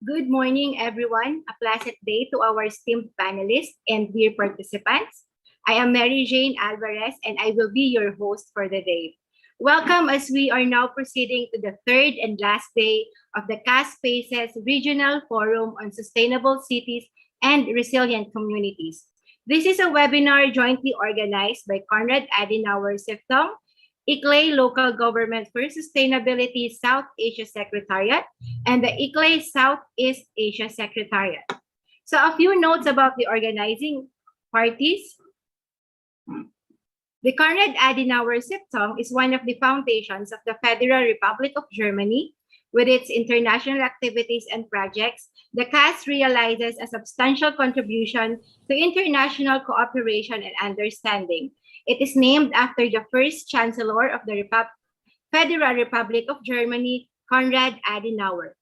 Good morning, everyone. A pleasant day to our esteemed panelists and dear participants. I am Mary Jane Alvarez, and I will be your host for the day. Welcome as we are now proceeding to the third and last day of the KASpaces Regional Forum on Sustainable Cities and Resilient Communities. This is a webinar jointly organized by Konrad Adenauer Stiftung, ICLEI Local Government for Sustainability South Asia Secretariat, and the ICLEI Southeast Asia Secretariat. So a few notes about the organizing parties. The Konrad Adenauer Stiftung is one of the foundations of the Federal Republic of Germany. With its international activities and projects, the KAS realizes a substantial contribution to international cooperation and understanding. It is named after the first Chancellor of the Federal Republic of Germany, Konrad Adenauer.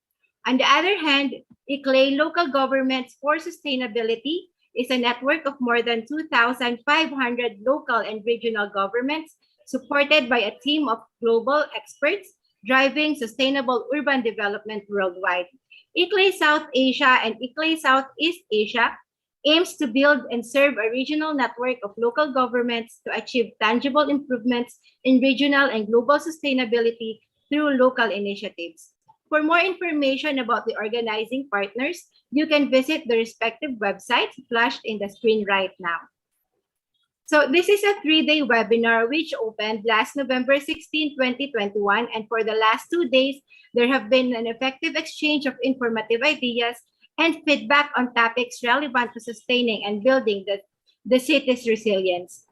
On the other hand, ICLEI Local Governments for Sustainability is a network of more than 2,500 local and regional governments supported by a team of global experts driving sustainable urban development worldwide. ICLEI South Asia and ICLEI Southeast Asia aims to build and serve a regional network of local governments to achieve tangible improvements in regional and global sustainability through local initiatives. For more information about the organizing partners, you can visit the respective websites flashed in the screen right now. So this is a 3-day webinar which opened last November 16, 2021, and for the last 2 days, there have been an effective exchange of informative ideas and feedback on topics relevant to sustaining and building the city's resilience.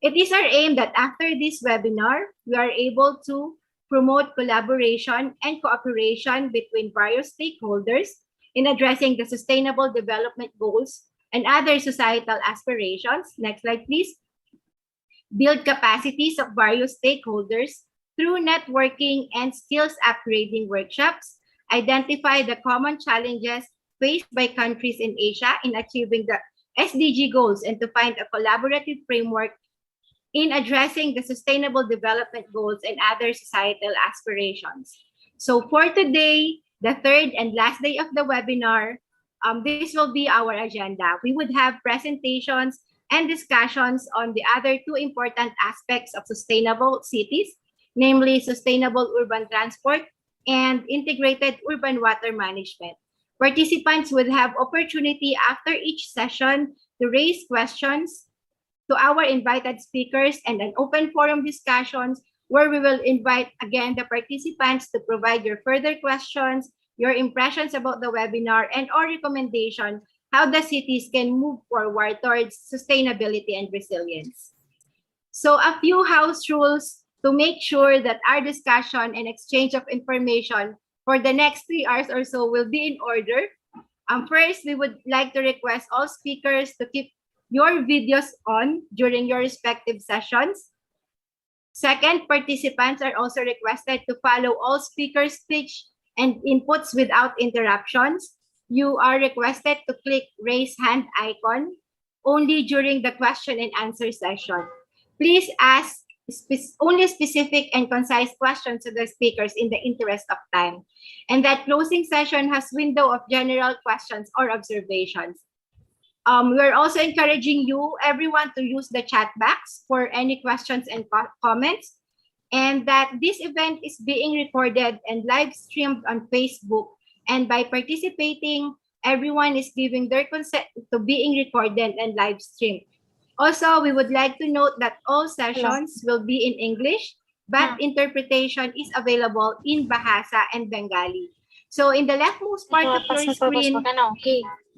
It is our aim that after this webinar, we are able to promote collaboration and cooperation between various stakeholders in addressing the sustainable development goals and other societal aspirations. Next slide, please. Build capacities of various stakeholders through networking and skills upgrading workshops. Identify the common challenges faced by countries in Asia in achieving the SDG goals and to find a collaborative framework in addressing the sustainable development goals and other societal aspirations. So for today, the third and last day of the webinar, this will be our agenda. We would have presentations and discussions on the other two important aspects of sustainable cities, namely sustainable urban transport and integrated urban water management. Participants will have opportunity after each session to raise questions to our invited speakers and an open forum discussions where we will invite again the participants to provide your further questions, your impressions about the webinar, and or recommendation how the cities can move forward towards sustainability and resilience. So a few house rules to make sure that our discussion and exchange of information for the next 3 hours or so will be in order. First, we would like to request all speakers to keep your videos on during your respective sessions. Second, participants are also requested to follow all speakers' speech and inputs without interruptions. You are requested to click raise hand icon only during the question and answer session. Please ask only specific and concise questions to the speakers in the interest of time. And that closing session has window of general questions or observations. We're also encouraging you, everyone, to use the chat box for any questions and comments, and that this event is being recorded and live streamed on Facebook. And by participating, everyone is giving their consent to being recorded and live streamed. Also, we would like to note that all sessions will be in English, but interpretation is available in Bahasa and Bengali. So in the leftmost part of your screen,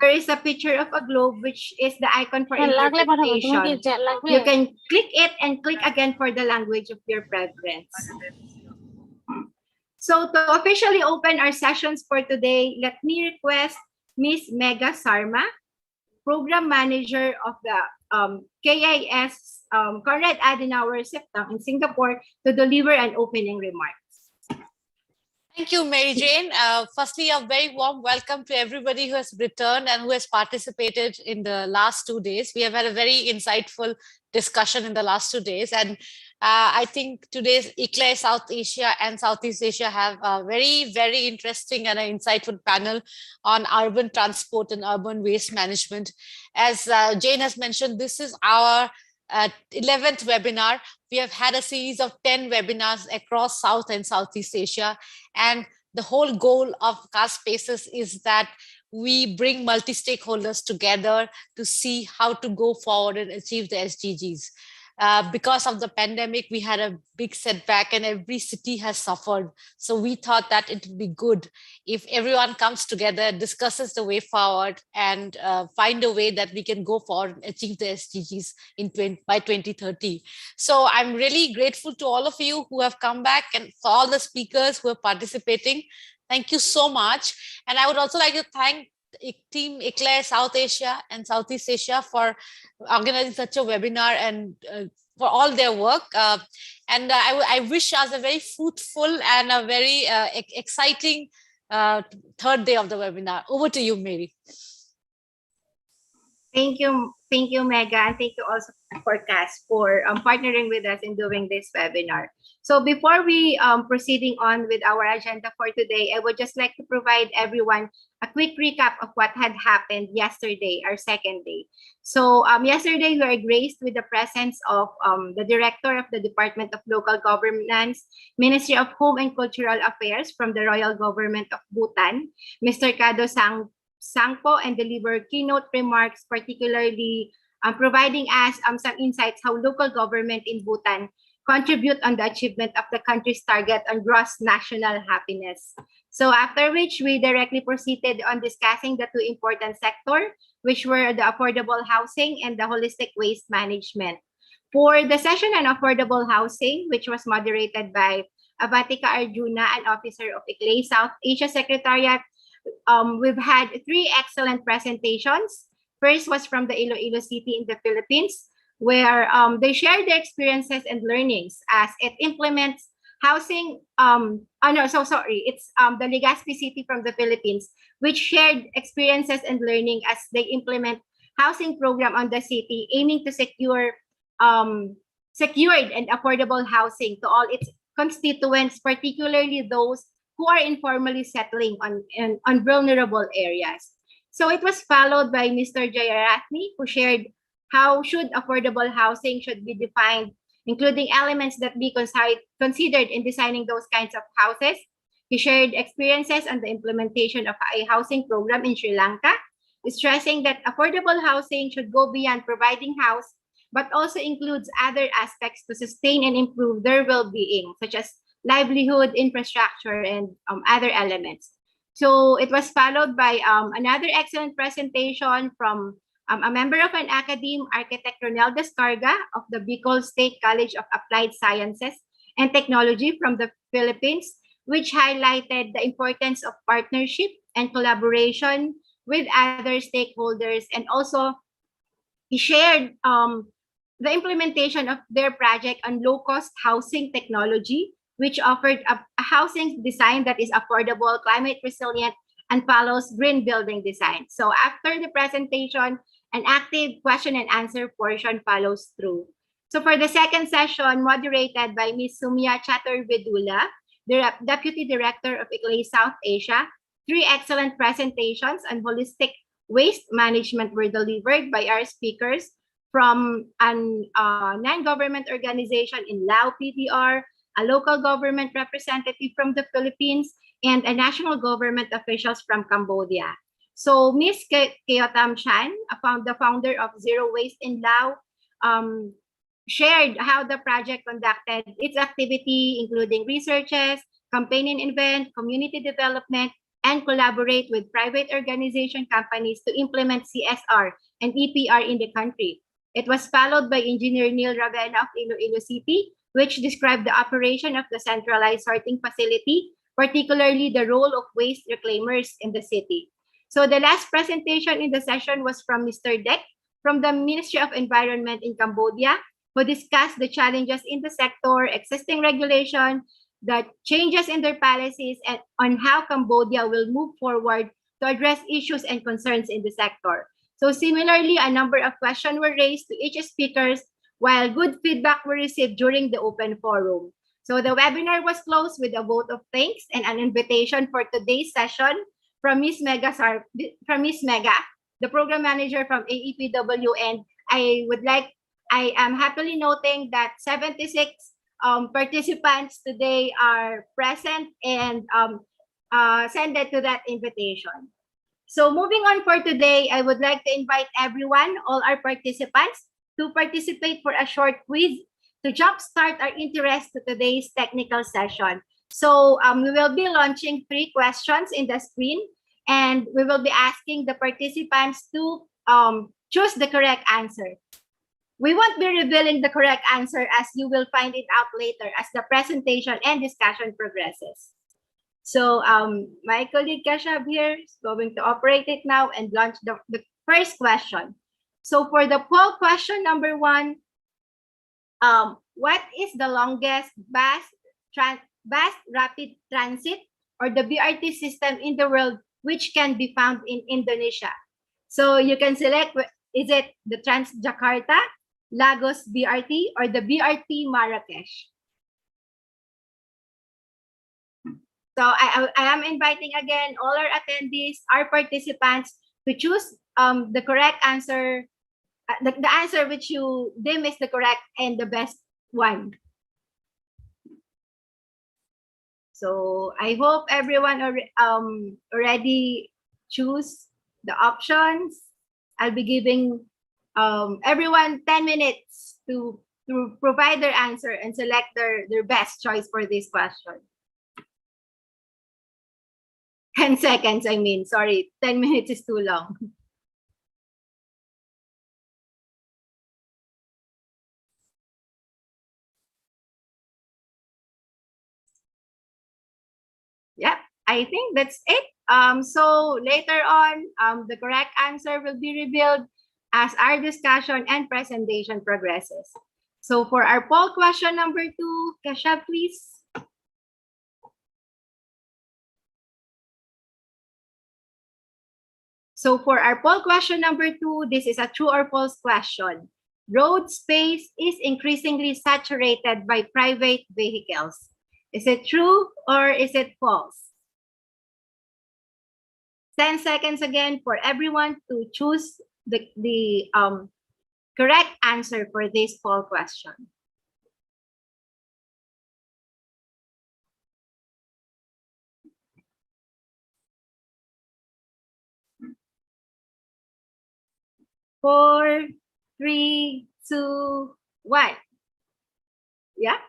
there is a picture of a globe, which is the icon for interpretation. You can click it and click again for the language of your preference. So to officially open our sessions for today, let me request Ms. Mega Sarma, Program Manager of the KAS Konrad Adenauer Stiftung in Singapore, to deliver an opening remark. Thank you, Mary Jane. Firstly, a very warm welcome to everybody who has returned and who has participated in the last 2 days. We have had a very insightful discussion in the last 2 days. And I think today's ICLAI South Asia and Southeast Asia have a very, very interesting and an insightful panel on urban transport and urban waste management. As Jane has mentioned, this is our 11th webinar. We have had a series of 10 webinars across South and Southeast Asia. And the whole goal of KASpaces is that we bring multi-stakeholders together to see how to go forward and achieve the SDGs. Because of the pandemic, we had a big setback and every city has suffered. So we thought that it would be good if everyone comes together, discusses the way forward, and find a way that we can go forward and achieve the SDGs by 2030. So I'm really grateful to all of you who have come back and for all the speakers who are participating. Thank you so much. And I would also like to thank Team ICLAI South Asia and Southeast Asia for organizing such a webinar and for all their work. I wish us a very fruitful and a very exciting third day of the webinar. Over to you, Mary. Thank you, Mega, and thank you also for KAS for partnering with us in doing this webinar. So before we proceeding on with our agenda for today, I would just like to provide everyone a quick recap of what had happened yesterday, our second day. So yesterday we were graced with the presence of the Director of the Department of Local Governance, Ministry of Home and Cultural Affairs from the Royal Government of Bhutan, Mr. Kado Sangpo, and deliver keynote remarks, particularly providing us some insights how local government in Bhutan contribute on the achievement of the country's target on gross national happiness. So after which we directly proceeded on discussing the two important sectors, which were the affordable housing and the holistic waste management. For the session on affordable housing, which was moderated by Avatika Arjuna, an officer of ICLAI South Asia Secretariat, we've had three excellent presentations. First was from the Iloilo City in the Philippines, where they shared their experiences and learnings as it implements housing. It's the Legazpi City from the Philippines, which shared experiences and learning as they implement housing program on the city, aiming to secure secured and affordable housing to all its constituents, particularly those who are informally settling on vulnerable areas. So it was followed by Mr. Jayaratni, who shared how should affordable housing should be defined, including elements that be considered in designing those kinds of houses. He shared experiences on the implementation of a housing program in Sri Lanka, stressing that affordable housing should go beyond providing house, but also includes other aspects to sustain and improve their well-being, such as livelihood, infrastructure, and other elements. So it was followed by another excellent presentation from a member of an academe, architect Ronel Descarga of the Bicol State College of Applied Sciences and Technology from the Philippines, which highlighted the importance of partnership and collaboration with other stakeholders. And also, he shared the implementation of their project on low-cost housing technology, which offered a housing design that is affordable, climate resilient, and follows green building design. So after the presentation, an active question and answer portion follows through. So for the second session, moderated by Ms. Sumya Chaturvedula, the Deputy Director of ICLAI South Asia, three excellent presentations on holistic waste management were delivered by our speakers from a non-government organization in Lao PDR, a local government representative from the Philippines, and a national government officials from Cambodia. So Ms. Keotam Chan, the founder of Zero Waste in Lao, shared how the project conducted its activity, including researches, campaign and event, community development, and collaborate with private organization companies to implement CSR and EPR in the country. It was followed by Engineer Neil Ravena of Iloilo City, which described the operation of the centralized sorting facility, particularly the role of waste reclaimers in the city. So the last presentation in the session was from Mr. Dek from the Ministry of Environment in Cambodia, who discussed the challenges in the sector, existing regulation, the changes in their policies, and on how Cambodia will move forward to address issues and concerns in the sector. So similarly, a number of questions were raised to each speakers while good feedback were received during the open forum. So the webinar was closed with a vote of thanks and an invitation for today's session from Ms. Mega, the program manager from AEPW, and I am happily noting that 76 participants today are present and send it to that invitation. So moving on for today, I would like to invite everyone, all our participants, to participate for a short quiz to jumpstart our interest to today's technical session. So we will be launching 3 questions in the screen, and we will be asking the participants to choose the correct answer. We won't be revealing the correct answer, as you will find it out later as the presentation and discussion progresses. So my colleague Kashab here is going to operate it now and launch the first question. So for the poll question number 1, what is the longest bus rapid transit, or the BRT system in the world, which can be found in Indonesia? So you can select, is it the Trans-Jakarta, Lagos BRT, or the BRT Marrakesh? So I am inviting again all our attendees, our participants, to choose the correct answer, the answer which you deem is the correct and the best one. So I hope everyone already choose the options. I'll be giving everyone 10 minutes to provide their answer and select their best choice for this question. 10 seconds, I mean, sorry, 10 minutes is too long. Yeah, I think that's it. So later on, the correct answer will be revealed as our discussion and presentation progresses. So for our poll question number 2, Kesha, please. So for our poll question number 2, this is a true or false question. Road space is increasingly saturated by private vehicles. Is it true or is it false? 10 seconds again for everyone to choose the correct answer for this poll question. Four, 3, 2, 1. Yeah,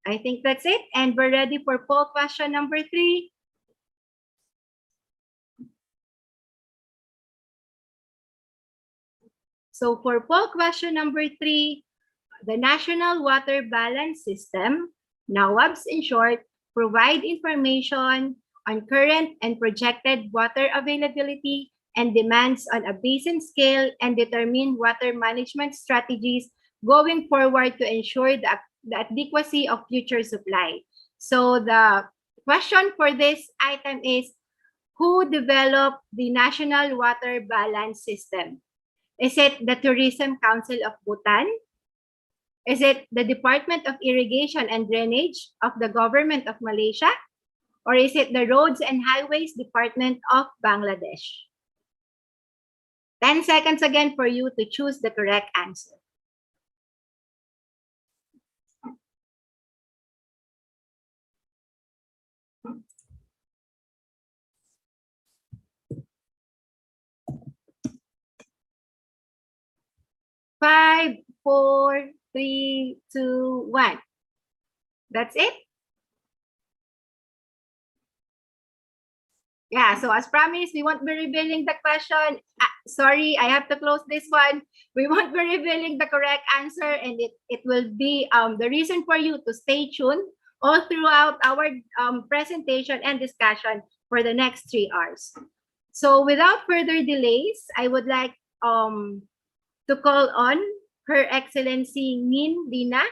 I think that's it. And we're ready for poll question number 3. So for poll question number 3, the National Water Balance System, NAWABS in short, provide information on current and projected water availability and demands on a basin scale and determine water management strategies going forward to ensure the adequacy of future supply. So the question for this item is, who developed the National Water Balance System? Is it the Tourism Council of Bhutan? Is it the Department of Irrigation and Drainage of the Government of Malaysia? Or is it the Roads and Highways Department of Bangladesh? 10 seconds again for you to choose the correct answer. Five, 4, 3, 2, 1. That's it. Yeah, so as promised, we won't be revealing the question. Sorry, I have to close this one. We won't be revealing the correct answer, and it will be the reason for you to stay tuned all throughout our presentation and discussion for the next 3 hours. So without further delays, I would like to call on Her Excellency Ngin Lina,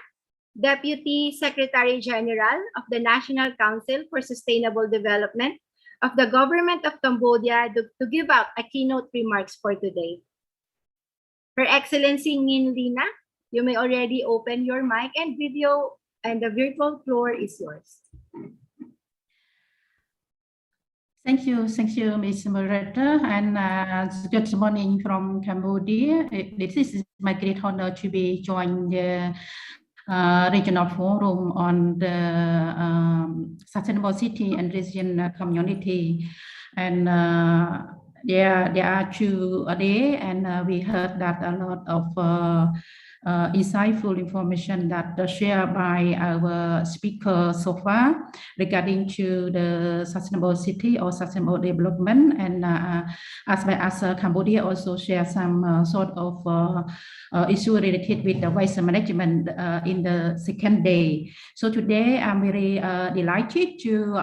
Deputy Secretary General of the National Council for Sustainable Development of the Government of Cambodia, to give out a keynote remarks for today. Her Excellency Ngin Lina, You may already open your mic and video, and the virtual floor is yours. Thank you, Ms. Moderator, and good morning from Cambodia. This is my great honor to be joining the regional forum on the sustainable city and region community. And there are 2 a day, and we heard that a lot of insightful information that shared by our speaker so far regarding to the sustainable city or sustainable development, and as well as Cambodia also share some sort of issue related with the waste management in the second day. So today I'm very delighted to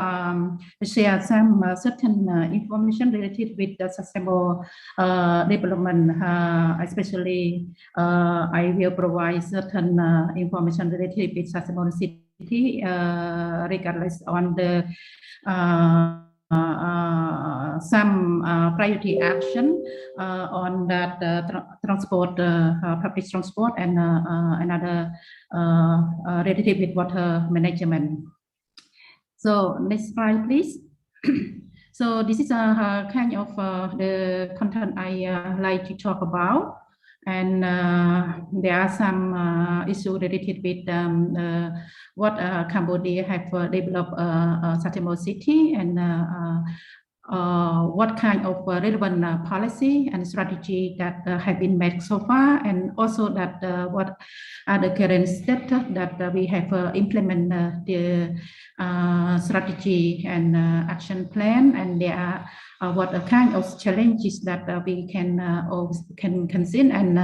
share some certain information related with the sustainable development, especially I will provide certain information related with sustainable city regardless on the some priority action on that transport, public transport, and another related with water management. So next slide, please. So this is a kind of the content I like to talk about. And there are some issues related with what Cambodia have developed a sustainable city, and what kind of relevant policy and strategy that have been made so far, and also that what are the current steps that we have implemented the strategy and action plan, and there are what kind of challenges that we can see, and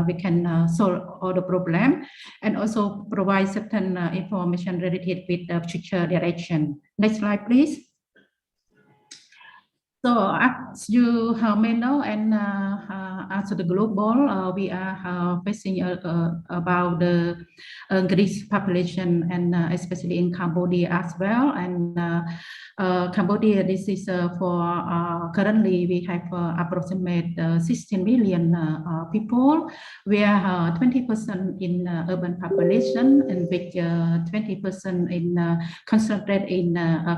we can solve all the problem, and also provide certain information related with the future direction. Next slide, please. So as you may know, and as the global, we are facing about the increased population, and especially in Cambodia as well. And Cambodia, this is for currently we have approximate 16 million people. We are 20% in urban population, and which 20% in concentrated in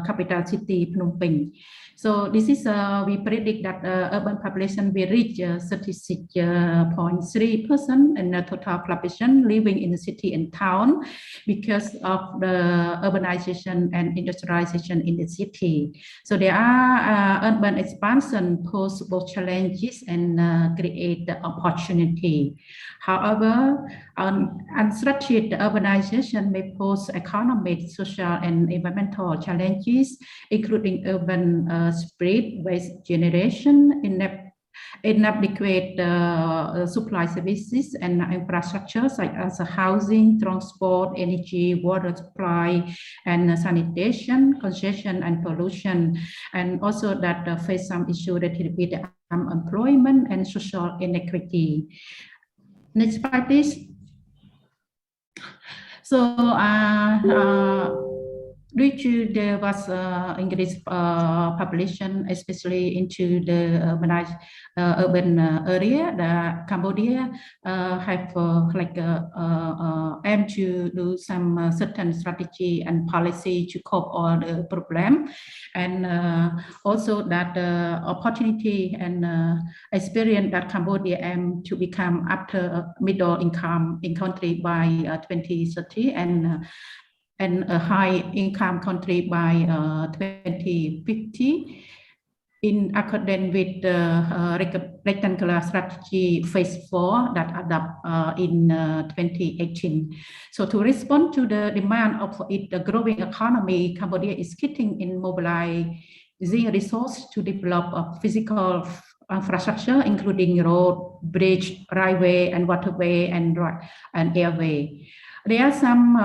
capital city Phnom Penh. So this is we predict that urban population will reach 36.3% in the total population living in the city and town because of the urbanization and industrialization in the city. So there are urban expansion pose both challenges and create the opportunity. However, unstructured urbanization may pose economic, social, and environmental challenges, including urban spread, waste generation, inadequate supply services and infrastructure such as housing, transport, energy, water supply, and sanitation, congestion, and pollution, and also that face some issue related with unemployment and social inequity. Next slide, please. So due to there was increased population, especially into the urban area, the Cambodia have aim to do some certain strategy and policy to cope all the problem, and also that opportunity and experience that Cambodia aim to become after middle income in country by 2030, and a high income country by 2050 in accordance with the rectangular strategy phase 4 that adopted in 2018. So to respond to the demand of the growing economy, Cambodia is keen in mobilizing resources to develop a physical infrastructure, including road, bridge, railway, and waterway, and airway. There are some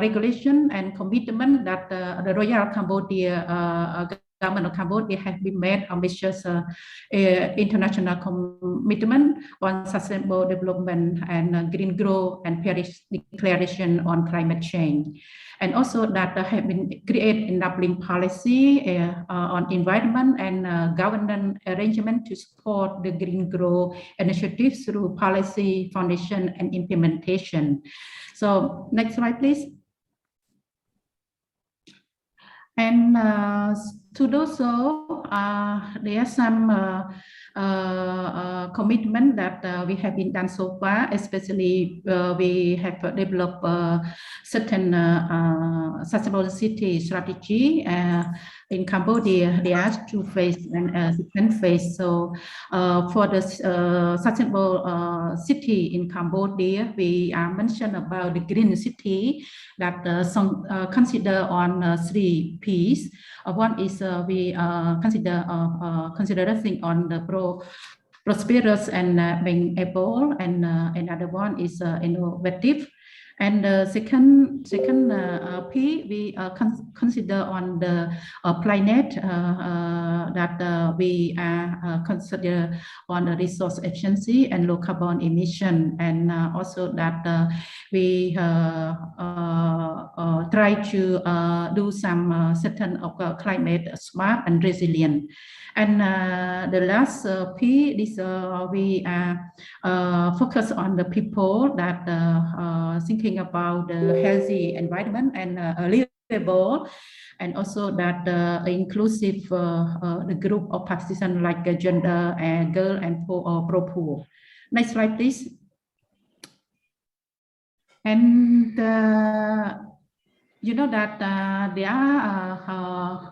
regulation and commitment that the Royal Cambodia government of Cambodia has been made ambitious international commitment on sustainable development and green growth and Paris Declaration on climate change. And also that have been created enabling policy on environment and governance arrangement to support the green growth initiatives through policy foundation and implementation. So next slide, please. And to do so, there are some commitment that we have been done so far, especially we have developed certain sustainable city strategy. In Cambodia, there are 2 phases and a second phase. So for the sustainable city in Cambodia, we mentioned about the green city that consider on 3 P's. One is we considering on the prosperous and being able, and another one is innovative. And the second P, we consider on the planet that we consider on the resource efficiency and low carbon emission, and also that we try to do some certain of climate smart and resilient. And the last P is we focus on the people that thinking about the healthy environment and livable, and also that inclusive the group of participants like gender and girl and pro poor. Next slide, please. And you know that there are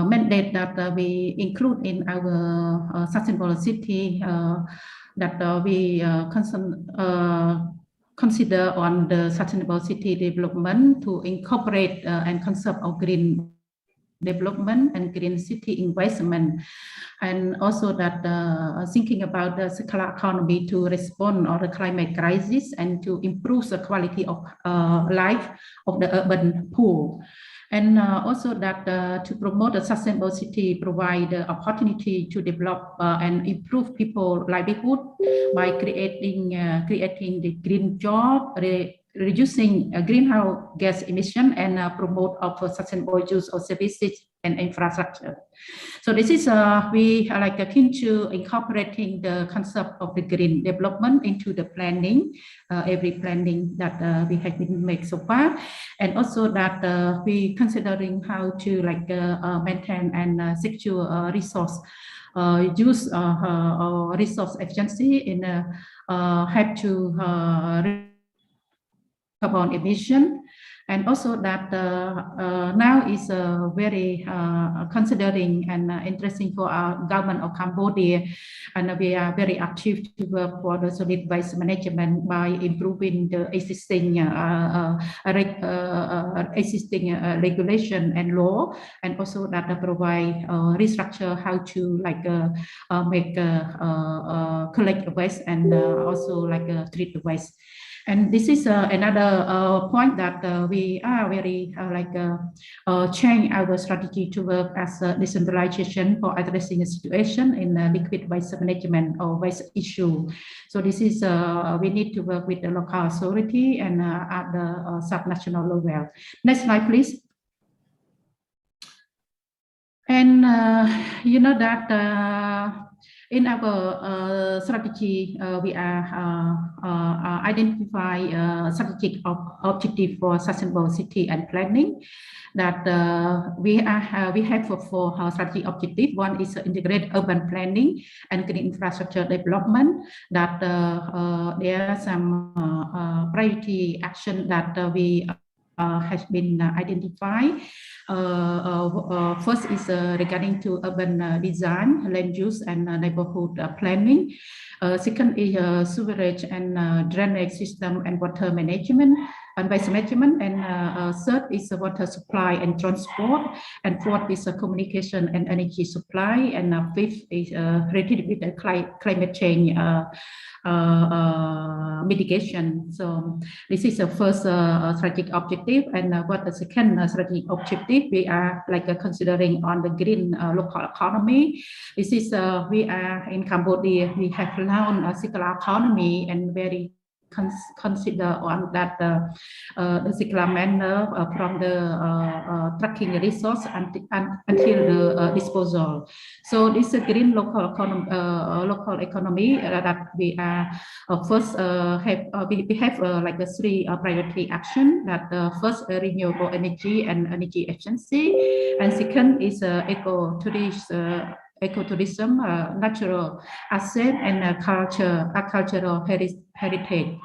mandate that we include in our sustainable city that we consider on the sustainable city development to incorporate and conserve our green development and green city investment, and also that thinking about the circular economy to respond to the climate crisis and to improve the quality of life of the urban poor. And also that to promote a sustainable city, provide the opportunity to develop and improve people's livelihood by creating the green job, reducing greenhouse gas emission, and promote of sustainable use of services and infrastructure. So this is we are like keen to incorporating the concept of the green development into the planning, every planning that we have been made so far, and also that we considering how to like maintain and secure resource use resource efficiency in have to carbon emission, and also that now is very considering and interesting for our government of Cambodia, and we are very active to work for the solid waste management by improving the existing regulation and law, and also that provide restructure how to like make collect waste and also like treat the waste. And this is another point that we are very change our strategy to work as a decentralization for addressing the situation in liquid waste management or waste issue. So this is we need to work with the local authority and at the subnational level. Next slide, please. And you know that in our strategy, we are identify strategic objective for sustainable city and planning. That we have for strategic objective. One is integrated urban planning and green infrastructure development. That there are some priority action that we has been identified. First is regarding to urban design, land use, and neighborhood planning. Second is sewerage and drainage system and water management. and waste management, and third is water supply and transport, and fourth is communication and energy supply, and fifth is related with the climate change mitigation. So this is the first strategic objective, and what the second strategic objective we are considering on the green local economy. This is we are in Cambodia, we have launched a circular economy and very consider on that the circular manner from the tracking resource until the disposal. So this green local economy that we are first we have like the three priority action. That first renewable energy and energy efficiency, and second is ecotourism, natural asset, and cultural heritage.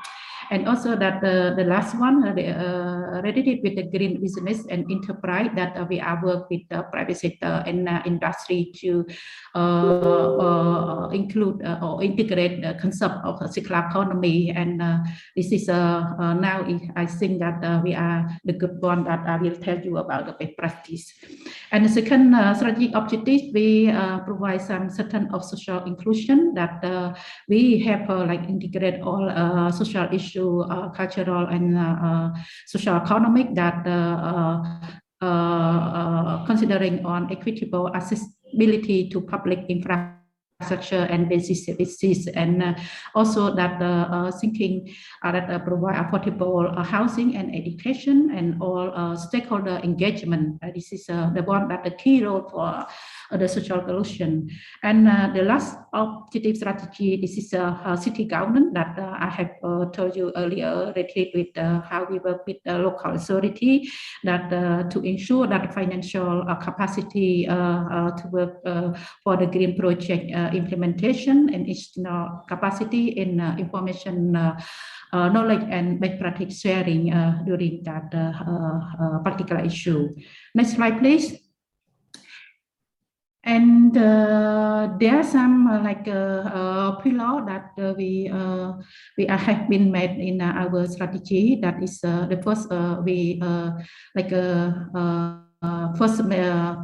And also that the last one related with the green business and enterprise, that we are work with the private sector and industry to include or integrate the concept of a circular economy. And this is now I think that we are the good one that I will tell you about the best practice. And the second strategic objective, we provide some certain of social inclusion, that we have like integrate all social issue, cultural and social economic, that considering on equitable accessibility to public infrastructure and basic services, and also that thinking that provide affordable housing and education and all stakeholder engagement. This is the one that the key role for the social solution. And the last objective strategy, this is city government that I have told you earlier, related with how we work with the local authority, that to ensure that financial capacity to work for the green project implementation, and additional capacity in information knowledge and best practice sharing during that particular issue. Next slide, please. And there are some pillar that we have been made in our strategy. That is the first first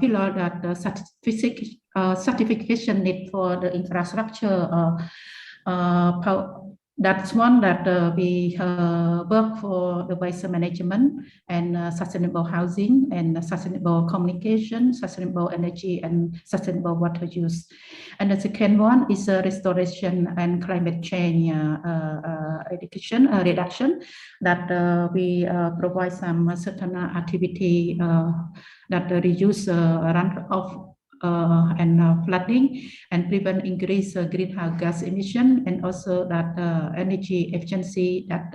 pillar, that certification need for the infrastructure. That's one that we work for the waste management and sustainable housing and sustainable communication, sustainable energy, and sustainable water use. And the second one is restoration and climate change education reduction, that we provide some certain activity that reduce runoff and flooding and prevent increase greenhouse gas emission, and also that energy efficiency, that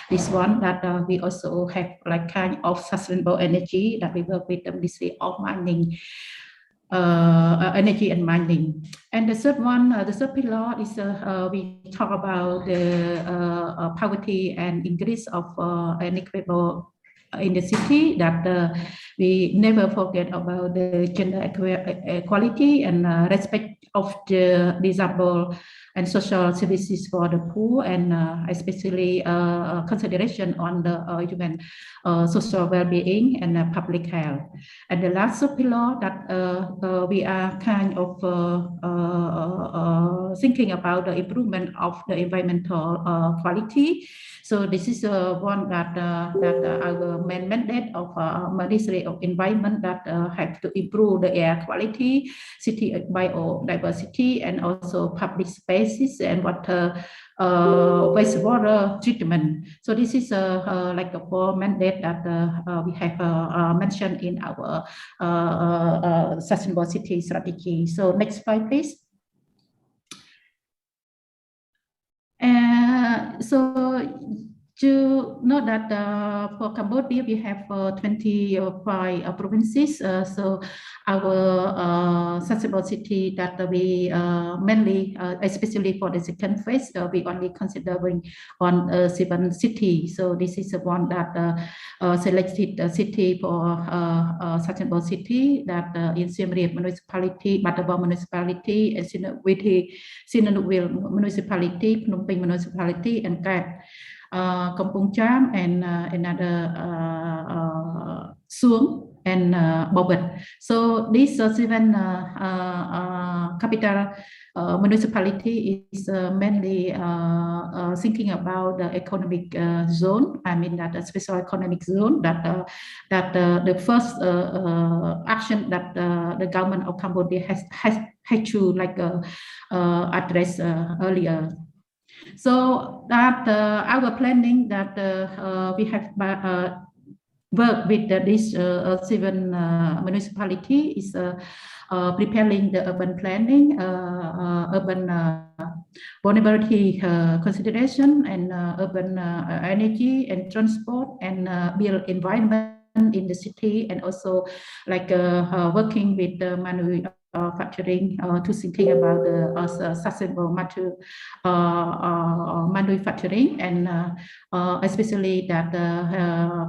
this one that we also have like kind of sustainable energy, that we work with the Ministry of Mining, energy and mining. And the third one, the third pillar is we talk about the poverty and increase of inequitable in the city, that we never forget about the gender equality and respect of the disabled and social services for the poor, and especially consideration on the human social well-being and public health. And the last pillar that we are kind of thinking about the improvement of the environmental quality. So this is one that our main mandate of Ministry of Environment, that have to improve the air quality, city biodiversity, and also public spaces and water wastewater treatment. So this is like a four mandate that we have mentioned in our sustainable city strategy. So next slide, please. So to know that for Cambodia, we have 25 provinces. So our sustainable city that we mainly, especially for the second phase, we only considering on 7 cities. So this is the one that selected the city for sustainable city, that in Siem Reap municipality, Battambang municipality, and Sihanoukville municipality, Phnom Penh municipality, and Kat Kampong Cham, and another Suong and Bobet. So these 7 capital municipality is mainly thinking about the economic zone. I mean that a special economic zone that the first action that the government of Cambodia has to like address earlier. So that our planning that we have work with this 7 municipality is preparing the urban planning, urban vulnerability consideration, and urban energy and transport, and build environment in the city, and also like working with the manufacturing to thinking about the sustainable manufacturing, and especially that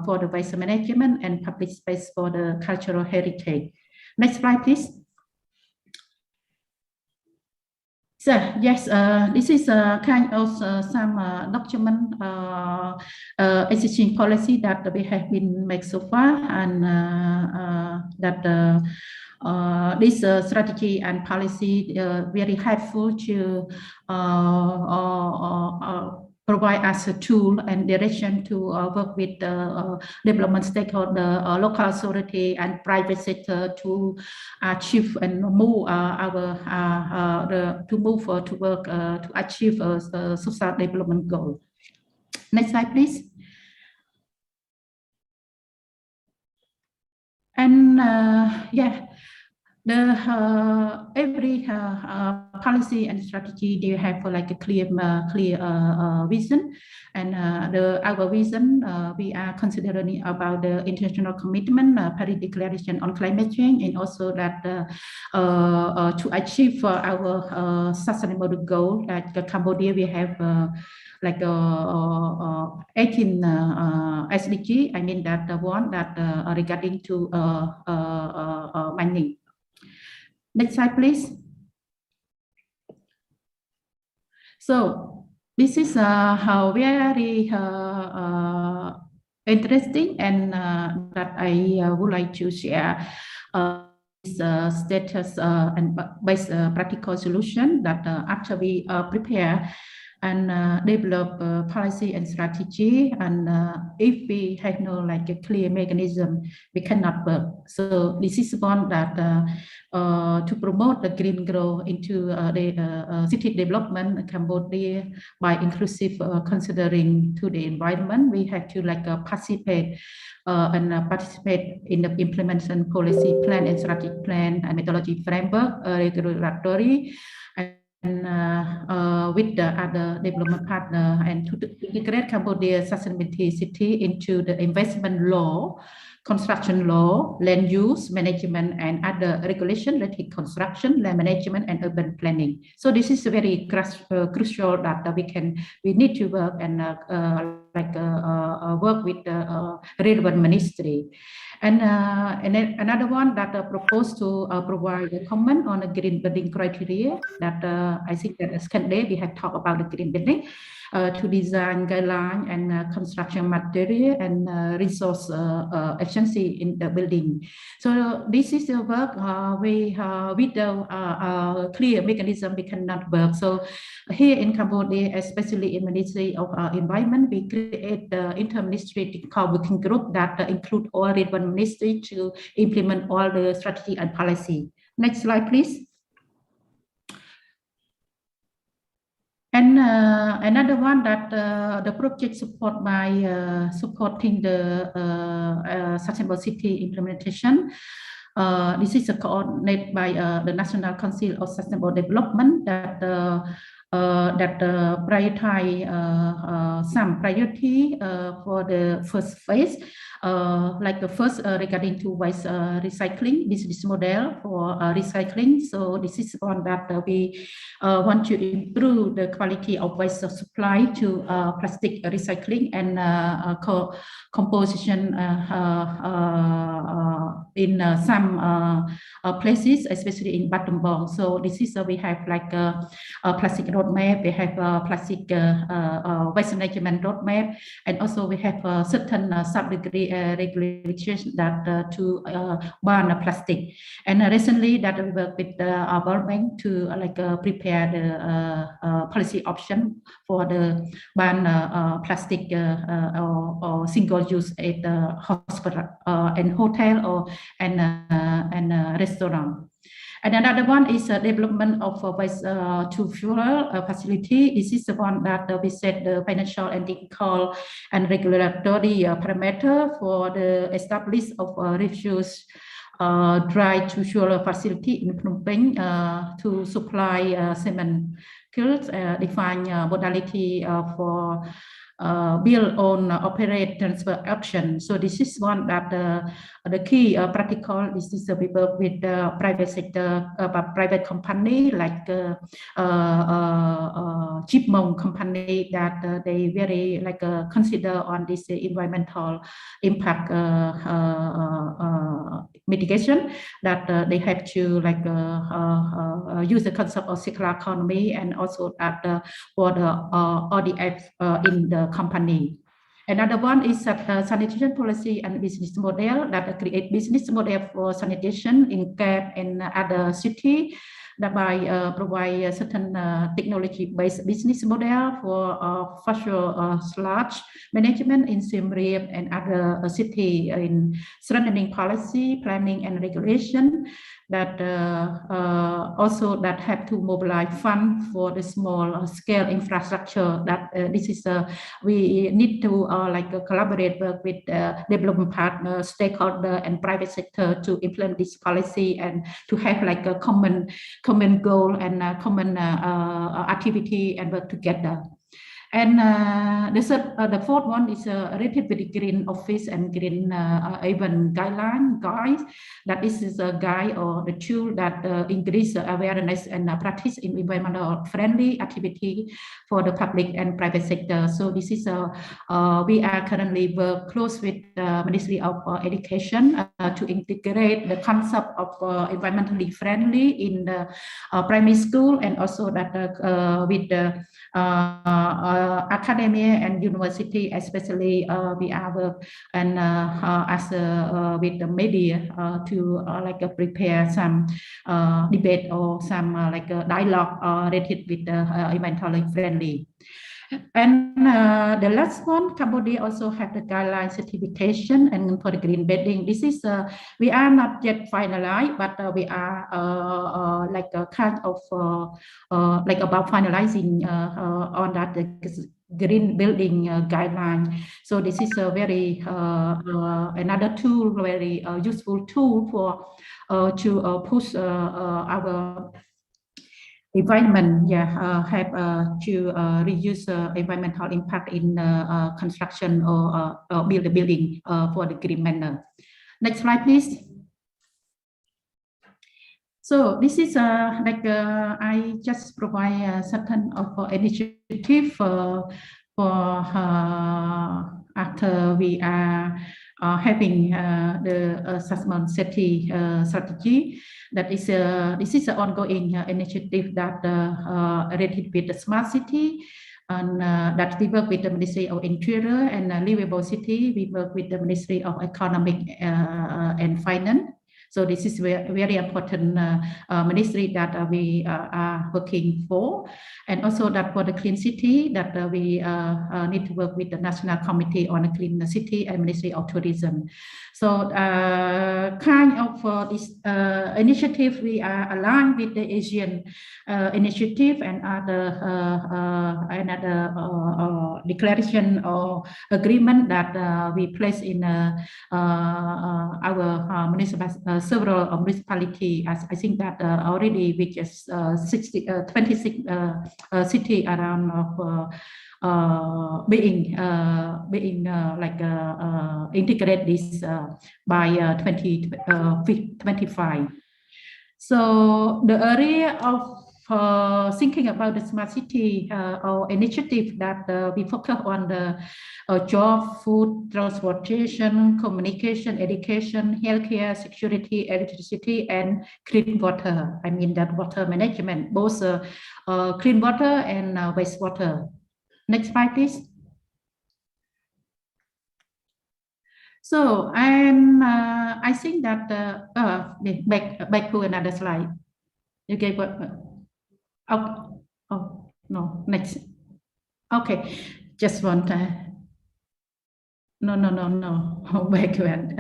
for the waste management and public space for the cultural heritage. Next slide, please. So yes, this is a kind of some document existing policy that we have been made so far, and that this strategy and policy very helpful to provide us a tool and direction to work with development stakeholder, local authority, and private sector to achieve and move to work to achieve a social development goal. Next slide, please. And yeah, the every policy and strategy they have like a clear vision, and our vision we are considering about the international commitment, Paris Declaration on climate change, and also that to achieve our sustainable goal at Cambodia we have like 18 SDG. I mean that the one that regarding to mining. Next slide, please. So this is how very interesting, and that I would like to share this status and based practical solution that after we prepare and develop policy and strategy, and if we have no like a clear mechanism, we cannot work. So this is one that to promote the green growth into the city development in Cambodia by inclusive considering to the environment, we have to like participate in the implementation policy plan and strategic plan and methodology framework, regulatory, and with the other development partner, and to integrate Cambodia sustainability city into the investment law, construction law, land use management, and other regulation related construction, land management, and urban planning. So this is very crucial that we need to work and work with the relevant ministry. And then another one that proposed to provide a comment on the green building criteria that I think that second we have talked about the green building to design guideline and construction material and resource efficiency in the building. So this is the work with the clear mechanism we cannot work. So here in Cambodia, especially in Ministry of Environment, we create the inter-ministry working group that include all relevant ministry to implement all the strategy and policy. Next slide, please. And another one that the project support by supporting the sustainable city implementation. This is coordinated by the National Council of Sustainable Development that prioritize some priority for the first phase like the first regarding to waste recycling business model for recycling. So this is one that we want to improve the quality of waste supply to plastic recycling and composition in some places, especially in Battambang. So this is we have like a plastic roadmap. We have a plastic waste management roadmap, and also we have a certain sub-degree regulations that to ban plastic. And recently that we work with our World Bank to prepare the policy option for the ban plastic or single-use at the hospital and hotel and restaurant. And another one is development of waste to fuel facility. This is the one that we set the financial and technical and regulatory parameter for the establishment of refuse dry to fuel facility in Phnom Penh to supply cement kilns, define modality for build, own, operate, transfer option. So this is one that the key practical. This is we work with the private sector, private company like Chipmong company that they very consider on this environmental impact mitigation, that they have to use the concept of circular economy, and also that for the ODF in the company. Another one is sanitation policy and business model, that create business model for sanitation in Cap and other city, that by provide certain technology-based business model for virtual sludge management in Siem Reap and other city in strengthening policy, planning and regulation, that also that have to mobilize fund for the small scale infrastructure. That this is we need to collaborate with development partners, stakeholder and private sector to implement this policy and to have a common goal and common activity and work together. And the fourth one is related with the green office and green even guides. That this is a guide or the tool that increase awareness and practice in environmental friendly activity for the public and private sector. So this is we are currently work close with the Ministry of Education to integrate the concept of environmentally friendly in the primary school, and also that with the academia and university, especially we are work and as with the media to prepare some debate or some dialogue related with the environmentally friendly. And the last one, Cambodia also have the guideline certification and for the green building. This is we are not yet finalized, but we are a kind of about finalizing on that green building guideline. So this is a very another tool, very useful tool for to push our environment, have to reduce environmental impact in construction or build a building for the green manner. Next slide, please. So this is I just provide a certain of initiative for after we are having the assessment safety strategy. That is this is an ongoing initiative that related with the smart city, and that we work with the Ministry of Interior, and livable city we work with the Ministry of Economic and Finance. So this is very important ministry that we are working for, and also that for the clean city that we need to work with the National Committee on a Clean City and Ministry of Tourism. So kind of this initiative we are aligned with the Asian initiative and other another declaration or agreement that we place in our municipal several municipality. I think that already we just 26 city around of integrate this by 2025. So the area of thinking about the smart city or initiative that we focus on the job, food, transportation, communication, education, healthcare, security, electricity, and clean water. I mean that water management, both clean water and wastewater. Next slide, please. So, and I think that back to another slide. Okay, what? Oh, no, next. Okay, just one time. No. Back when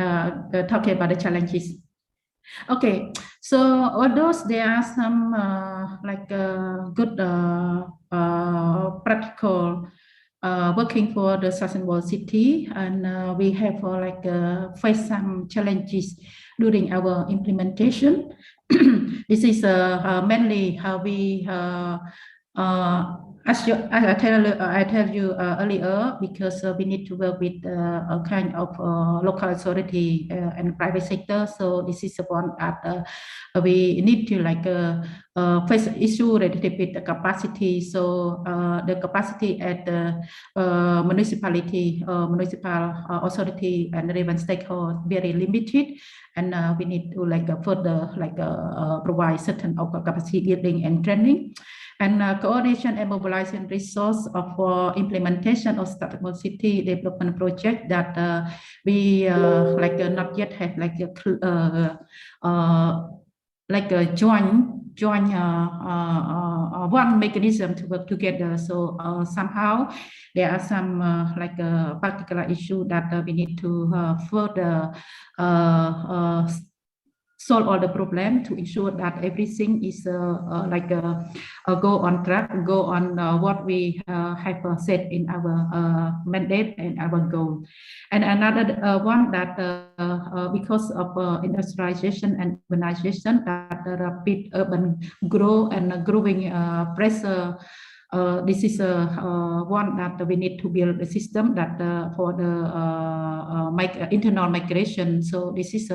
talking about the challenges. Okay, so although there are some good practical working for the sustainable city, and we have faced some challenges during our implementation. This is mainly how we as I tell you earlier, because we need to work with a kind of local authority and private sector. So this is one that we need to face issue related with the capacity. So the capacity at the municipality, municipal authority, and relevant stakeholders very limited, and we need to further provide certain of capacity building and training. And coordination and mobilizing resource for implementation of sustainable city development project that we not yet have a joint one mechanism to work together. So somehow there are some particular issue that we need to further solve all the problem to ensure that everything is go on track, go on what we have set in our mandate and our goal. And another one that because of industrialization and urbanization, that the rapid urban growth and growing pressure, this is one that we need to build a system that for the internal migration. So this is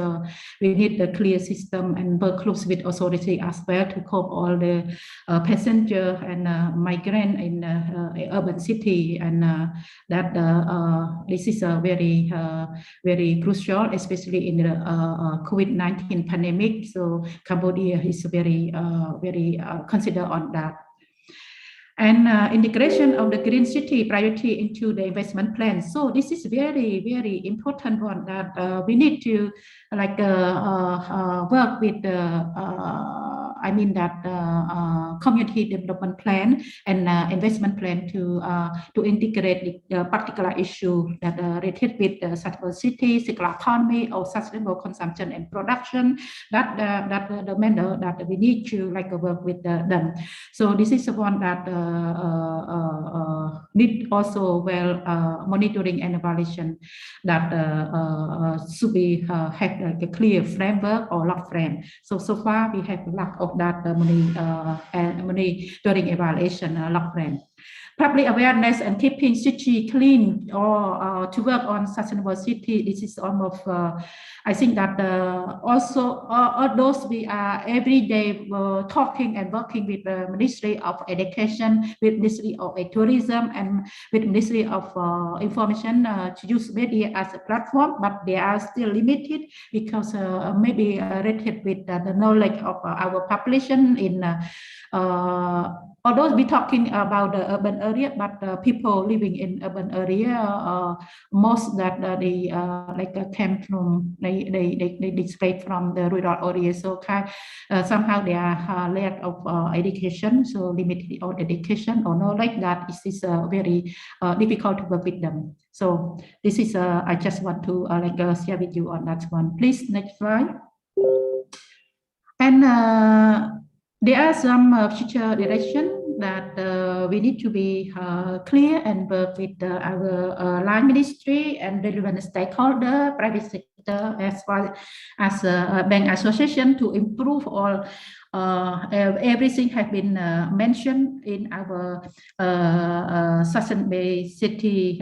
we need a clear system and work close with authority as well to cope all the passenger and migrant in urban city, and that this is very crucial, especially in the COVID-19 pandemic. So Cambodia is very considered on that. And integration of the green city priority into the investment plan. So this is very important one that we need to work with community development plan and investment plan to integrate the particular issue that related with sustainable city, circular economy, or sustainable consumption and production. That the manner that we need to work with them. So this is the one that need also monitoring and evaluation that should be have a clear framework or log frame. So far we have lack of that monitoring evaluation log frame. Public awareness and keeping city clean or to work on sustainable city. This is almost I think that also all those we are every day talking and working with the Ministry of Education, with Ministry of Tourism, and with Ministry of Information to use media as a platform, but they are still limited because maybe related with the knowledge of our population in although we're talking about the urban area, but people living in urban area, most that they came from, they displaced from the rural area. So somehow they are lack of education, so limited on education or knowledge. That is very difficult to work with them. So this is I just want to share with you on that one. Please, next slide. And there are some future direction that we need to be clear and work with our line ministry and relevant stakeholder, private sector, as well as bank association to improve all everything has been mentioned in our sustainable city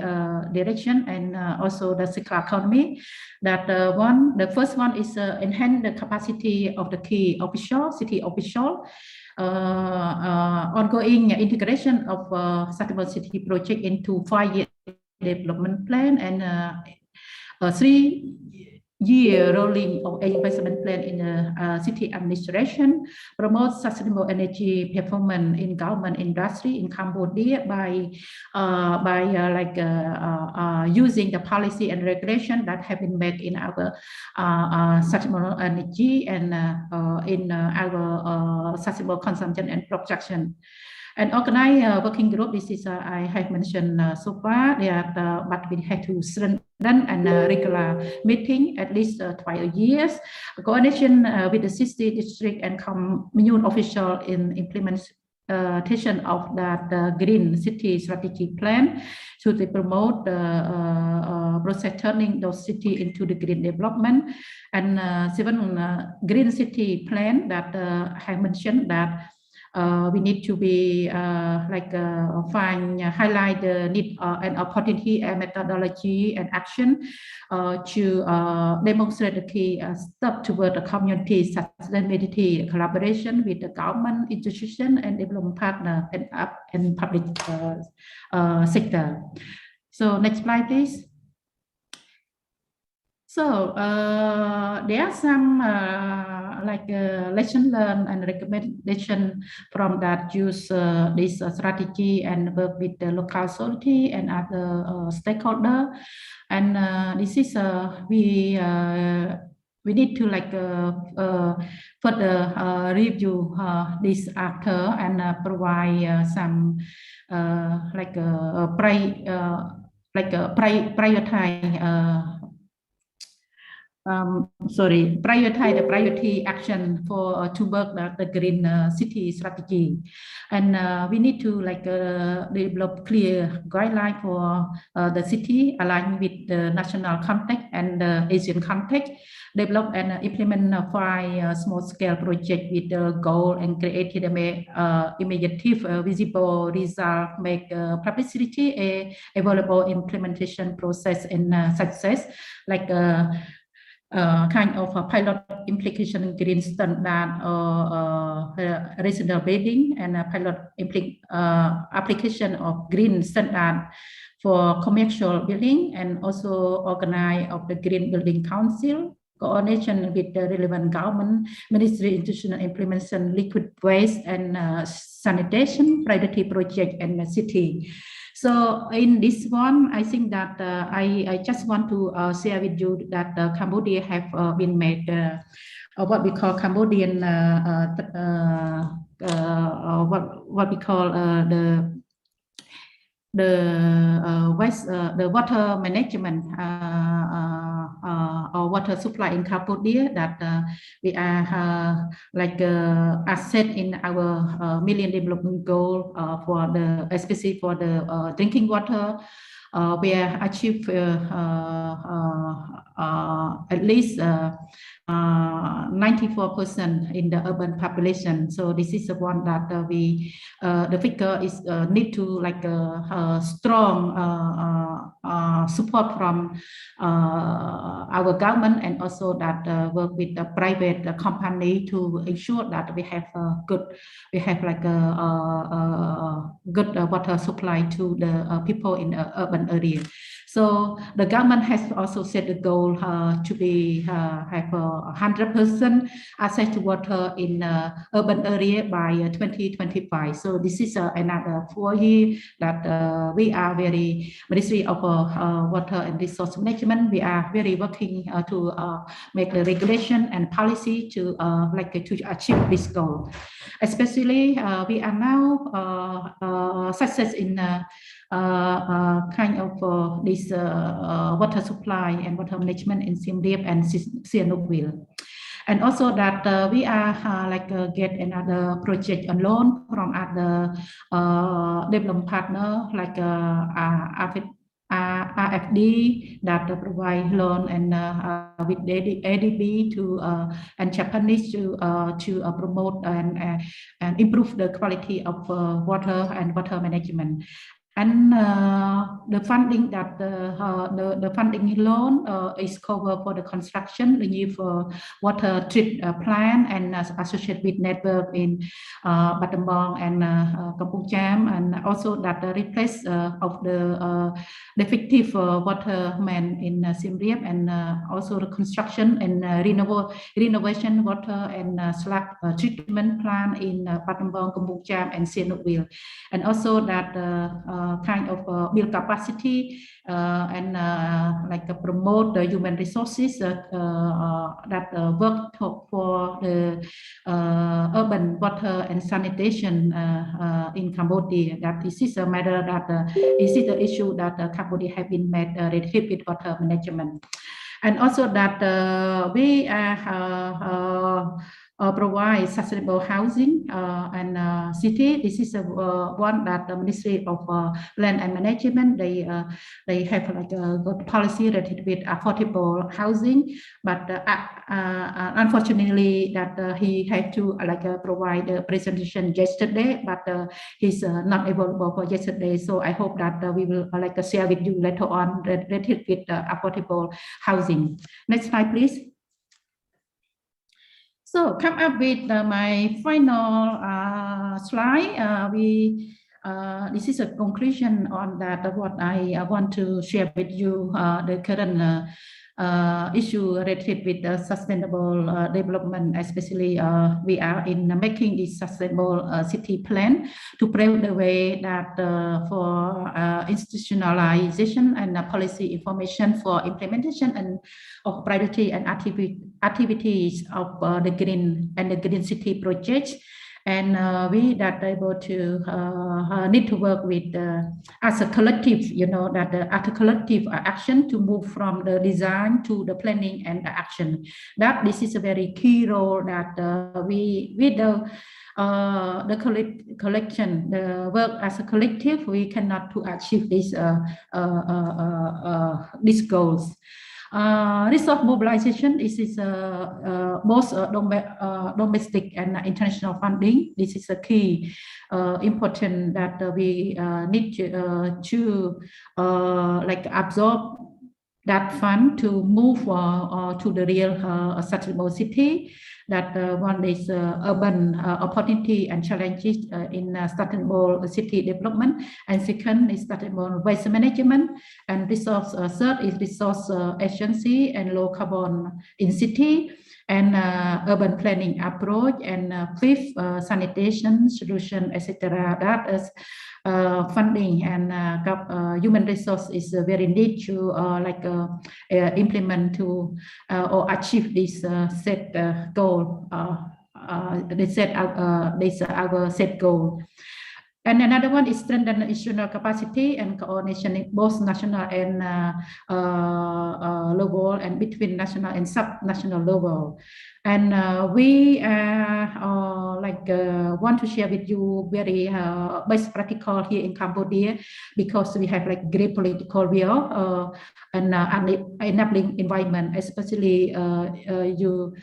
direction and also the circular economy. That the first one is enhance the capacity of the key official, city official, ongoing integration of sustainable city project into 5-year development plan and 3-year rolling of investment plan in the city administration, promote sustainable energy performance in government industry in Cambodia by using the policy and regulation that have been made in our sustainable energy and in our sustainable consumption and production. And organize working group. This is I have mentioned so far. But we have to strengthen and regular meeting at least twice a year. Coordination with the city, district, and commune official in implementation of that green city strategy plan to promote the process turning those city into the green development. And 7 green city plan that I mentioned that. We need to be highlight the need and opportunity and methodology and action to demonstrate the key step toward the community sustainability collaboration with the government institution and development partner and public sector. So next slide, please. So there are some lesson learned and recommendation from that use this strategy and work with the local authority and other stakeholder. And this is we need to further review this after and provide some prioritize the priority action for to work the green city strategy, and we need to develop clear guideline for the city aligned with the national context and the Asian context. Develop and implement 5 small-scale project with the goal and create immediate visible result, make publicity available implementation process and success kind of a pilot implication green standard or residential building and a pilot application of green standard for commercial building, and also organize of the Green Building Council, coordination with the relevant government, ministry, institutional implementation, liquid waste and sanitation, priority project and city. So in this one, I think that I just want to share with you that Cambodia have been made what we call Cambodian what we call the water management or water supply in Cambodia, that we are asset in our Millennium Development Goal for the especially for the drinking water. We are achieved at least 94% in the urban population. So this is the one that we the figure is need to strong support from our government, and also that work with the private company to ensure that we have good water supply to the people in the urban area. So the government has also set the goal to be have 100% access to water in urban area by 2025. So this is another 4 years that we are very Ministry of Water and Resource Management. We are very working to make the regulation and policy to to achieve this goal. Especially we are now success in kind of this water supply and water management in Siem Reap and Sihanoukville. And also that we are get another project on loan from other development partner RFD that provide loan and with ADB to and Japanese to promote and improve the quality of water and water management. And the funding that the funding loan is covered for the construction, the new water treatment plant and associated with network in Battambang and Kampong, and also that the replace of the defective water main in Siem Reap, and also the construction and renovation water and slag treatment plant in Battambang, Kampong and Sihanoukville, and also that kind of build capacity and like promote the human resources that work for the urban water and sanitation in Cambodia. That this is a matter that this is the issue that Cambodia have been made related with water management, and also that we provide sustainable housing and city. This is one that the Ministry of Land and Management they have like a good policy related with affordable housing, but unfortunately that he had to provide a presentation yesterday, but he's not available for yesterday. So I hope that we will share with you later on related with affordable housing. Next slide, please. So come up with my final slide. This is a conclusion on that what I want to share with you the current issue related with the sustainable development, especially we are in making this sustainable city plan to pave the way that for institutionalization and policy information for implementation and of priority and activities of the green and the green city projects. And we that able to need to work with as a collective, that as a collective action to move from the design to the planning and the action. That this is a very key role that we with the collection, the work as a collective, we cannot to achieve these goals. Resource mobilization, this is both domestic and international funding. This is a key important that we need to absorb that fund to move to the real sustainable city. That one is urban opportunity and challenges in sustainable city development, and second is sustainable waste management, and resource third is resource efficiency and low carbon in city, and urban planning approach, and fifth sanitation solution, etc. That is funding and human resource is very need to implement to or achieve this set goal. This our set goal. And another one is strengthen institutional capacity and coordination in both national and level, and between national and sub-national level. And we want to share with you very best practical here in Cambodia, because we have great political will and enabling environment, especially you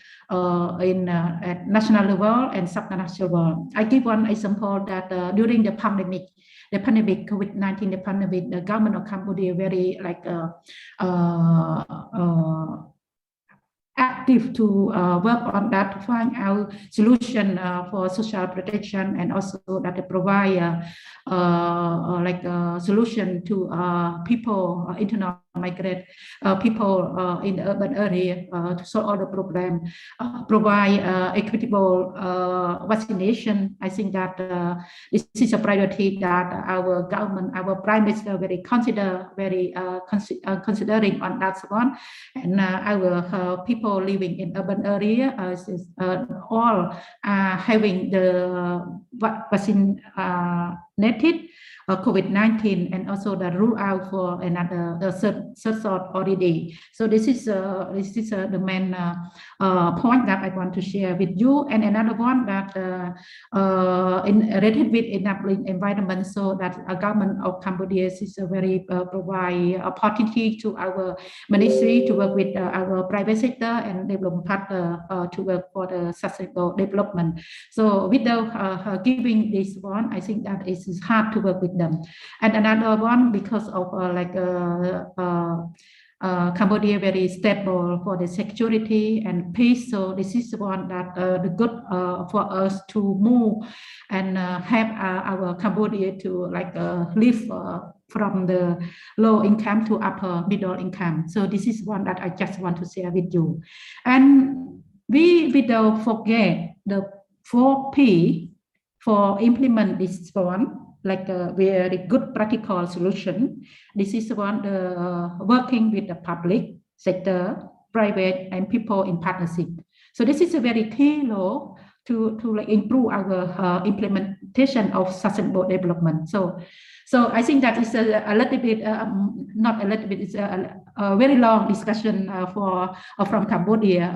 in at national level and sub-national level. I give one example that during the pandemic COVID-19, the pandemic, the government of Cambodia very active to work on that, to find out solution for social protection, and also that they provide solution to people, internal migrant people in the urban area to solve all the problem, provide equitable vaccination. I think that this is a priority that our government, our Prime Minister very considering on that one, and our people living in urban area all having the vaccine coordinated COVID-19 and also the rule out for another third sort already. So this is the main point that I want to share with you. And another one that related with enabling environment, so that a government of Cambodia is a very provide opportunity to our ministry to work with our private sector and development partner to work for the sustainable development. So without giving this one, I think that it is hard to work with them. And another one, because of Cambodia very stable for the security and peace. So this is one that the good for us to move and have our Cambodia to live from the low income to upper middle income. So this is one that I just want to share with you. And we don't forget the 4P for implement this one, like a very good practical solution. This is one working with the public sector, private, and people in partnership. So this is a very key law to improve our implementation of sustainable development. So I think that is a little bit, not a little bit, it's a very long discussion from Cambodia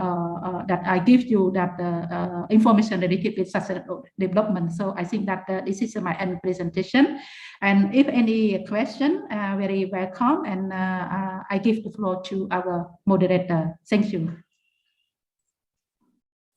that I give you that information related with sustainable development. So I think that this is my end presentation. And if any question, very welcome. And I give the floor to our moderator. Thank you.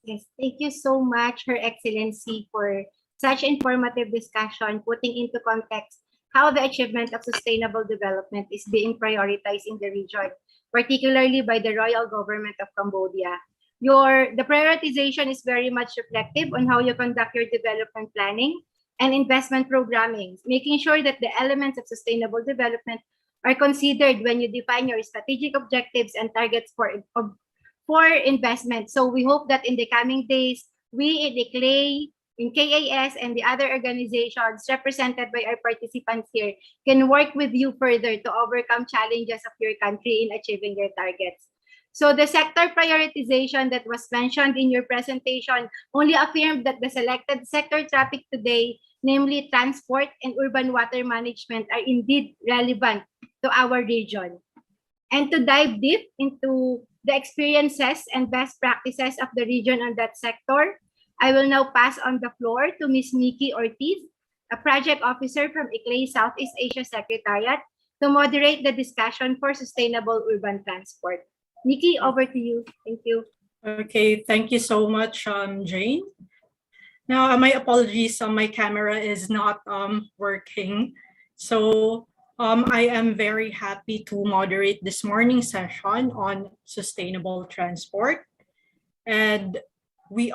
Yes, thank you so much, Her Excellency, for such informative discussion, putting into context how the achievement of sustainable development is being prioritized in the region, particularly by the Royal Government of Cambodia. The prioritization is very much reflective on how you conduct your development planning and investment programming, making sure that the elements of sustainable development are considered when you define your strategic objectives and targets for investment. So we hope that in the coming days, we in the CLAY, in KAS and the other organizations represented by our participants here can work with you further to overcome challenges of your country in achieving your targets. So the sector prioritization that was mentioned in your presentation only affirmed that the selected sector topic today, namely transport and urban water management, are indeed relevant to our region. And to dive deep into the experiences and best practices of the region on that sector, I will now pass on the floor to Ms. Nikki Ortiz, a project officer from ICLAY Southeast Asia Secretariat, to moderate the discussion for sustainable urban transport. Nikki, over to you. Thank you. Okay, thank you so much, Jane. Now, my apologies, my camera is not working. So I am very happy to moderate this morning's session on sustainable transport. And we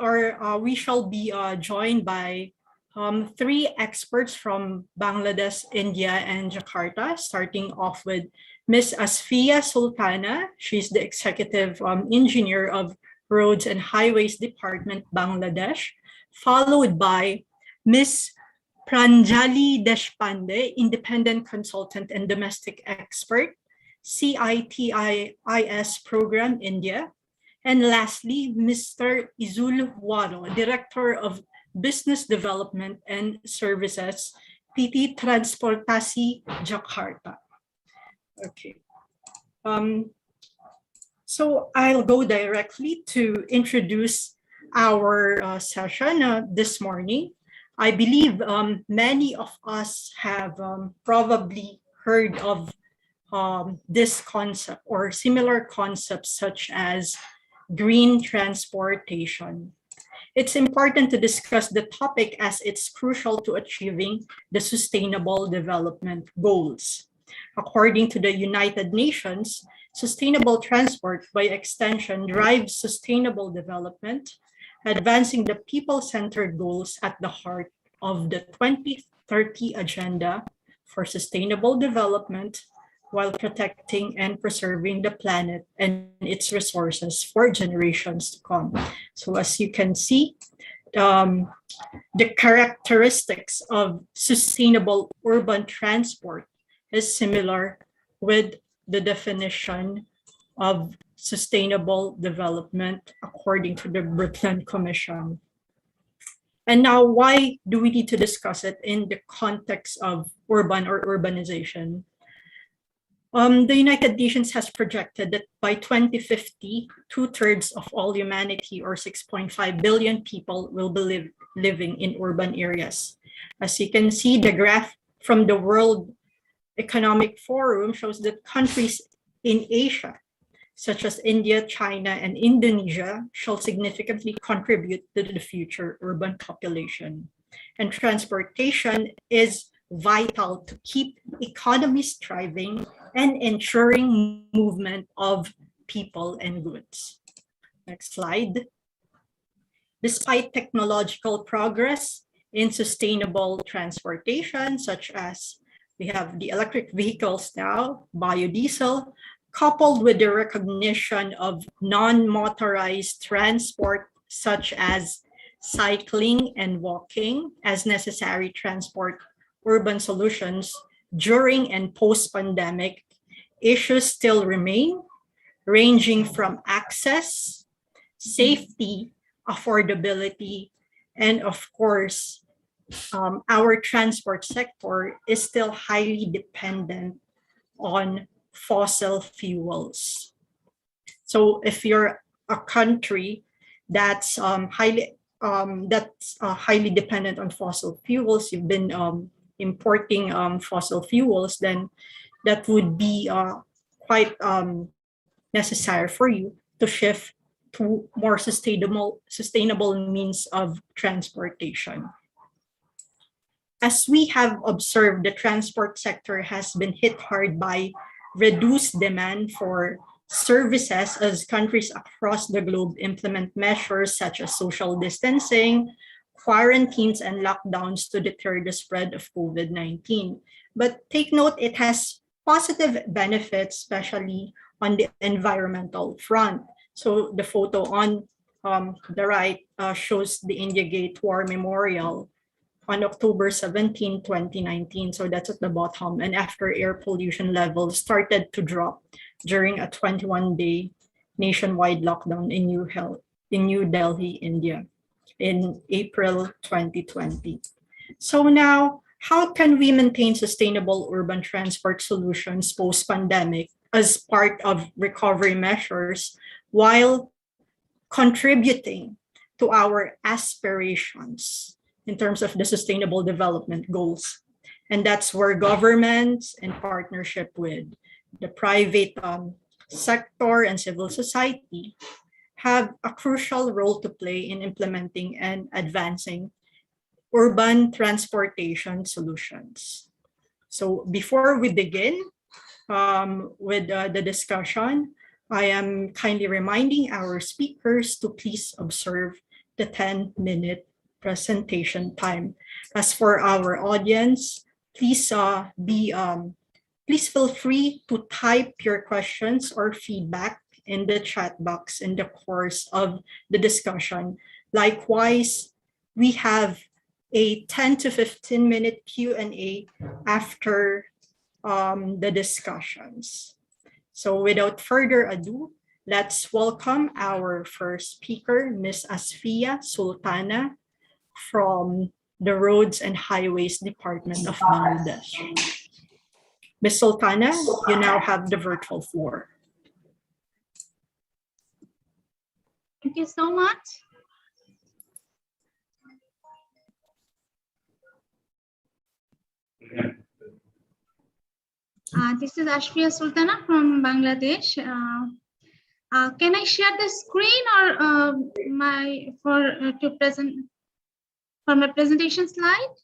shall be joined by 3 experts from Bangladesh, India, and Jakarta, starting off with Ms. Asfia Sultana. She's the Executive Engineer of Roads and Highways Department, Bangladesh, followed by Ms. Pranjali Deshpande, Independent Consultant and Domestic Expert, CITIS Program, India. And lastly, Mr. Izul Waro, Director of Business Development and Services, PT Transportasi, Jakarta. Okay. So I'll go directly to introduce our session this morning. I believe many of us have probably heard of this concept or similar concepts such as green transportation. It's important to discuss the topic as it's crucial to achieving the Sustainable Development Goals. According to the United Nations, sustainable transport by extension drives sustainable development, advancing the people-centered goals at the heart of the 2030 Agenda for Sustainable Development, while protecting and preserving the planet and its resources for generations to come. So as you can see, the characteristics of sustainable urban transport is similar with the definition of sustainable development according to the Brundtland Commission. And now, why do we need to discuss it in the context of urban or urbanization? The United Nations has projected that by 2050, 2/3 of all humanity, or 6.5 billion people, will be living in urban areas. As you can see, the graph from the World Economic Forum shows that countries in Asia, such as India, China, and Indonesia, shall significantly contribute to the future urban population. And transportation is vital to keep economies thriving and ensuring movement of people and goods. Next slide. Despite technological progress in sustainable transportation, such as we have the electric vehicles now, biodiesel, coupled with the recognition of non-motorized transport, such as cycling and walking, as necessary transport urban solutions during and post-pandemic, issues still remain, ranging from access, safety, affordability, and of course, our transport sector is still highly dependent on fossil fuels. So if you're a country that's highly dependent on fossil fuels, you've been importing fossil fuels, then that would be quite necessary for you to shift to more sustainable means of transportation. As we have observed, the transport sector has been hit hard by reduced demand for services as countries across the globe implement measures such as social distancing, quarantines, and lockdowns to deter the spread of COVID-19. But take note, it has positive benefits, especially on the environmental front. So the photo on the right shows the India Gate War Memorial on October 17, 2019. So that's at the bottom. And after air pollution levels started to drop during a 21-day nationwide lockdown in New Delhi, India, in April 2020. So now, how can we maintain sustainable urban transport solutions post-pandemic as part of recovery measures while contributing to our aspirations in terms of the sustainable development goals? And that's where governments, in partnership with the private sector and civil society, have a crucial role to play in implementing and advancing urban transportation solutions. So before we begin with the discussion, I am kindly reminding our speakers to please observe the 10-minute presentation time. As for our audience, please feel free to type your questions or feedback in the chat box in the course of the discussion. Likewise, we have a 10 to 15-minute Q&A after the discussions. So without further ado, let's welcome our first speaker, Ms. Asfia Sultana from the Roads and Highways Department of Bangladesh. Ms. Sultana, you now have the virtual floor. Thank you so much. This is Asfia Sultana from Bangladesh. Can I share the screen or my presentation slide?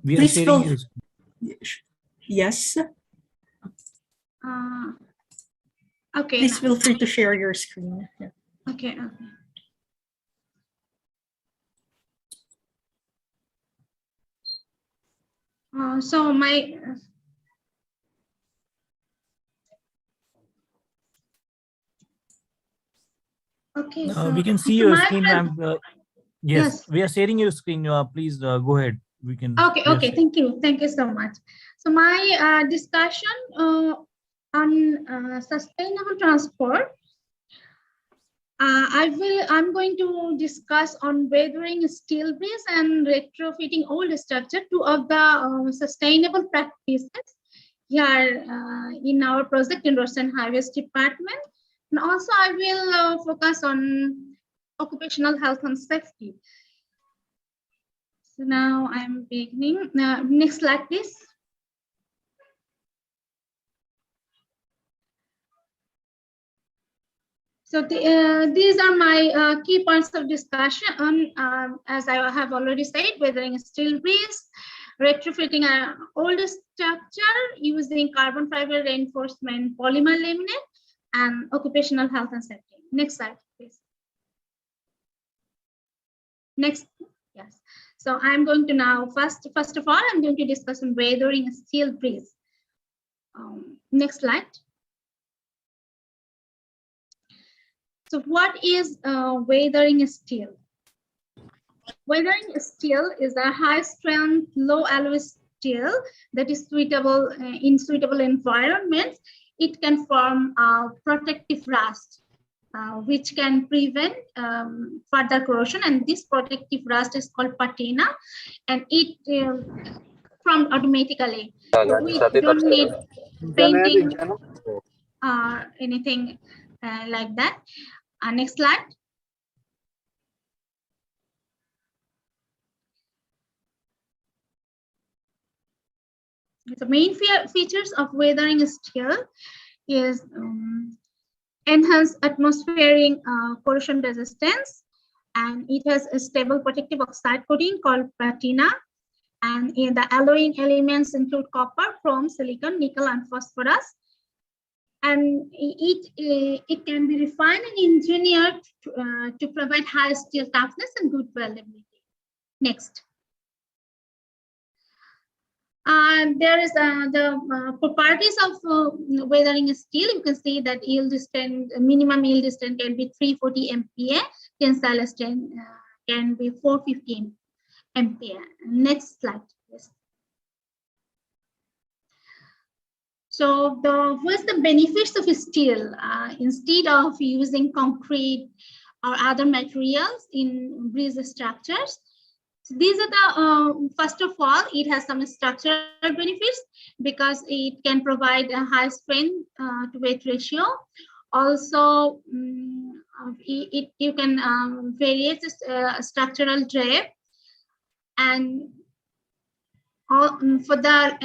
We are sharing your Yes. Okay. Please feel free to share your screen. Yeah. Okay. So my okay. we can see your screen, ma'am. Yes, we are sharing your screen. Please go ahead. We can. Okay. Okay. Thank you so much. So my discussion on sustainable transport. I'm going to discuss on weathering steel bridge and retrofitting old structure, two of the sustainable practices here in our project in Roads and Highways Department. And also I will focus on occupational health and safety. So now I'm beginning. Next slide, please. So these are my key points of discussion. As I have already said, weathering steel bridge, retrofitting an old structure using carbon fiber reinforcement polymer laminate, and occupational health and safety. Next slide, please. Next, yes. So I'm going to now first of all, I'm going to discuss on weathering steel bridge. Next slide. So what is weathering steel? Weathering steel is a high strength, low alloy steel that is suitable in suitable environments. It can form a protective rust, which can prevent further corrosion. And this protective rust is called patina, and it formed automatically. So we don't need painting or anything like that. Next slide. The main features of weathering steel is enhanced atmospheric corrosion resistance, and it has a stable protective oxide coating called patina. And in the alloying elements include copper, chrome, silicon, nickel, and phosphorus. And it can be refined and engineered to provide high steel toughness and good weldability. Next. There is the properties of weathering steel. You can see that yield strength, minimum yield strength can be 340 MPa, tensile strength can be 450 MPa. Next slide, please. So what's the benefits of steel? Instead of using concrete or other materials in bridge structures, so these are the, first of all, it has some structural benefits because it can provide a high strength to weight ratio. Also, you can vary structural drape, and for the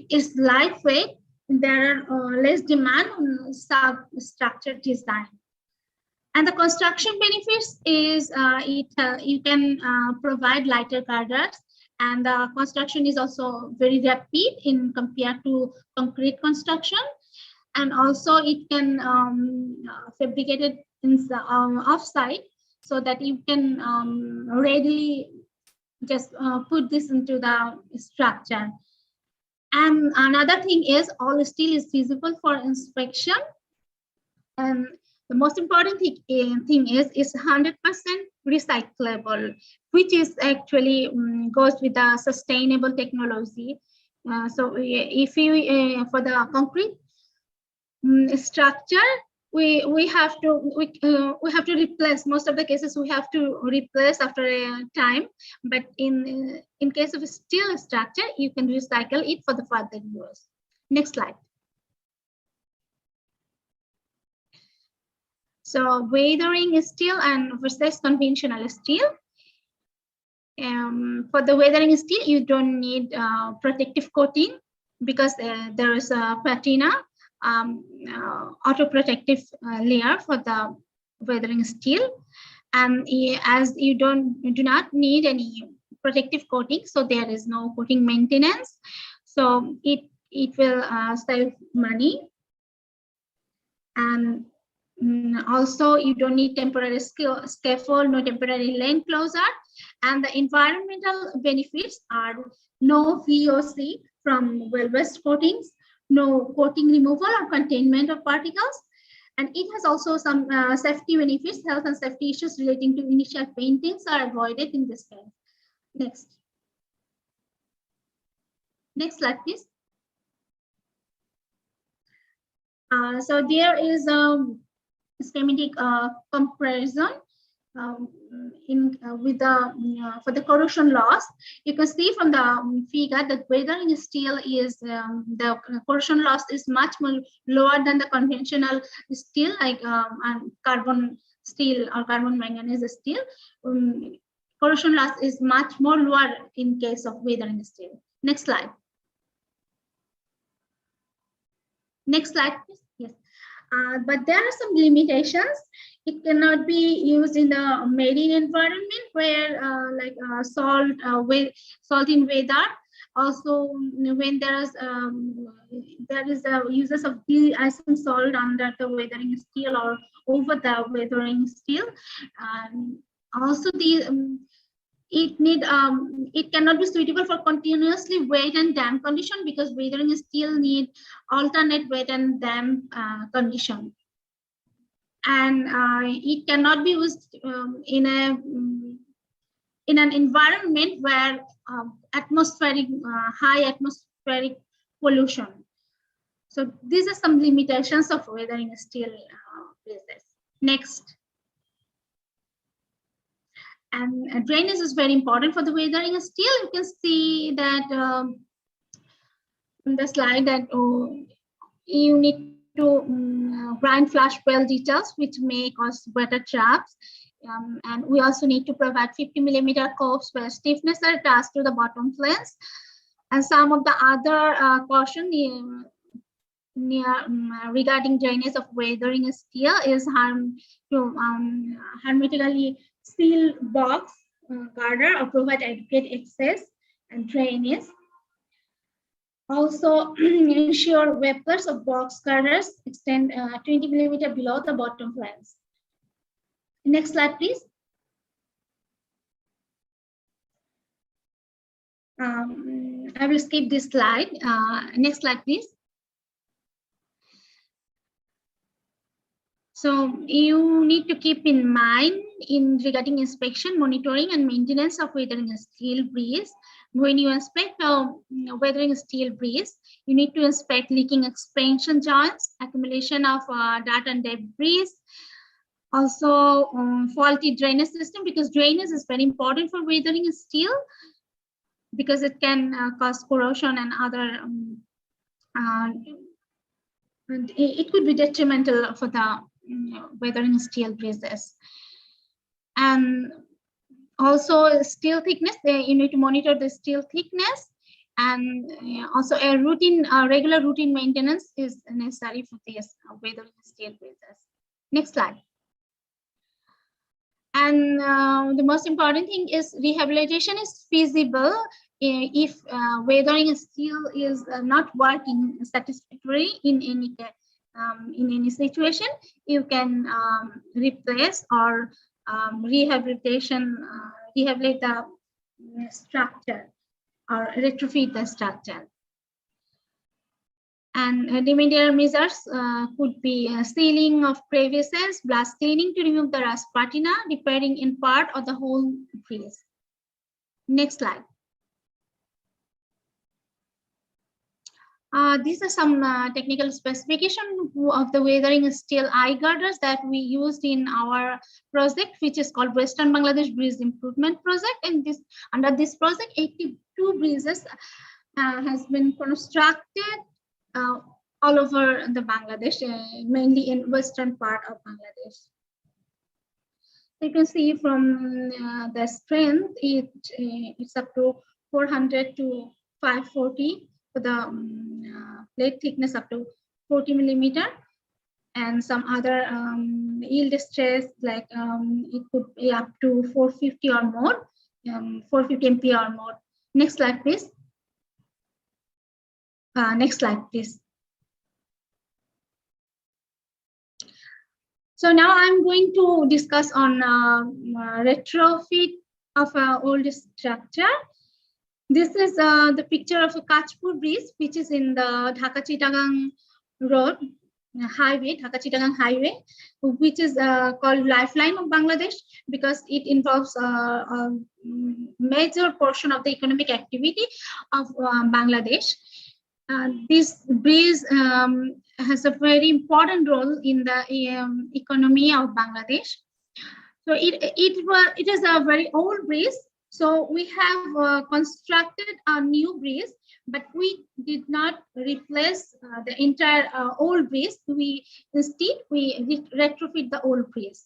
it's lightweight. There are less demand on substructure design. And the construction benefits is you can provide lighter girders, and the construction is also very rapid in compared to concrete construction. And also it can fabricate it in the offsite, so that you can readily just put this into the structure. And another thing is all steel is feasible for inspection. And the most important thing is 100% recyclable, which is actually goes with the sustainable technology. So if you for the concrete structure, we have to replace. Most of the cases we have to replace after a time, but in case of a steel structure, you can recycle it for the further use. Next slide. So weathering steel and versus conventional steel. For the weathering steel, you don't need protective coating because there is a patina auto protective layer for the weathering steel, and as you do not need any protective coating, so there is no coating maintenance. So it will save money, and also you don't need temporary scaffold, no temporary lane closure. And the environmental benefits are no VOC from well-based coatings, no coating removal or containment of particles, and it has also some safety benefits. Health and safety issues relating to initial paintings are avoided in this case. Next slide, please. So there is schematic comparison with the for the corrosion loss. You can see from the figure that weathering steel is the corrosion loss is much more lower than the conventional steel, like carbon steel or carbon manganese steel. Corrosion loss is much more lower in case of weathering steel. Next slide. Next slide, please. Yes. But there are some limitations. It cannot be used in the marine environment where salt in weather. Also, when there is uses of de-icing salt under the weathering steel or over the weathering steel. Also, it cannot be suitable for continuously wet and damp condition because weathering steel need alternate wet and damp condition. And it cannot be used in an environment where high atmospheric pollution. So these are some limitations of weathering steel business. Next. And drainage is very important for the weathering steel. You can see that on the slide that you need to grind flash well details, which may cause weather traps. And we also need to provide 50mm curves where stiffness are attached to the bottom flange. And some of the other caution regarding drainage of weathering steel is hermetically seal box girder or provide adequate access and drainage. Also, ensure wrappers of box girders extend 20mm below the bottom flange. Next slide, please. I will skip this slide. Next slide, please. So you need to keep in mind regarding inspection, monitoring, and maintenance of weathering steel breeze. When you inspect weathering steel breeze, you need to inspect leaking expansion joints, accumulation of dirt and debris, also faulty drainage system, because drainage is very important for weathering steel because it can cause corrosion and other, and it could be detrimental for the weathering steel breezes. And also steel thickness, you need to monitor the steel thickness, and also a regular routine maintenance is necessary for this weathering steel breezes. Next slide. And the most important thing is rehabilitation is feasible if weathering steel is not working satisfactorily in any situation. You can replace or rehabilitate the structure or retrofit the structure. And remedial measures could be sealing of crevices, blast cleaning to remove the rust patina, repairing in part or the whole breeze. Next slide. These are some technical specification of the weathering steel eye girders that we used in our project, which is called Western Bangladesh Bridge Improvement Project. And under this project, 82 bridges has been constructed all over the Bangladesh, mainly in western part of Bangladesh. You can see from the strength, it's up to 400 to 540 for the plate thickness up to 40mm, and some other yield stress like it could be up to 450 or more, 450 MPa or more. Next slide, please. Next slide, please. So now I'm going to discuss on retrofit of an old structure. This is the picture of a Kachpur Bridge, which is in the Dhaka-Chittagong road highway, Dhaka-Chittagong highway, which is called Lifeline of Bangladesh because it involves a major portion of the economic activity of Bangladesh. This breeze has a very important role in the economy of Bangladesh. So it is a very old bridge. So we have constructed a new bridge, but we did not replace the entire old bridge. Instead we retrofit the old bridge.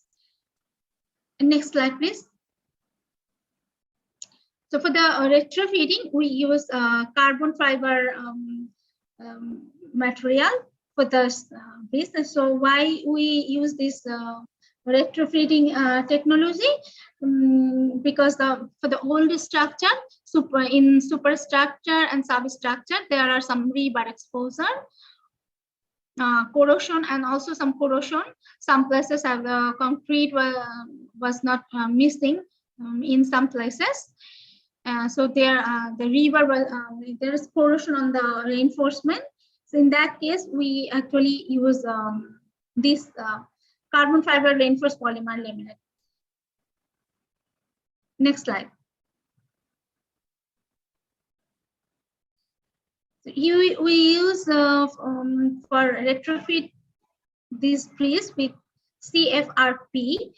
Next slide, please. So for the retrofitting, we use carbon fiber material for the business. So why we use this retrofitting technology? Because for the old structure, in superstructure and substructure, there are some rebar exposure, corrosion, and also some corrosion. Some places have the concrete was not missing in some places. So there, the rebar there is corrosion on the reinforcement. So in that case, we actually use this carbon fiber reinforced polymer laminate. Next slide. So we use for retrofit this bridge with Cfrp.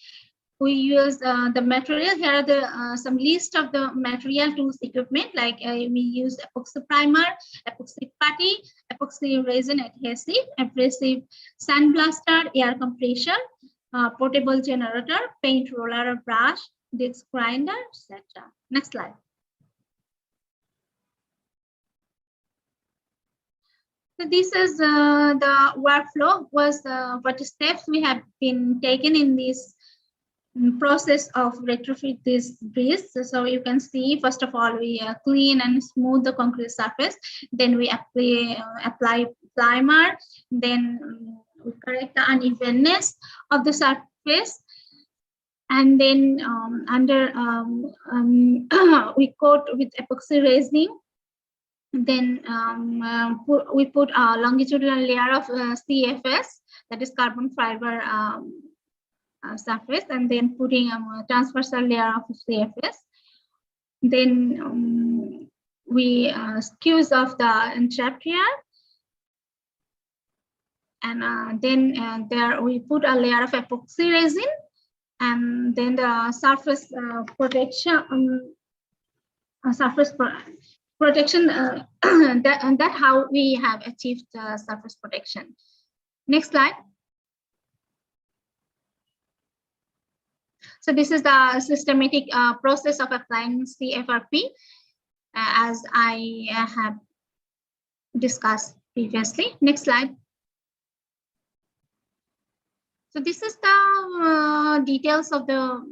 We use the material. Here are the some list of the material tools equipment, like we use epoxy primer, epoxy putty, epoxy resin adhesive, abrasive sandblaster, air compressor, portable generator, paint roller, brush, disc grinder, etc. Next slide. So this is the workflow, was what steps we have been taken in this process of retrofit this bridge. So you can see, first of all, we clean and smooth the concrete surface. Then we apply primer. Then we correct the unevenness of the surface. And then we coat with epoxy resin. Then we put a longitudinal layer of CFS, that is carbon fiber surface, and then putting a transversal layer of CFS. Then we squeeze off the entrapped air, and then there we put a layer of epoxy resin, and then the surface protection, protection. That how we have achieved surface protection. Next slide. So this is the systematic process of applying Cfrp, as I have discussed previously. Next slide. So this is the details of the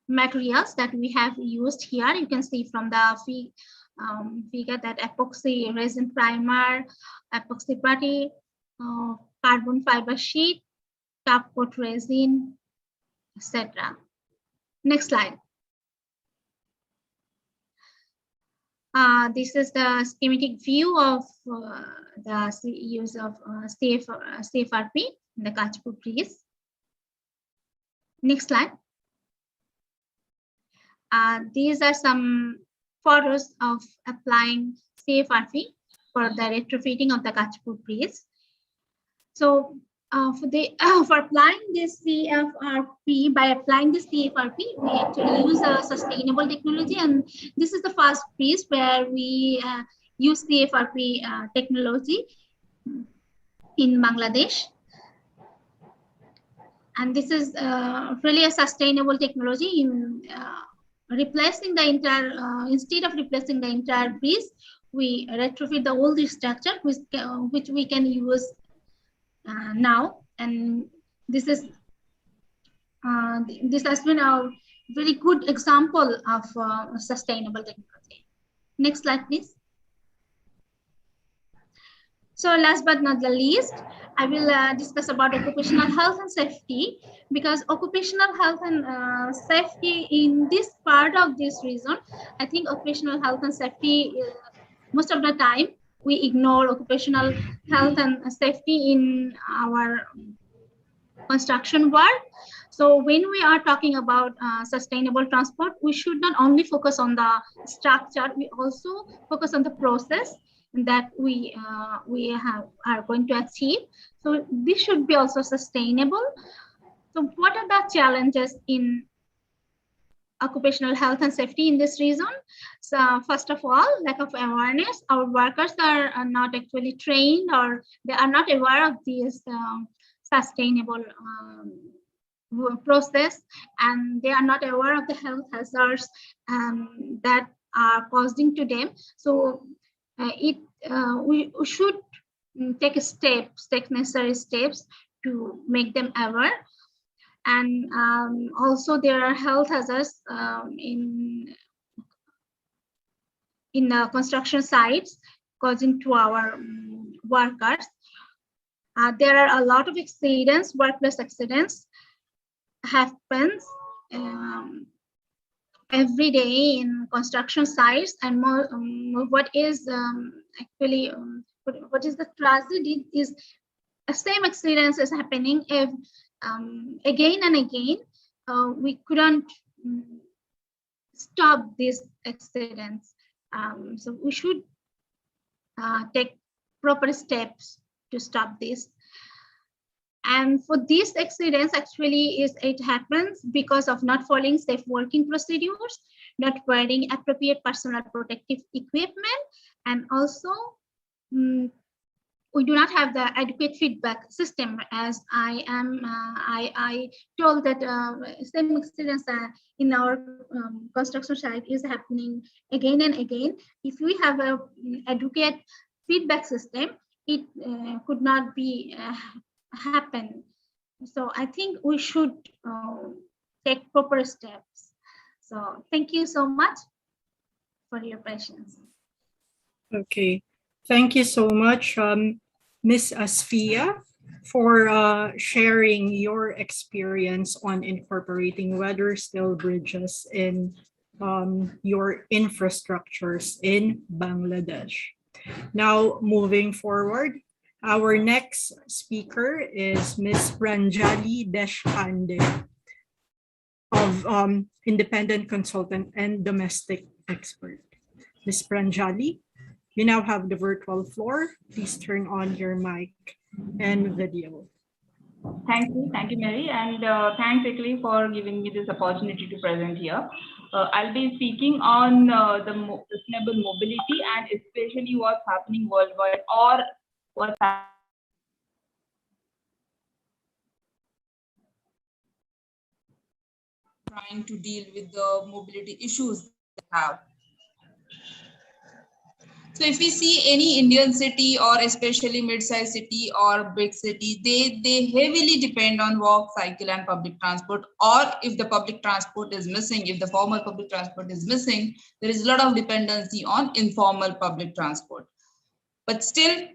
materials that we have used here. You can see from the figure that epoxy resin primer, epoxy putty, carbon fiber sheet, top coat resin, etc. Next slide. This is the schematic view of the use of Cfrp in the Kachpur bridge. Next slide. These are some photos of applying Cfrp for the retrofitting of the Kachpur bridge. So for applying this Cfrp, by applying this Cfrp, we actually use a sustainable technology, and this is the first piece where we use Cfrp technology in Bangladesh. And this is really a sustainable technology in replacing the entire, instead of replacing the entire bridge, we retrofit the old structure, which we can use now. And this is this has been a very good example of sustainable technology. Next slide, please. So last but not the least, I will discuss about occupational health and safety, because occupational health and safety in this part of this region, I think occupational health and safety, most of the time we ignore occupational health and safety in our construction work. So when we are talking about sustainable transport, we should not only focus on the structure, we also focus on the process. that we are going to achieve. So this should be also sustainable. So what are the challenges in occupational health and safety in this region? So first of all, lack of awareness. Our workers are not actually trained, or they are not aware of this sustainable process, and they are not aware of the health hazards that are causing to them. So we should take necessary steps to make them aware. And also there are health hazards in the construction sites causing to our workers. There are a lot of accidents, workplace accidents happens every day in construction sites. And more, what is actually what is the tragedy is the same accidents is happening if again and again. We couldn't stop these accidents. So we should take proper steps to stop this. And for these accidents, actually, it happens because of not following safe working procedures, not wearing appropriate personal protective equipment, and also we do not have the adequate feedback system. As I told that same accidents in our construction site is happening again and again. If we have a adequate feedback system, it could not be happen. So I think we should take proper steps. So thank you so much for your patience. Okay, thank you so much, Ms. Asfia, for sharing your experience on incorporating weather steel bridges in your infrastructures in Bangladesh. Now, moving forward, our next speaker is Ms. Pranjali Deshpande of independent consultant and domestic expert. Ms. Pranjali, you now have the virtual floor. Please turn on your mic and video. Thank you, Mary, and thanks Ikli for giving me this opportunity to present here. I'll be speaking on the sustainable mobility and especially what's happening worldwide or what's trying to deal with the mobility issues they have. So if we see any Indian city or especially mid-sized city or big city, they heavily depend on walk, cycle and public transport. Or if the public transport is missing, if the formal public transport is missing, there is a lot of dependency on informal public transport. But still,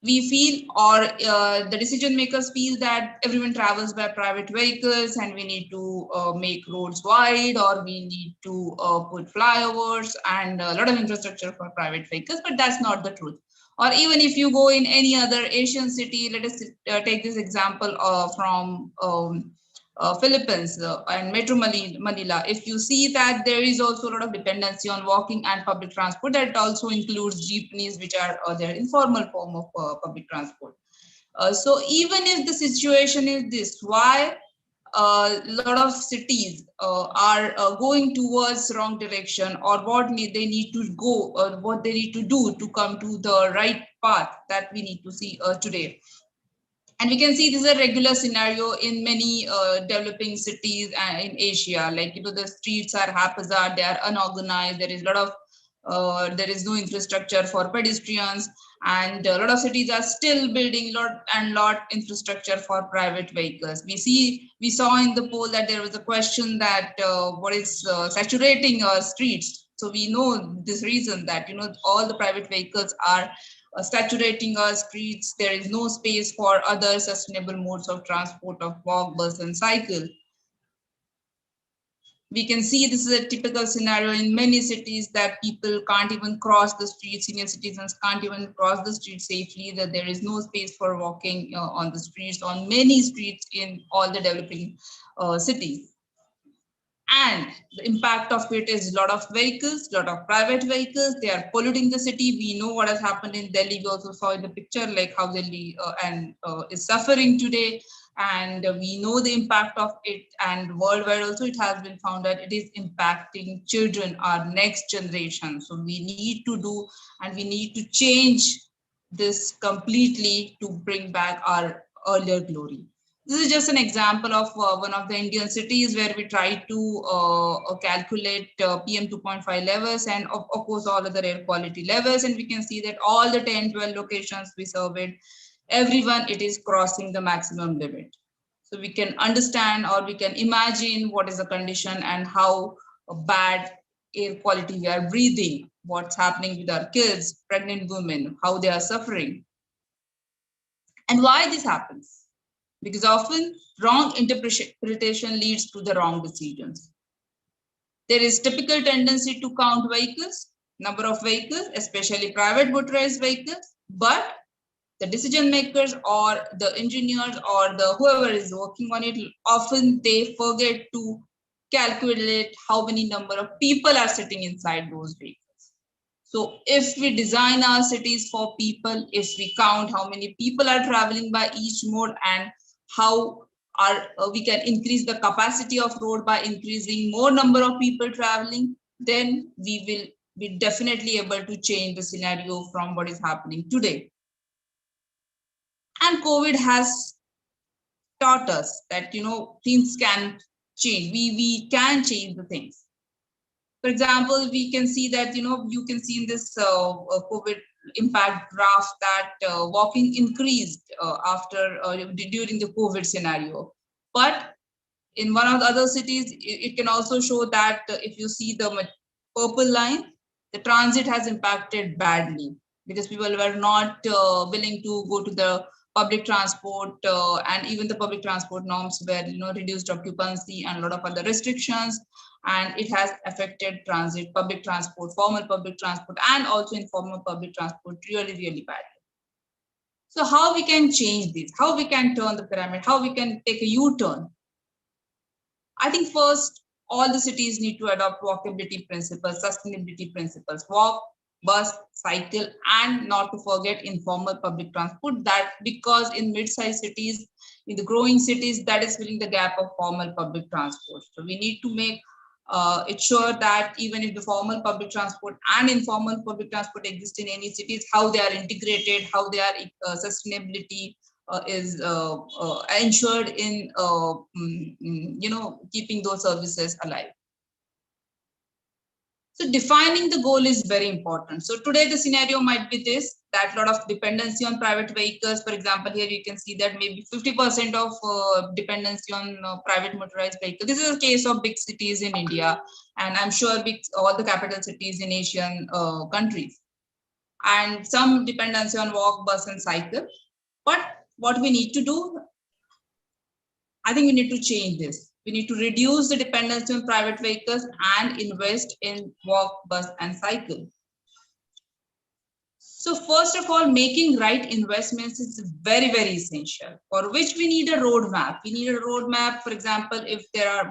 we feel, or the decision makers feel, that everyone travels by private vehicles and we need to make roads wide, or we need to put flyovers and a lot of infrastructure for private vehicles, but that's not the truth. Or even if you go in any other Asian city, let us take this example from Philippines and Metro Manila. If you see that there is also a lot of dependency on walking and public transport, that also includes jeepneys, which are their informal form of public transport. So even if the situation is this, why a lot of cities are going towards wrong direction, or what they need to go, or what they need to do to come to the right path, that we need to see today. And we can see this is a regular scenario in many developing cities in Asia. Like, the streets are haphazard, they are unorganized, there is a lot of, there is no infrastructure for pedestrians, and a lot of cities are still building lot infrastructure for private vehicles. We saw in the poll that there was a question that what is saturating streets. So we know this reason that, all the private vehicles are saturating our streets. There is no space for other sustainable modes of transport of walk, bus and cycle. We can see this is a typical scenario in many cities, that people can't even cross the streets, senior citizens can't even cross the street safely, that there is no space for walking on the streets, on many streets in all the developing cities. And the impact of it is a lot of vehicles, a lot of private vehicles. They are polluting the city. We know what has happened in Delhi. We also saw in the picture like how Delhi is suffering today. And we know the impact of it. And worldwide also it has been found that it is impacting children, our next generation. So we need to do, and we need to change this completely to bring back our earlier glory. This is just an example of one of the Indian cities where we try to calculate PM 2.5 levels and of course all other air quality levels. And we can see that all the 10, 12 locations we surveyed, everyone, it is crossing the maximum limit. So we can understand or we can imagine what is the condition and how bad air quality we are breathing, what's happening with our kids, pregnant women, how they are suffering. And why this happens? Because often wrong interpretation leads to the wrong decisions. There is typical tendency to count vehicles, number of vehicles, especially private motorized vehicles, but the decision makers or the engineers or the whoever is working on it, often they forget to calculate how many number of people are sitting inside those vehicles. So if we design our cities for people, if we count how many people are traveling by each mode and how we can increase the capacity of road by increasing more number of people traveling, then we will be definitely able to change the scenario from what is happening today. And COVID has taught us that, you know, things can change. We can change the things. For example, we can see that, you know, you can see in this COVID impact graph that walking increased during the COVID scenario. But in one of the other cities, it can also show that if you see the purple line, the transit has impacted badly because people were not willing to go to the public transport and even the public transport norms were, you know, reduced occupancy and a lot of other restrictions. And it has affected transit, public transport, formal public transport, and also informal public transport really, really badly. So how we can change this, how we can turn the pyramid, how we can take a U-turn? I think first, all the cities need to adopt walkability principles, sustainability principles, walk, bus, cycle, and not to forget informal public transport. That because in mid-sized cities, in the growing cities, that is filling the gap of formal public transport. So we need to make it sure that even if the formal public transport and informal public transport exist in any cities, how they are integrated, how they are sustainability is ensured in you know, keeping those services alive. So defining the goal is very important. So today the scenario might be this, that a lot of dependency on private vehicles. For example, here you can see that maybe 50% of dependency on private motorized vehicles. This is a case of big cities in India, and I'm sure all the capital cities in Asian countries. And some dependency on walk, bus, and cycle. But what we need to do, I think we need to change this. We need to reduce the dependency on private vehicles and invest in walk, bus, and cycle. So first of all, making right investments is very, very essential, for which we need a roadmap. We need a roadmap. For example, if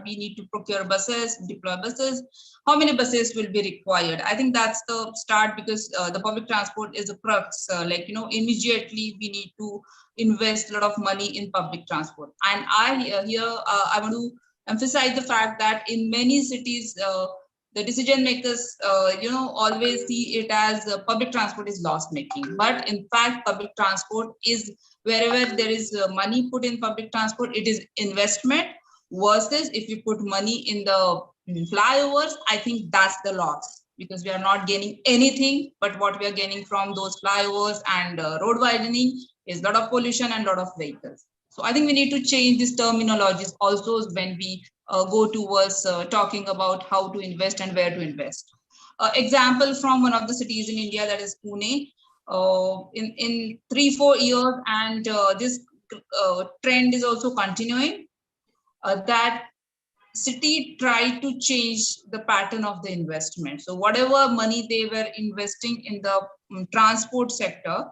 we need to procure buses, deploy buses, how many buses will be required? I think that's the start, because the public transport is a crux. Like, you know, immediately we need to invest a lot of money in public transport. And I want to emphasize the fact that in many cities, the decision makers, you know, always see it as public transport is loss making. But in fact, public transport is, wherever there is money put in public transport, it is investment, versus if you put money in the flyovers, I think that's the loss, because we are not gaining anything, but what we are gaining from those flyovers and road widening is a lot of pollution and a lot of vehicles. So I think we need to change these terminologies also when we go towards talking about how to invest and where to invest. Example from one of the cities in India, that is Pune. In 3-4 years, and this trend is also continuing, that city tried to change the pattern of the investment. So whatever money they were investing in the transport sector,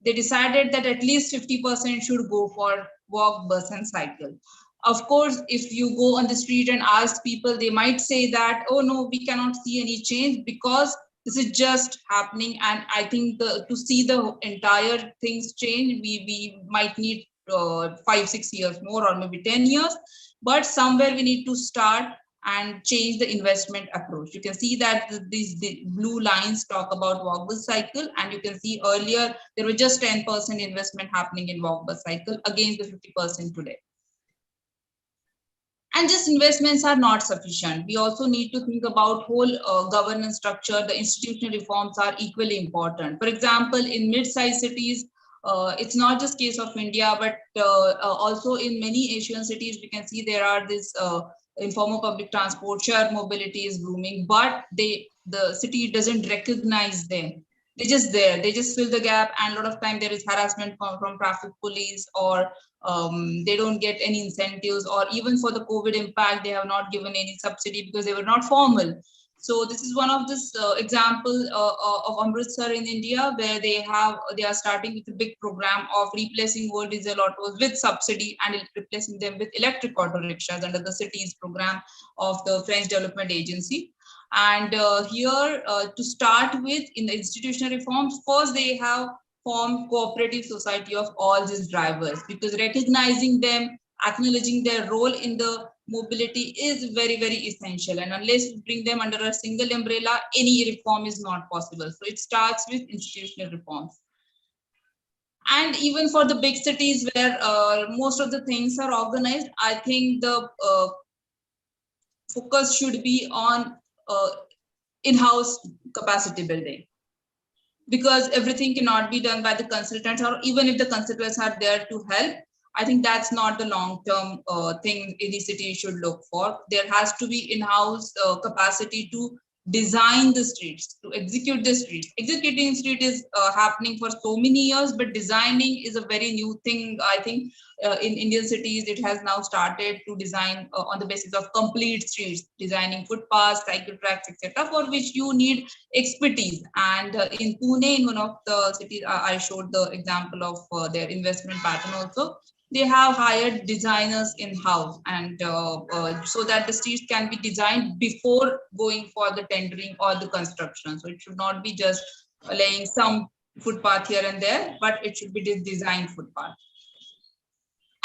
they decided that at least 50% should go for walk, bus, and cycle. Of course, if you go on the street and ask people, they might say that, oh no, we cannot see any change because this is just happening. And I think to see the entire things change, we might need 5-6 years more, or maybe 10 years. But somewhere we need to start and change the investment approach. You can see that the blue lines talk about walk bus cycle, and you can see earlier there was just 10% investment happening in walk bus cycle against the 50% today. And just investments are not sufficient. We also need to think about whole governance structure. The institutional reforms are equally important. For example, in mid-sized cities, it's not just case of India, but also in many Asian cities, we can see there are this informal public transport, shared mobility is booming, but the city doesn't recognize them. They're just there, they just fill the gap, and a lot of time there is harassment from traffic police, or they don't get any incentives, or even for the COVID impact, they have not given any subsidy because they were not formal. So this is one of this example of Amritsar in India, where they are starting with a big program of replacing old diesel autos with subsidy and replacing them with electric auto rickshaws under the city's program of the French Development Agency. And here, to start with, in the institutional reforms, first they have formed cooperative society of all these drivers, because recognizing them, acknowledging their role in the mobility is very, very essential. And unless you bring them under a single umbrella, any reform is not possible. So it starts with institutional reforms. And even for the big cities where most of the things are organized, I think the focus should be on in-house capacity building, because everything cannot be done by the consultants, or even if the consultants are there to help, I think that's not the long-term thing any city should look for. There has to be in-house capacity to design the streets, to execute the streets. Executing street is happening for so many years, but designing is a very new thing. I think in Indian cities, it has now started to design on the basis of complete streets, designing footpaths, cycle tracks, etc., for which you need expertise. And in Pune, in one of the cities, I showed the example of their investment pattern also. They have hired designers in-house, and so that the streets can be designed before going for the tendering or the construction. So it should not be just laying some footpath here and there, but it should be this designed footpath.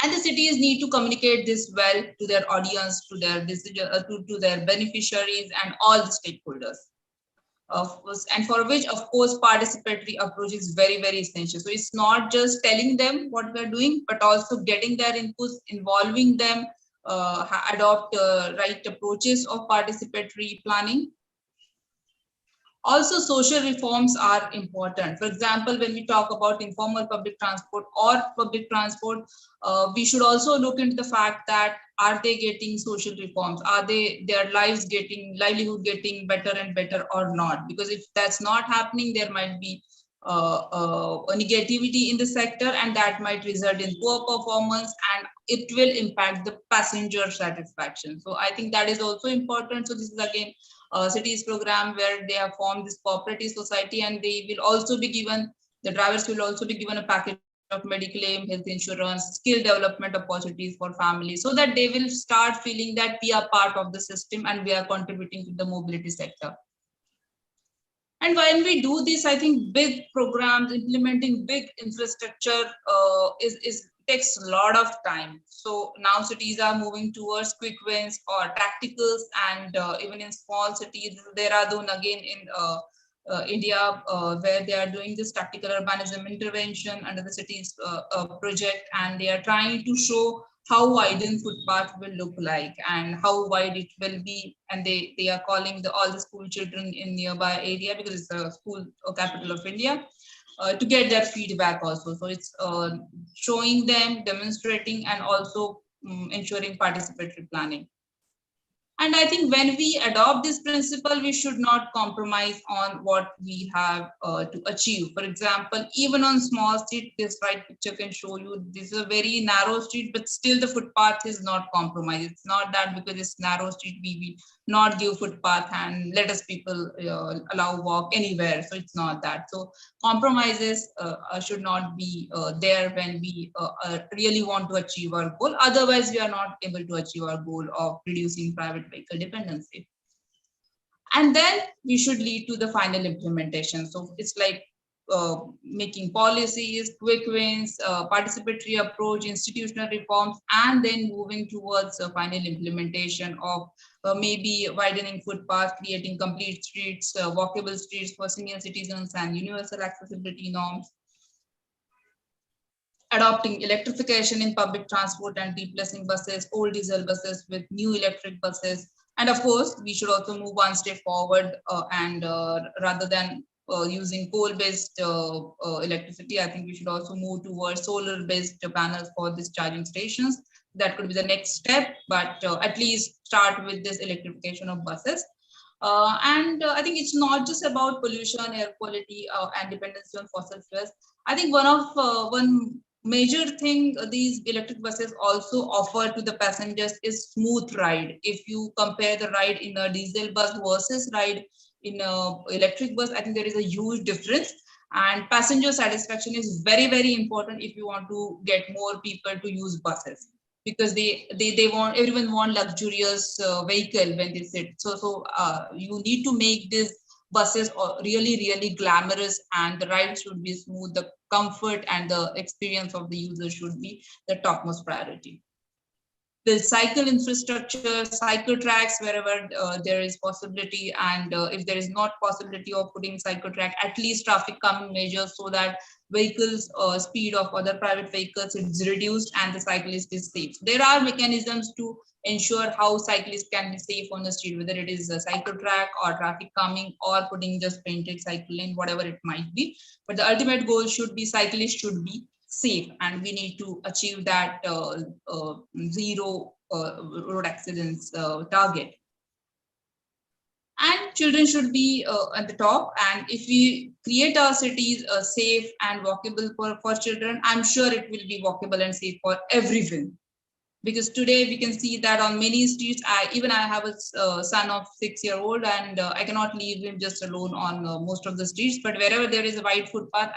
And the cities need to communicate this well to their audience, to their to their beneficiaries and all the stakeholders. And for which, of course, participatory approach is very, very essential. So it's not just telling them what we're doing, but also getting their inputs, involving them, adopt right approaches of participatory planning. Also, social reforms are important. For example, when we talk about informal public transport or public transport, we should also look into the fact that, are they getting social reforms? Are their livelihood getting better and better or not? Because if that's not happening, there might be a negativity in the sector, and that might result in poor performance, and it will impact the passenger satisfaction. So I think that is also important. So this is again cities program where they have formed this cooperative society, and they will also be given, the drivers will also be given a package of medical aid, health insurance, skill development opportunities for families, so that they will start feeling that we are part of the system and we are contributing to the mobility sector. And when we do this, I think big programs, implementing big infrastructure takes a lot of time. So now cities are moving towards quick wins or tacticals, and even in small cities, there are those again in India, where they are doing this tactical urbanism intervention under the cities project, and they are trying to show how widened footpath will look like and how wide it will be. And they are calling all the school children in nearby area, because it's a school capital of India, to get their feedback also. So it's showing them, demonstrating, and also ensuring participatory planning. And I think when we adopt this principle, we should not compromise on what we have to achieve. For example, even on small street, this right picture can show you this is a very narrow street, but still the footpath is not compromised. It's not that because it's narrow street, we will not give footpath and let us people allow walk anywhere. So it's not that. So compromises should not be there when we really want to achieve our goal. Otherwise, we are not able to achieve our goal of reducing private vehicle dependency. And then we should lead to the final implementation. So it's like making policies, quick wins, participatory approach, institutional reforms, and then moving towards a final implementation of maybe widening footpaths, creating complete streets, walkable streets for senior citizens, and universal accessibility norms. Adopting electrification in public transport and replacing buses, old diesel buses with new electric buses. And of course, we should also move one step forward and rather than using coal-based electricity, I think we should also move towards solar-based panels for these charging stations. That could be the next step, but at least start with this electrification of buses. I think it's not just about pollution, air quality, and dependency on fossil fuels. I think one major thing these electric buses also offer to the passengers is smooth ride. If you compare the ride in a diesel bus versus ride in a electric bus, I think there is a huge difference. And passenger satisfaction is very, very important if you want to get more people to use buses, because everyone want luxurious vehicle when they sit. So you need to make these buses really, really glamorous, and the ride should be smooth. The comfort and the experience of the user should be the topmost priority. The cycle infrastructure, cycle tracks wherever there is possibility, and if there is not possibility of putting cycle track, at least traffic calming measures so that vehicles speed of other private vehicles is reduced and the cyclist is safe. There are mechanisms to ensure how cyclists can be safe on the street, whether it is a cycle track or traffic calming or putting just painted cycle lane, whatever it might be. But the ultimate goal should be cyclists should be safe, and we need to achieve that zero road accidents target. And children should be at the top. And if we create our cities safe and walkable for children, I'm sure it will be walkable and safe for everyone. Because today we can see that on many streets, I have a son of 6-year-old, and I cannot leave him just alone on most of the streets. But wherever there is a wide footpath,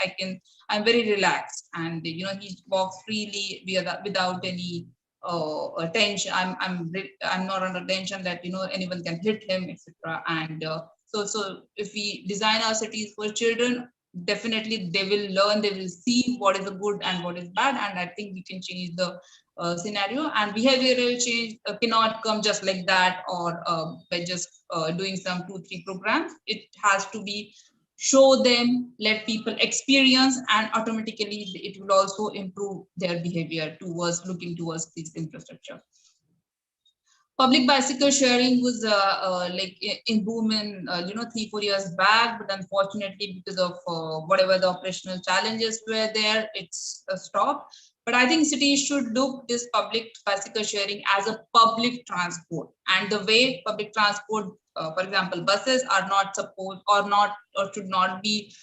I'm very relaxed, and he walks freely without any tension. I'm not under tension that anyone can hit him, etc. And so if we design our cities for children, definitely they will learn, they will see what is the good and what is bad, and I think we can change the scenario. And behavioral change cannot come just like that, or by just doing some 2-3 programs. It has to be show them, let people experience, and automatically it will also improve their behavior towards looking towards this infrastructure. Public bicycle sharing was like in boom in 3-4 years back, but unfortunately because of whatever the operational challenges were there, it's stopped. But I think cities should look this public bicycle sharing as a public transport, and the way public transport, for example, buses are not supposed or should not be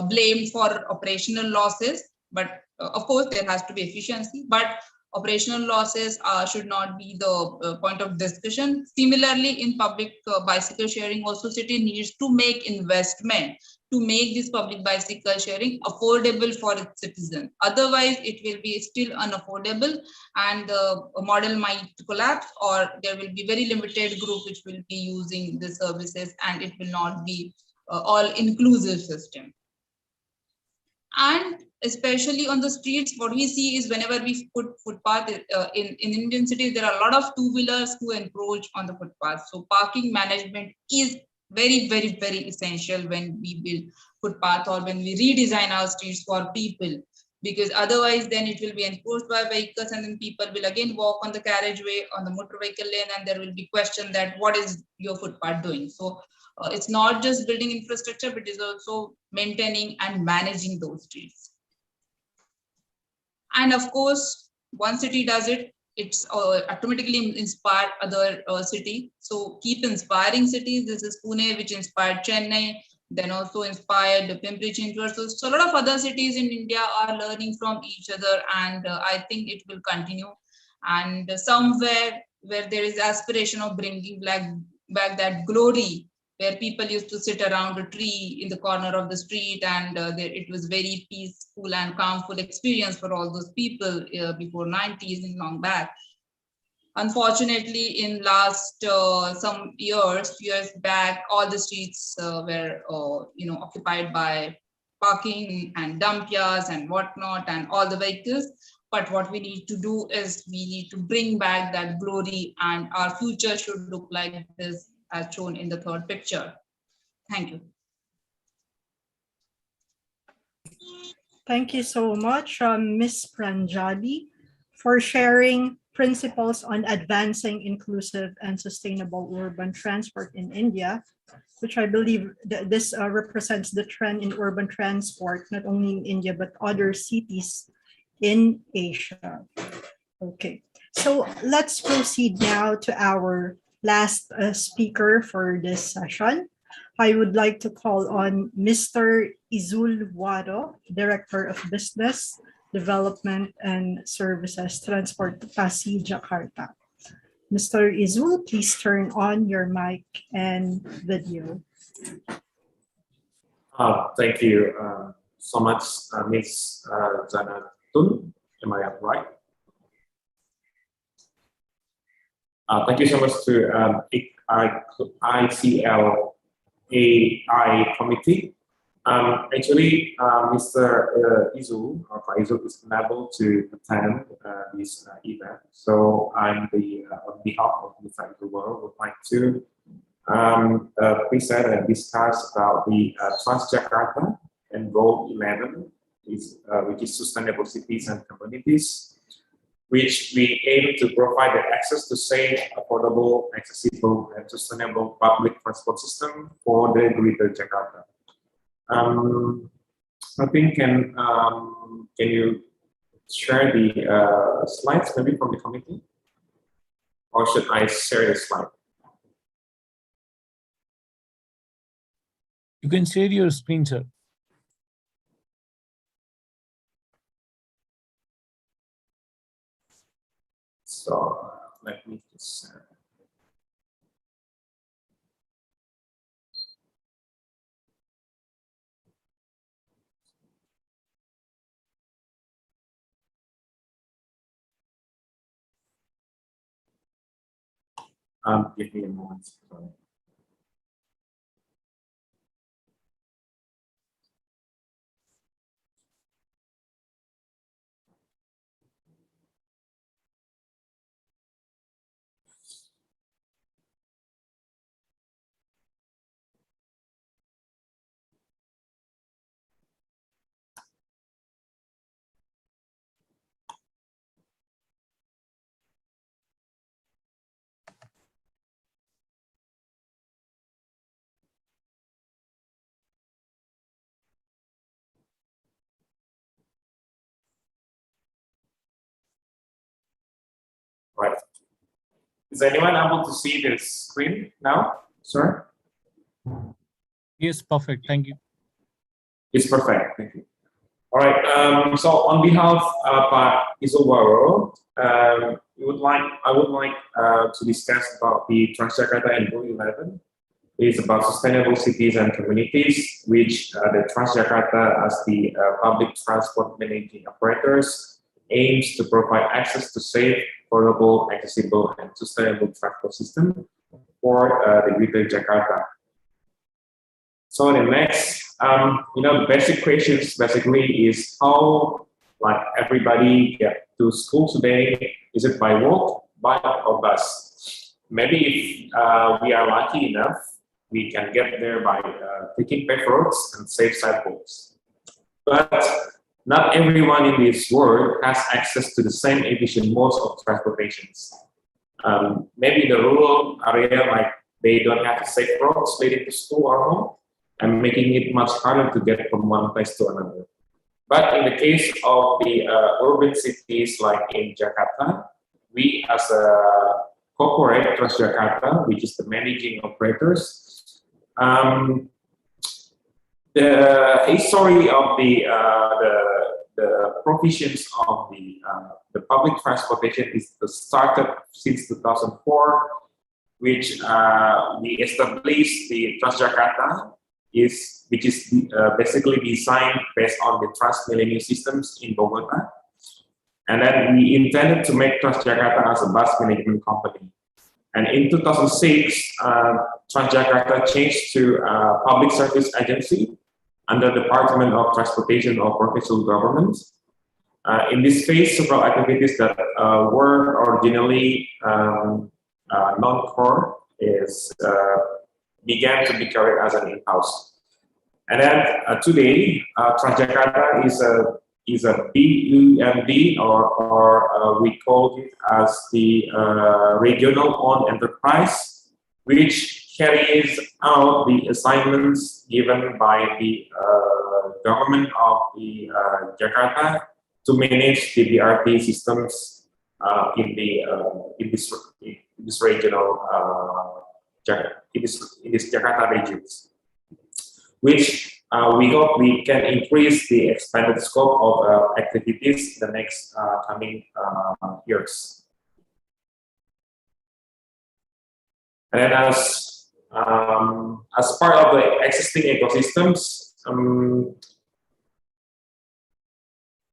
blamed for operational losses. But of course, there has to be efficiency, but operational losses should not be the point of discussion. Similarly, in public bicycle sharing, also city needs to make investment to make this public bicycle sharing affordable for its citizens. Otherwise, it will be still unaffordable, and the model might collapse, or there will be very limited group which will be using the services, and it will not be all-inclusive system. And especially on the streets, what we see is whenever we put footpath in Indian cities, there are a lot of two-wheelers who encroach on the footpath. So parking management is very, very, very essential when we build footpath or when we redesign our streets for people, because otherwise then it will be enforced by vehicles, and then people will again walk on the carriageway on the motor vehicle lane, and there will be question that what is your footpath doing. So it's not just building infrastructure, but it is also maintaining and managing those streets. And of course, one city does it, it's automatically inspire other city. So keep inspiring cities. This is Pune, which inspired Chennai, then also inspired Pimpri-Chinchwad. So a lot of other cities in India are learning from each other, and I think it will continue. And somewhere where there is aspiration of bringing back that glory, where people used to sit around a tree in the corner of the street, and it was very peaceful and calmful experience for all those people before 90s and long back. Unfortunately, in last some years back, all the streets were occupied by parking and dump yards and whatnot and all the vehicles. But what we need to do is we need to bring back that glory, and our future should look like this as shown in the third picture. Thank you. Thank you so much, Ms. Pranjali, for sharing principles on advancing inclusive and sustainable urban transport in India, which I believe that this represents the trend in urban transport, not only in India, but other cities in Asia. Okay, so let's proceed now to our last speaker for this session. I would like to call on Mr. Izul Waro, Director of Business Development and Services, Transportasi Jakarta. Mr. Izul, please turn on your mic and video. Thank you so much, Ms. Janatun. Am I right? Thank you so much to ICL AI committee. Actually, Mr. Izul is unable to attend this event. So I'm on behalf of Mr. Izul would like to present and discuss about the Transjakarta and Goal 11, which is sustainable cities and communities, which we aim to provide the access to safe, affordable, accessible, and sustainable public transport system for the Greater Jakarta. I think can you share the slides maybe from the committee, or should I share the slide? You can share your screen, sir. So let me just give me a moment. Sorry. Right. Is anyone able to see the screen now, sir? Yes, perfect. Thank you. It's perfect. Thank you. All right. So on behalf of Izul Waro, I would like to discuss about the Transjakarta and Goal 11. It's about sustainable cities and communities, which the Transjakarta, as the public transport managing operators, aims to provide access to safe, affordable, accessible, and sustainable transport system for the Greater Jakarta. So the next, the basic questions basically is how, like, everybody get to school today. Is it by walk, bike, or bus? Maybe if we are lucky enough, we can get there by taking paved roads and safe sidewalks. But not everyone in this world has access to the same efficient modes of transportations. Maybe the rural area, like, they don't have safe roads leading to school or home, and making it much harder to get from one place to another. But in the case of the urban cities like in Jakarta, we as a corporate Transjakarta, which is the managing operators, the history of the provisions of the public transportation is started since 2004, which we established the Transjakarta, which is basically designed based on the Transmillennium systems in Bogota. And then we intended to make Transjakarta as a bus management company. And in 2006, Transjakarta changed to a public service agency under the Department of Transportation of Provincial Government. In this phase, several activities that were originally non-core began to be carried as an in-house. And then today, Transjakarta is a BUMD, or we call it as the regional-owned enterprise, which carries out the assignments given by the government of the Jakarta to manage the BRT systems in this regional in this Jakarta regions, which we hope we can increase the expanded scope of activities in the next coming years. And then as part of the existing ecosystems,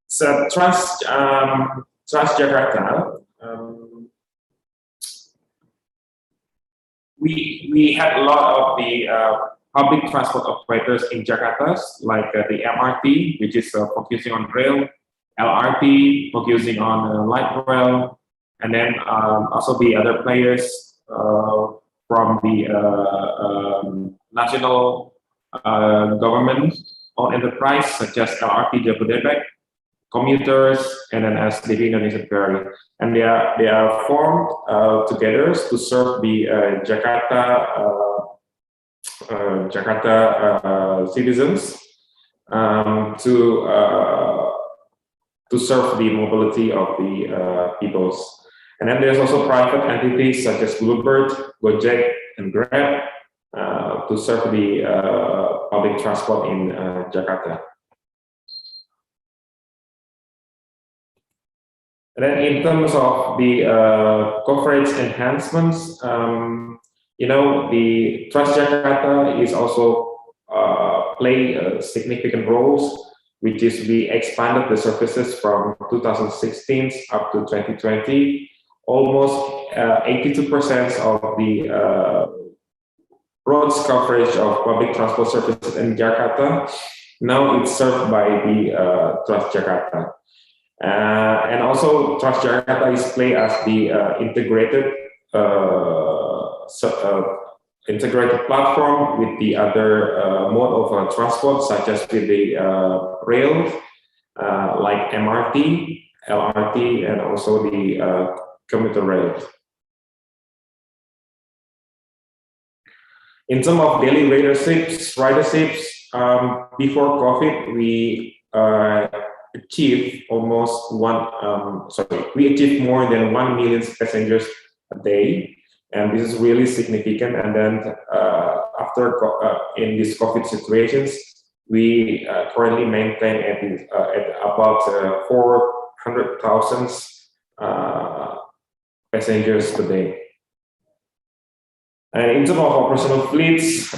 so Transjakarta, we had a lot of the public transport operators in Jakarta, like the MRT, which is focusing on rail, LRT, focusing on light rail, and then also the other players from the national government or enterprise, such as LRT Jabodebek, commuters, and then SDP Indonesia Ferry. And they are formed together to serve the Jakarta citizens to serve the mobility of the peoples. And then there's also private entities such as Bluebird, Gojek, and Grab to serve the public transport in Jakarta. And then in terms of the coverage enhancements, the Transjakarta is also play significant roles, which is we expanded the services from 2016 up to 2020. Almost 82% of the roads coverage of public transport services in Jakarta now it's served by the Transjakarta. And also Transjakarta is play as the integrated platform with the other mode of transport, such as with the rail, like MRT, LRT, and also the commuter rail. In terms of daily riderships, before COVID, we achieved we achieved more than 1 million passengers a day, and this is really significant. And then after in these COVID situations, we currently maintain at about 400,000 passengers per day. And in terms of operational fleets,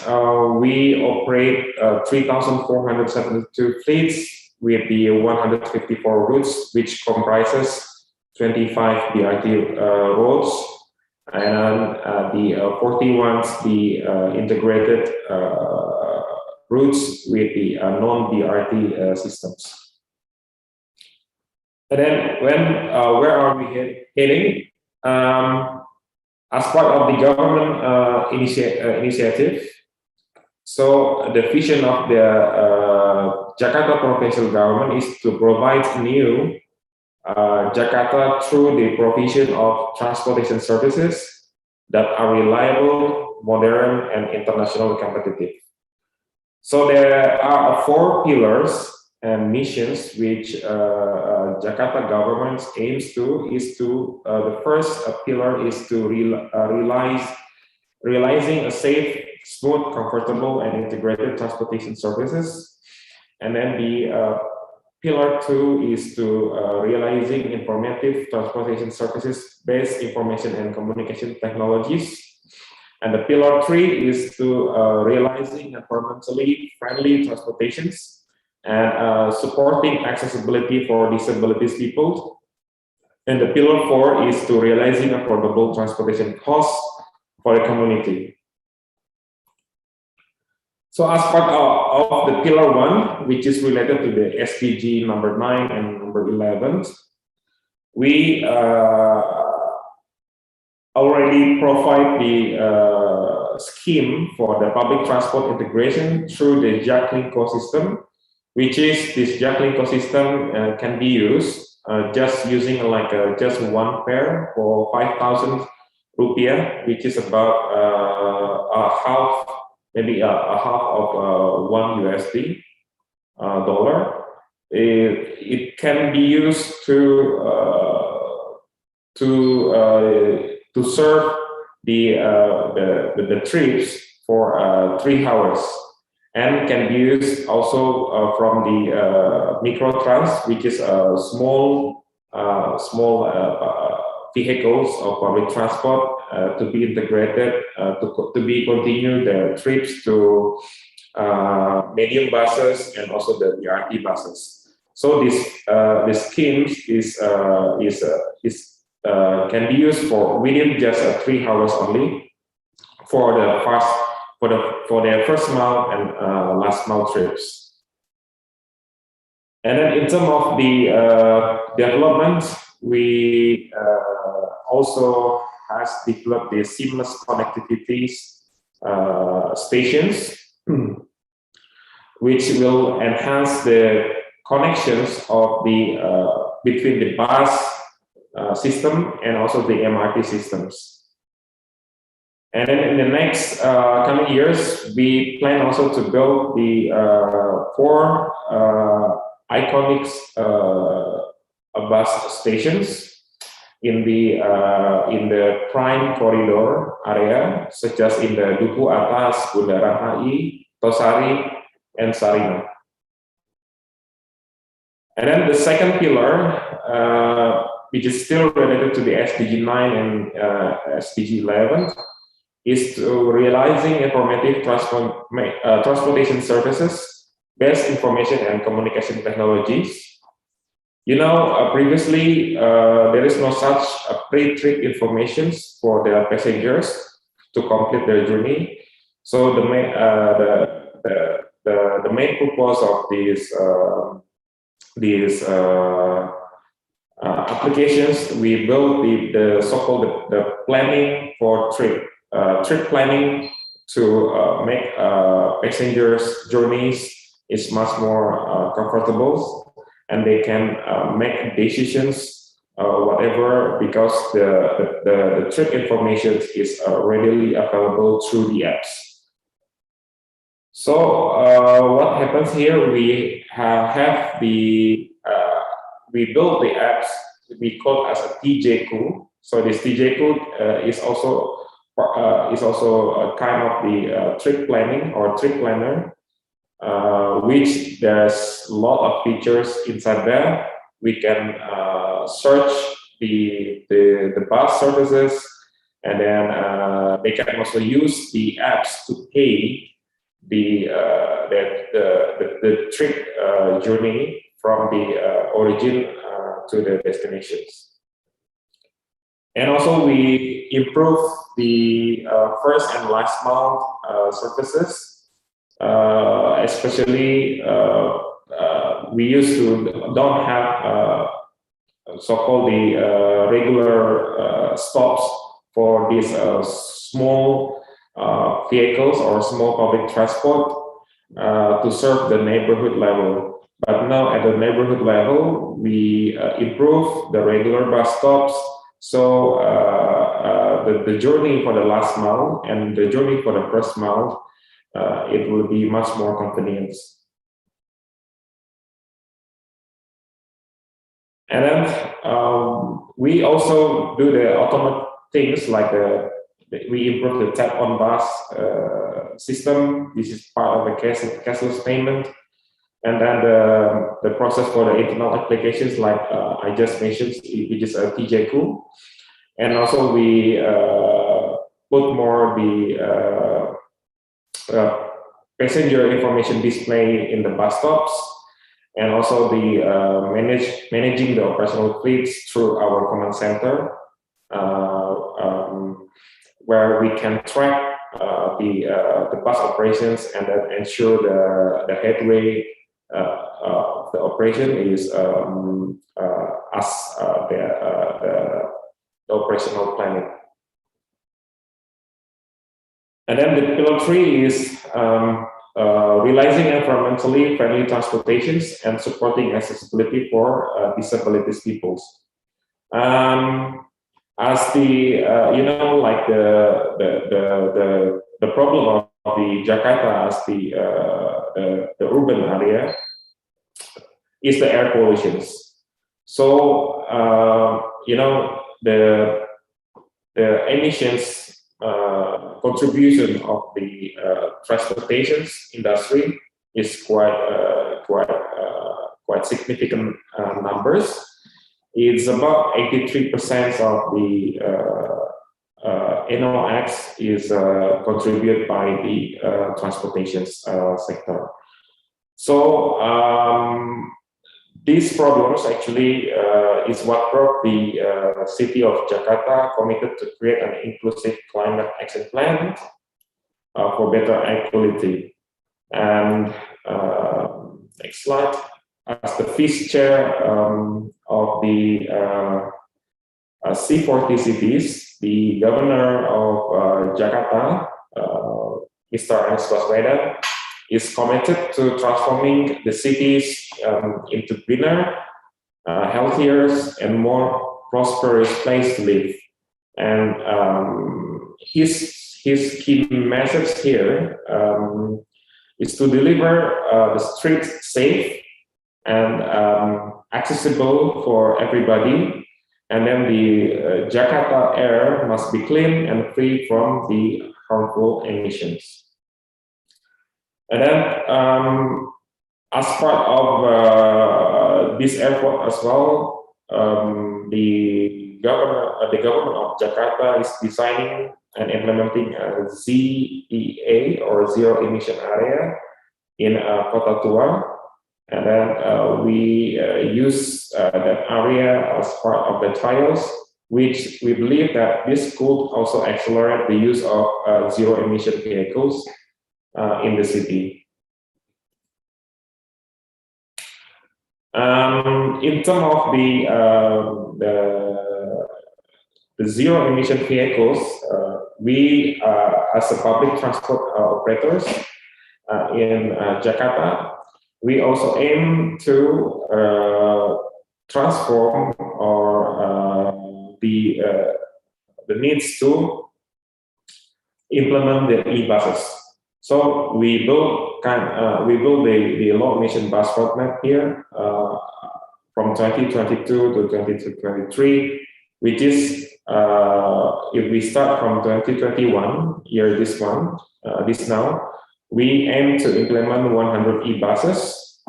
we operate 3,472 fleets with the 154 routes, which comprises 25 BRT roads, and the 41 the integrated routes with the non-BRT systems. And then where are we heading? As part of the government initiative, so the vision of the Jakarta provincial government is to provide new Jakarta through the provision of transportation services that are reliable, modern, and internationally competitive. So there are 4 pillars and missions which Jakarta government aims to is to the first pillar is to realizing a safe, smooth, comfortable, and integrated transportation services. And then the pillar 2 is to realizing informative transportation services based information and communication technologies. And the pillar 3 is to realizing environmentally friendly transportations and supporting accessibility for disabilities people. And the pillar 4 is to realizing affordable transportation costs for the community. So as part of the pillar 1, which is related to the SDG number 9 and number 11, we already provide the scheme for the public transport integration through the JACLINCO system, which is this JACLINCO system can be used just using like just one fare for 5,000 rupiah, which is about maybe a half of $1 USD dollar. It can be used to serve the trips for 3 hours, and can be used also from the microtrans, which is small vehicles of public transport to be integrated to be continue the trips to medium buses and also the BRT buses. So this scheme can be used for within just 3 hours only for the first mile and last mile trips. And then in terms of the development, we also has developed the seamless connectivity stations, which will enhance the connections of the between the bus system and also the MRT systems. And then in the next coming years, we plan also to build the 4 iconic bus stations in the prime corridor area, such as in the Duku Atas, Bundaran HI, Tosari, and Sarina. And then the second pillar, which is still related to the SDG 9 and SDG 11, is to realizing informative transportation services, based information and communication technologies. You know, previously there is no such pre-trip information for the passengers to complete their journey. So the main purpose of these applications, we built the so-called the planning for trip planning to make passengers' journeys is much more comfortable, and they can make decisions whatever, because the trip information is readily available through the apps. So what happens here? We have we build the apps we call as a TJQ. So this TJQ is also a kind of the trip planning or trip planner, which there's a lot of features inside there. We can search the bus services, and then they can also use the apps to pay the trip journey from the origin to the destinations. And also we improve the first and last mile services, especially we used to don't have so-called the regular stops for these small vehicles or small public transport to serve the neighborhood level. But now at the neighborhood level, we improve the regular bus stops. So the journey for the last mile and the journey for the first mile, it will be much more convenient. And then we also do the automatic things like we improve the tap on bus system. This is part of the cashless payment. And then the process for the internal applications, like I just mentioned, which is a TJQ. And also we put more the passenger information display in the bus stops, and also the managing the operational fleets through our command center, where we can track the bus operations and then ensure the headway of the operation is as the operational planning. And then the pillar 3 is realizing environmentally friendly transportations and supporting accessibility for disabilities peoples. As the like the problem of the Jakarta as the urban area is the air pollutions. So the emissions contribution of the transportation industry is quite significant numbers. It's about 83% of the NOx is contributed by the transportation sector. So these problems actually is what brought the city of Jakarta committed to create an inclusive climate action plan for better air quality. And next slide. As the vice chair of the C40 cities, the governor of Jakarta, Mr. Anies Baswedan, is committed to transforming the cities into greener, healthier, and more prosperous place to live. And his key message here is to deliver the streets safe and accessible for everybody. And then the Jakarta air must be clean and free from the harmful emissions. And then, as part of this effort as well, the government of Jakarta is designing and implementing a ZEA or zero emission area in Kota Tua, and then we use that area as part of the trials, which we believe that this could also accelerate the use of zero emission vehicles in the city. In terms of the zero emission vehicles, we as a public transport operators in Jakarta, we also aim to transform or the needs to implement the e-buses. So we build the low emission bus roadmap here from 2022 to 2023, which is if we start from 2021 this now, we aim to implement 100 e-buses,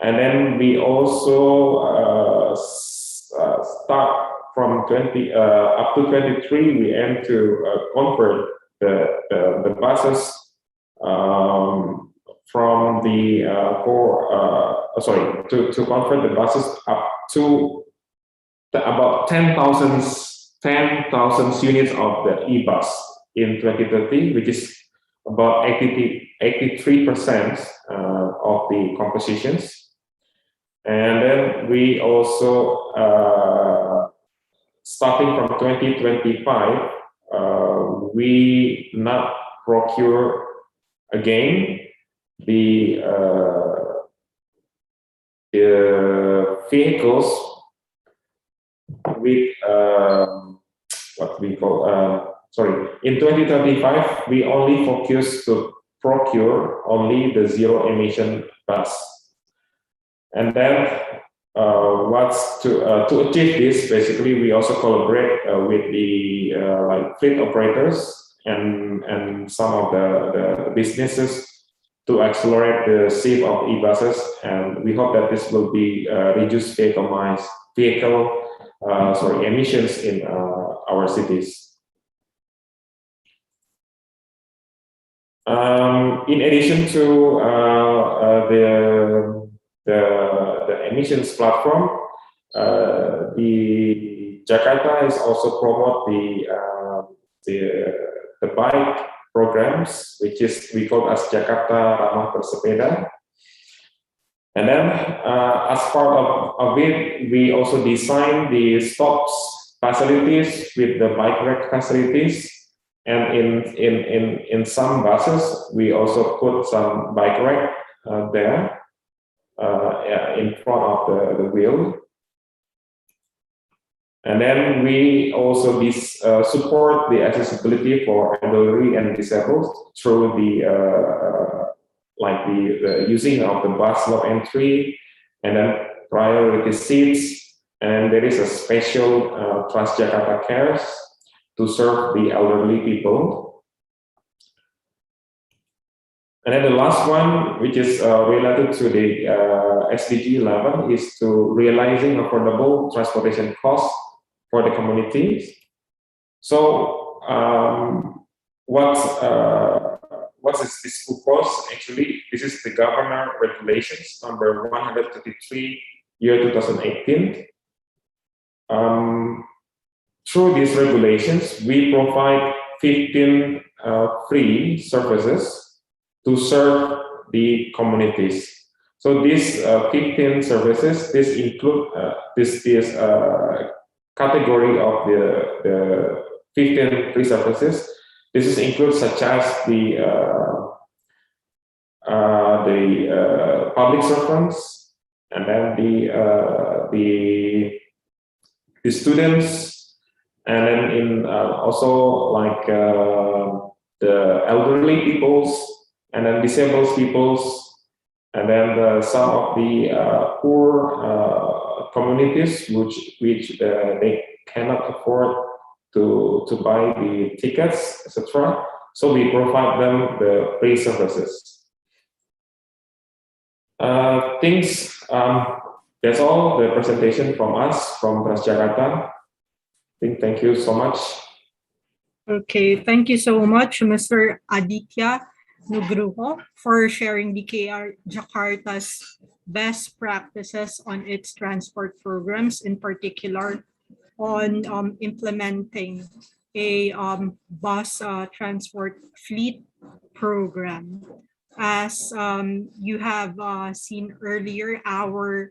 and then we also start from 20 up to 23. We aim to convert the buses from the to convert the buses up to about 10,000 units of the e-bus in 2030, which is about 83% of the compositions. And then we also, starting from 2025, we not procure again the vehicles with what we call in 2035 we only focus to procure only the zero emission bus, and then to achieve this, basically, we also collaborate with the like fleet operators and some of the businesses to accelerate the shift of e-buses, and we hope that this will be reduce emissions in our cities. In addition to the emissions platform, the Jakarta is also promote the bike programs, which is we call as Jakarta Ramah Bersepeda. And then as part of it, we also design the stops facilities with the bike rack facilities. And in some buses, we also put some bike rack there in front of the wheel. And then we also support the accessibility for elderly and disabled through the using of the bus low entry, and then priority seats. And there is a special Transjakarta Cares to serve the elderly people. And then the last one, which is related to the SDG 11, is to realizing affordable transportation costs for the communities. So what is this proposed? Actually, this is the governor regulations number 133 year 2018. Through these regulations, we provide 15 free services to serve the communities. So these 15 services, this include this category of the 15 free services. This is include such as the public servants, and then the students, and then in also like the elderly peoples, and then disabled peoples, and then some of the poor communities which they cannot afford to buy the tickets, etc. So we provide them the free services. That's all the presentation from us from Transjakarta. Thank you so much. Okay, thank you so much, Mr. Aditya Nugroho, for sharing the KR Jakarta's best practices on its transport programs, in particular on implementing a bus transport fleet program. As you have seen earlier, our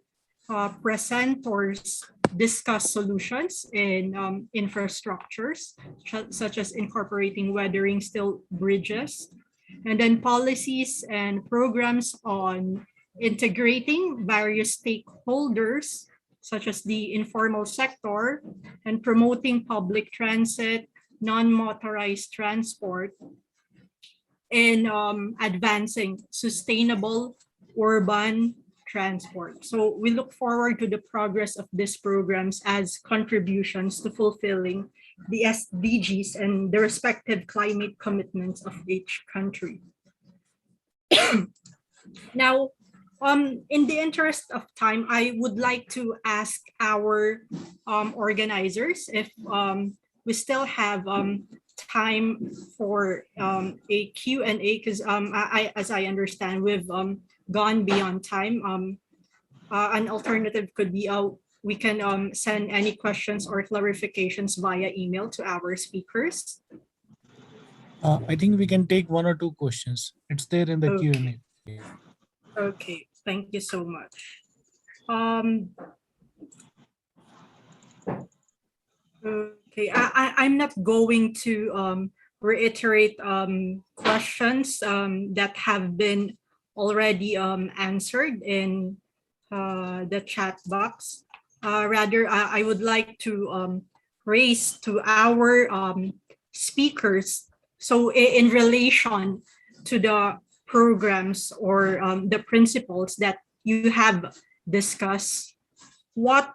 presenters discuss solutions in infrastructures, such as incorporating weathering steel bridges, and then policies and programs on integrating various stakeholders, such as the informal sector, and promoting public transit, non-motorized transport, and advancing sustainable urban transport. So we look forward to the progress of these programs as contributions to fulfilling the SDGs and the respective climate commitments of each country. Now, in the interest of time, I would like to ask our organizers if we still have time for a Q&A, because as I understand, we've gone beyond time. An alternative could be we can send any questions or clarifications via email to our speakers. I think we can take 1 or 2 questions. It's there in the Okay. Q&A. Okay, thank you so much. Okay, I'm not going to reiterate questions that have been already answered in the chat box. Rather, I would like to raise to our speakers. So in relation to the programs or the principles that you have discussed what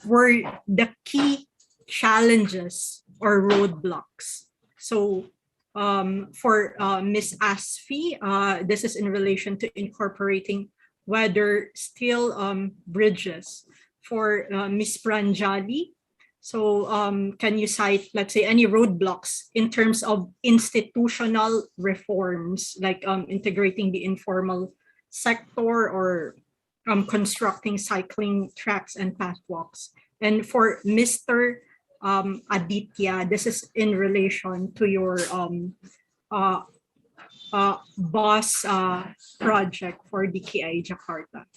were the key challenges or roadblocks? So for Ms. Asfia, this is in relation to incorporating weather steel bridges. For Ms. Pranjali, so can you cite, let's say, any roadblocks in terms of institutional reforms, like integrating the informal sector or constructing cycling tracks and pathwalks? And for Mr. Aditya, this is in relation to your BOSS project for DKI Jakarta.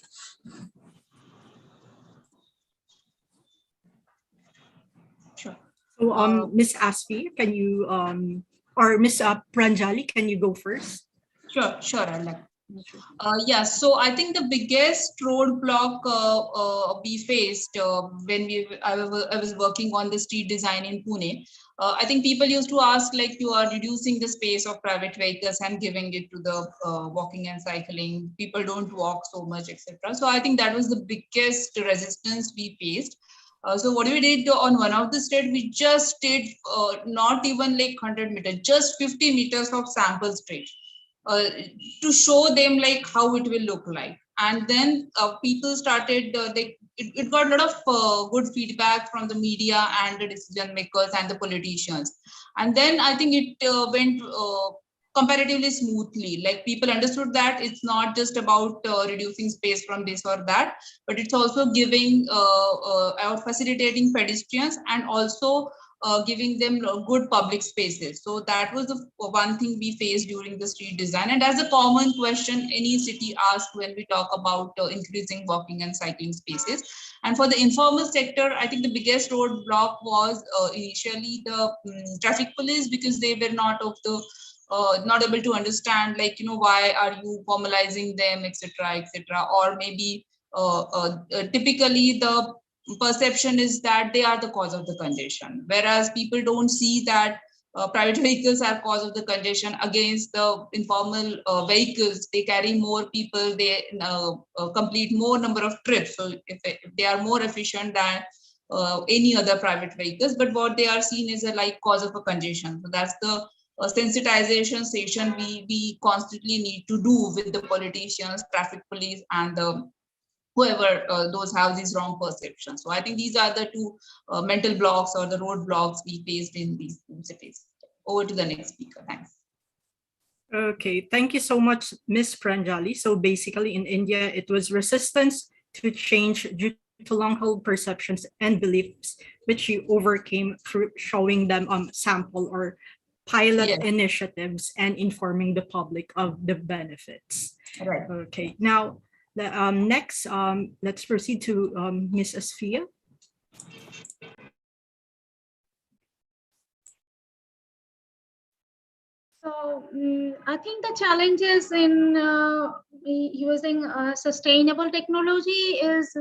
Sure. So Ms. Asfi, can you or Ms. Pranjali, can you go first? Sure, I'll let. Yeah, so I think the biggest roadblock we faced when I was working on the street design in Pune. I think people used to ask, like, you are reducing the space of private vehicles and giving it to the walking and cycling. People don't walk so much, etc. So I think that was the biggest resistance we faced. So what we did on one of the street, we just did not even like 100 meters, just 50 meters of sample street. To show them like how it will look like. And then people started, it got a lot of good feedback from the media and the decision makers and the politicians. And then I think it went comparatively smoothly. Like, people understood that it's not just about reducing space from this or that, but it's also giving or facilitating pedestrians and also giving them good public spaces. So that was the one thing we faced during the street design. And as a common question any city asks when we talk about increasing walking and cycling spaces. And for the informal sector, I think the biggest roadblock was initially the traffic police, because they were not able to understand, like, why are you formalizing them, etc., etc. Or maybe typically the perception is that they are the cause of the congestion, whereas people don't see that private vehicles are cause of the congestion against the informal vehicles. They carry more people, they complete more number of trips. So if they are more efficient than any other private vehicles, but what they are seen as a like cause of a congestion. So that's the sensitization session we constantly need to do with the politicians, traffic police, and the whoever those have these wrong perceptions. So I think these are the two mental blocks or the roadblocks we faced in these cities. Over to the next speaker. Thanks. Okay, thank you so much, Ms. Pranjali. So basically in India, it was resistance to change due to long-held perceptions and beliefs, which you overcame through showing them sample or pilot initiatives and informing the public of the benefits. Right. Okay, now, next, let's proceed to Ms. Asfia. So I think the challenges in using sustainable technology is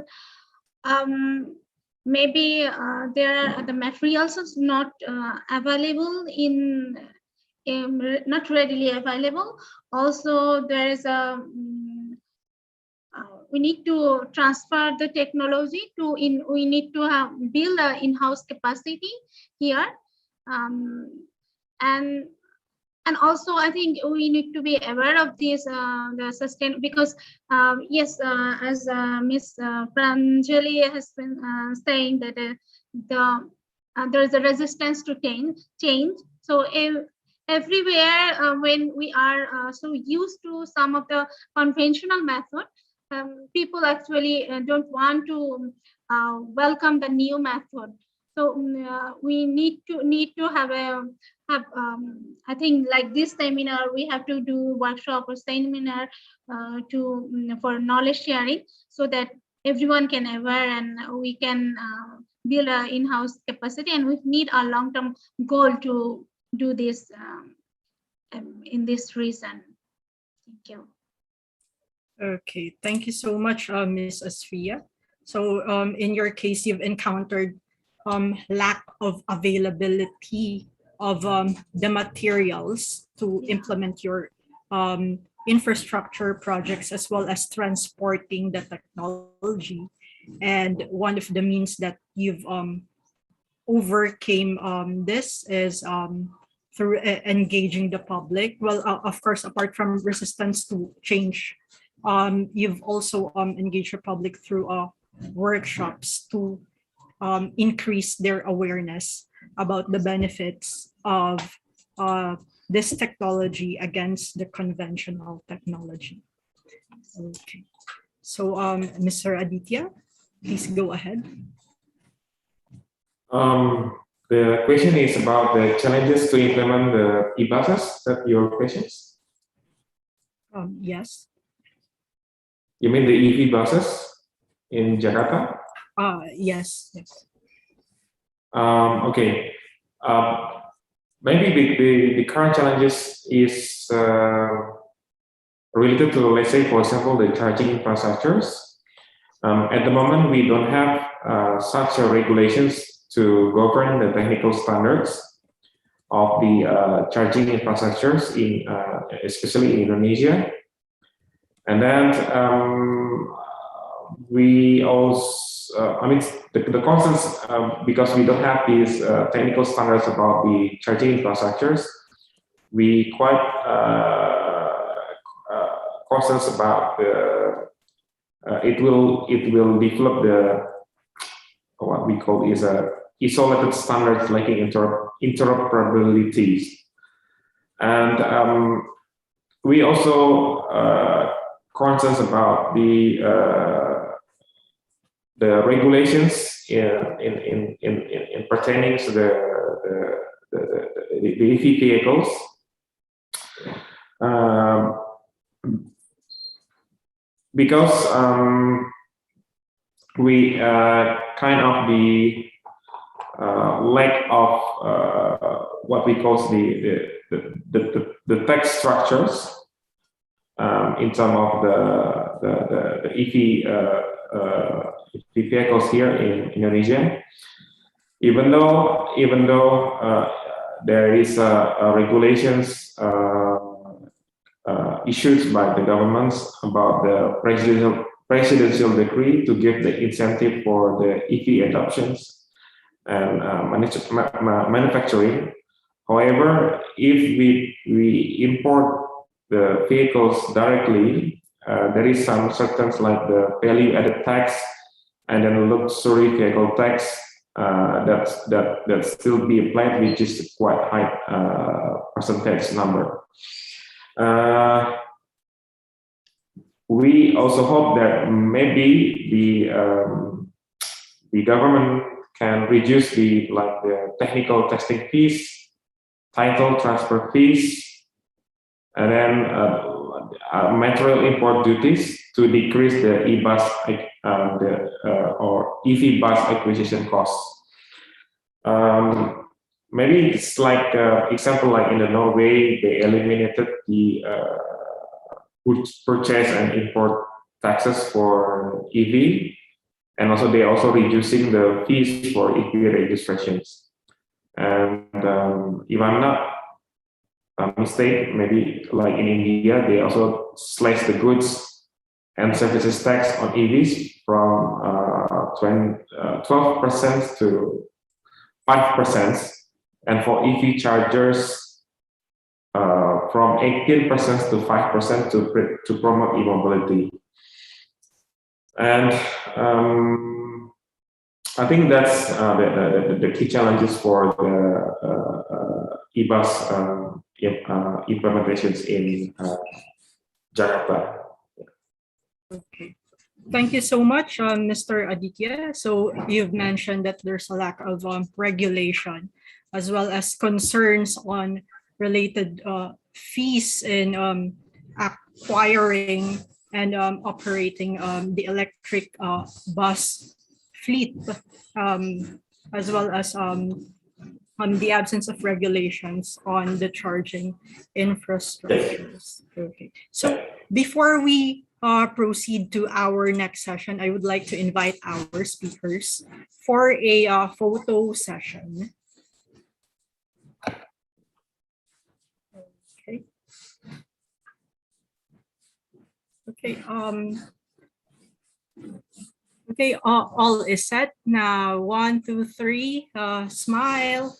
maybe the materials is not available not readily available. Also, there is a we need to transfer the technology to we need to build an in-house capacity here, and also I think we need to be aware of this the sustain, because yes, as Ms. Pranjali has been saying that there is a resistance to change. So everywhere when we are so used to some of the conventional method, people actually don't want to welcome the new method. So we need to have I think like this seminar, we have to do workshop or seminar for knowledge sharing, so that everyone can aware and we can build an in-house capacity, and we need a long-term goal to do this in this reason. Thank you. Okay, thank you so much, Ms. Asfia. So in your case, you've encountered lack of availability of the materials to implement your infrastructure projects, as well as transporting the technology. And one of the means that you've overcame this is through engaging the public. Well, of course, apart from resistance to change, you've also engaged the public through workshops to increase their awareness about the benefits of this technology against the conventional technology. Okay. So, Mr. Aditya, please go ahead. The question is about the challenges to implement the e-buses. Is that your questions? Yes. You mean the EV buses in Jakarta? Yes. Yes. Okay. Maybe the current challenges is related to, let's say, for example, the charging infrastructures. At the moment, we don't have such regulations to govern the technical standards of the charging infrastructures in, especially in Indonesia. And then we also, I mean, the concerns, because we don't have these technical standards about the charging infrastructures, we quite concerns about the, it will develop the, what we call is a isolated standards lacking interoperability. And we also concerns about the regulations in pertaining to the EV vehicles. Because we kind of the lack of what we call the tax structures in some of the EV vehicles here in Indonesia. Even though there is regulations issued by the governments about the presidential decree to give the incentive for the EV adoptions and manufacturing. However, if we import the vehicles directly, there is some certain like the value-added tax and then luxury vehicle tax that still be applied, which is quite high percentage number. We also hope that maybe the government can reduce the technical testing fees, title transfer fees, and then material import duties to decrease the e-bus or EV bus acquisition costs. Maybe it's like example, like in the Norway, they eliminated the purchase and import taxes for EV, and also they also reducing the fees for EV registrations. And if I'm not mistaken, maybe like in India, they also slash the goods and services tax on EVs from 12% to 5%, and for EV chargers from 18% to 5% to promote e-mobility. And I think that's the key challenges for the e-bus implementations in Jakarta. Okay. Thank you so much, Mr. Aditya. So you've mentioned that there's a lack of regulation as well as concerns on related fees in acquiring and operating the electric bus fleet, as well as the absence of regulations on the charging infrastructures. Okay. So before we proceed to our next session, I would like to invite our speakers for a photo session. Okay. Okay. Okay, all is set. Now, 1, 2, 3, smile.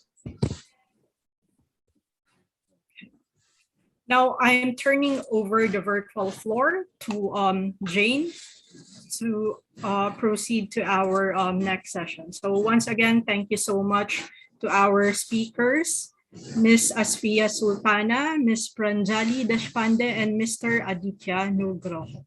Now I'm turning over the virtual floor to Jane to proceed to our next session. So once again, thank you so much to our speakers, Ms. Asfia Sultana, Ms. Pranjali Deshpande, and Mr. Aditya Nugroho.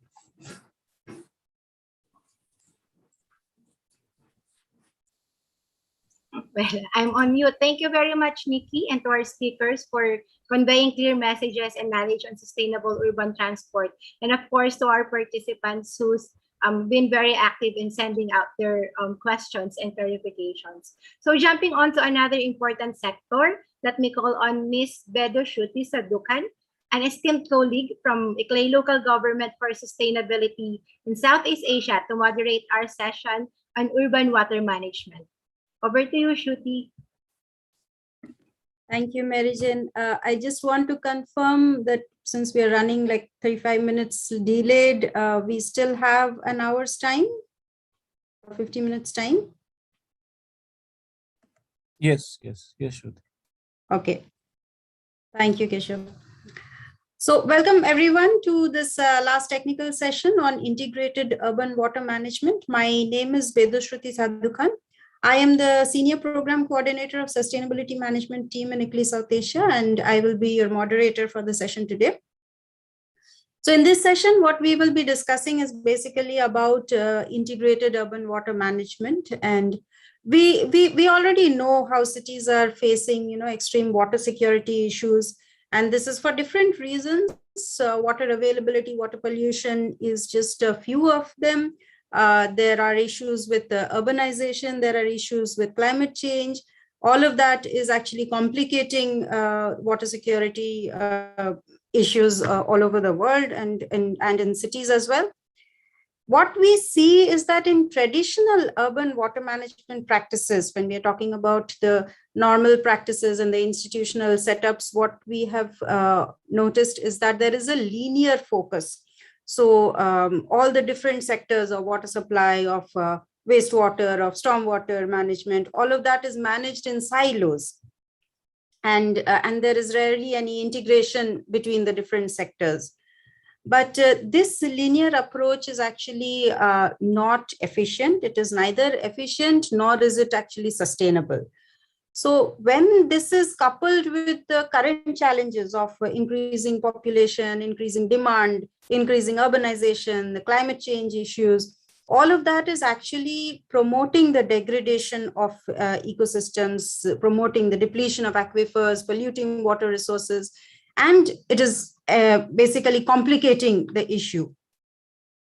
Well, I'm on mute. Thank you very much, Nikki, and to our speakers for conveying clear messages and knowledge on sustainable urban transport. And of course, to our participants who's been very active in sending out their questions and clarifications. So jumping on to another important sector, let me call on Ms. Bedo Shuti Sadukan, an esteemed colleague from ICLEI Local Government for Sustainability in Southeast Asia, to moderate our session on urban water management. Over to you, Shruti. Thank you, Mary Jane. I just want to confirm that since we are running like 35 minutes delayed, we still have an hour's time, 50 minutes time. Yes, Shruti. Okay. Thank you, Keshav. So welcome everyone to this last technical session on integrated urban water management. My name is Bedo Shruti Sadhukan. I am the Senior Program Coordinator of Sustainability Management Team in ICLEI South Asia, and I will be your moderator for the session today. So in this session, what we will be discussing is basically about integrated urban water management. And we already know how cities are facing, extreme water security issues. And this is for different reasons. Water availability, water pollution is just a few of them. There are issues with urbanization, there are issues with climate change. All of that is actually complicating water security issues all over the world and in cities as well. What we see is that in traditional urban water management practices, when we are talking about the normal practices and the institutional setups, what we have noticed is that there is a linear focus. So all the different sectors of water supply, of wastewater, of stormwater management, all of that is managed in silos. And there is rarely any integration between the different sectors. But this linear approach is actually not efficient. It is neither efficient nor is it actually sustainable. So when this is coupled with the current challenges of increasing population, increasing demand, increasing urbanization, the climate change issues, all of that is actually promoting the degradation of ecosystems, promoting the depletion of aquifers, polluting water resources, and it is basically complicating the issue.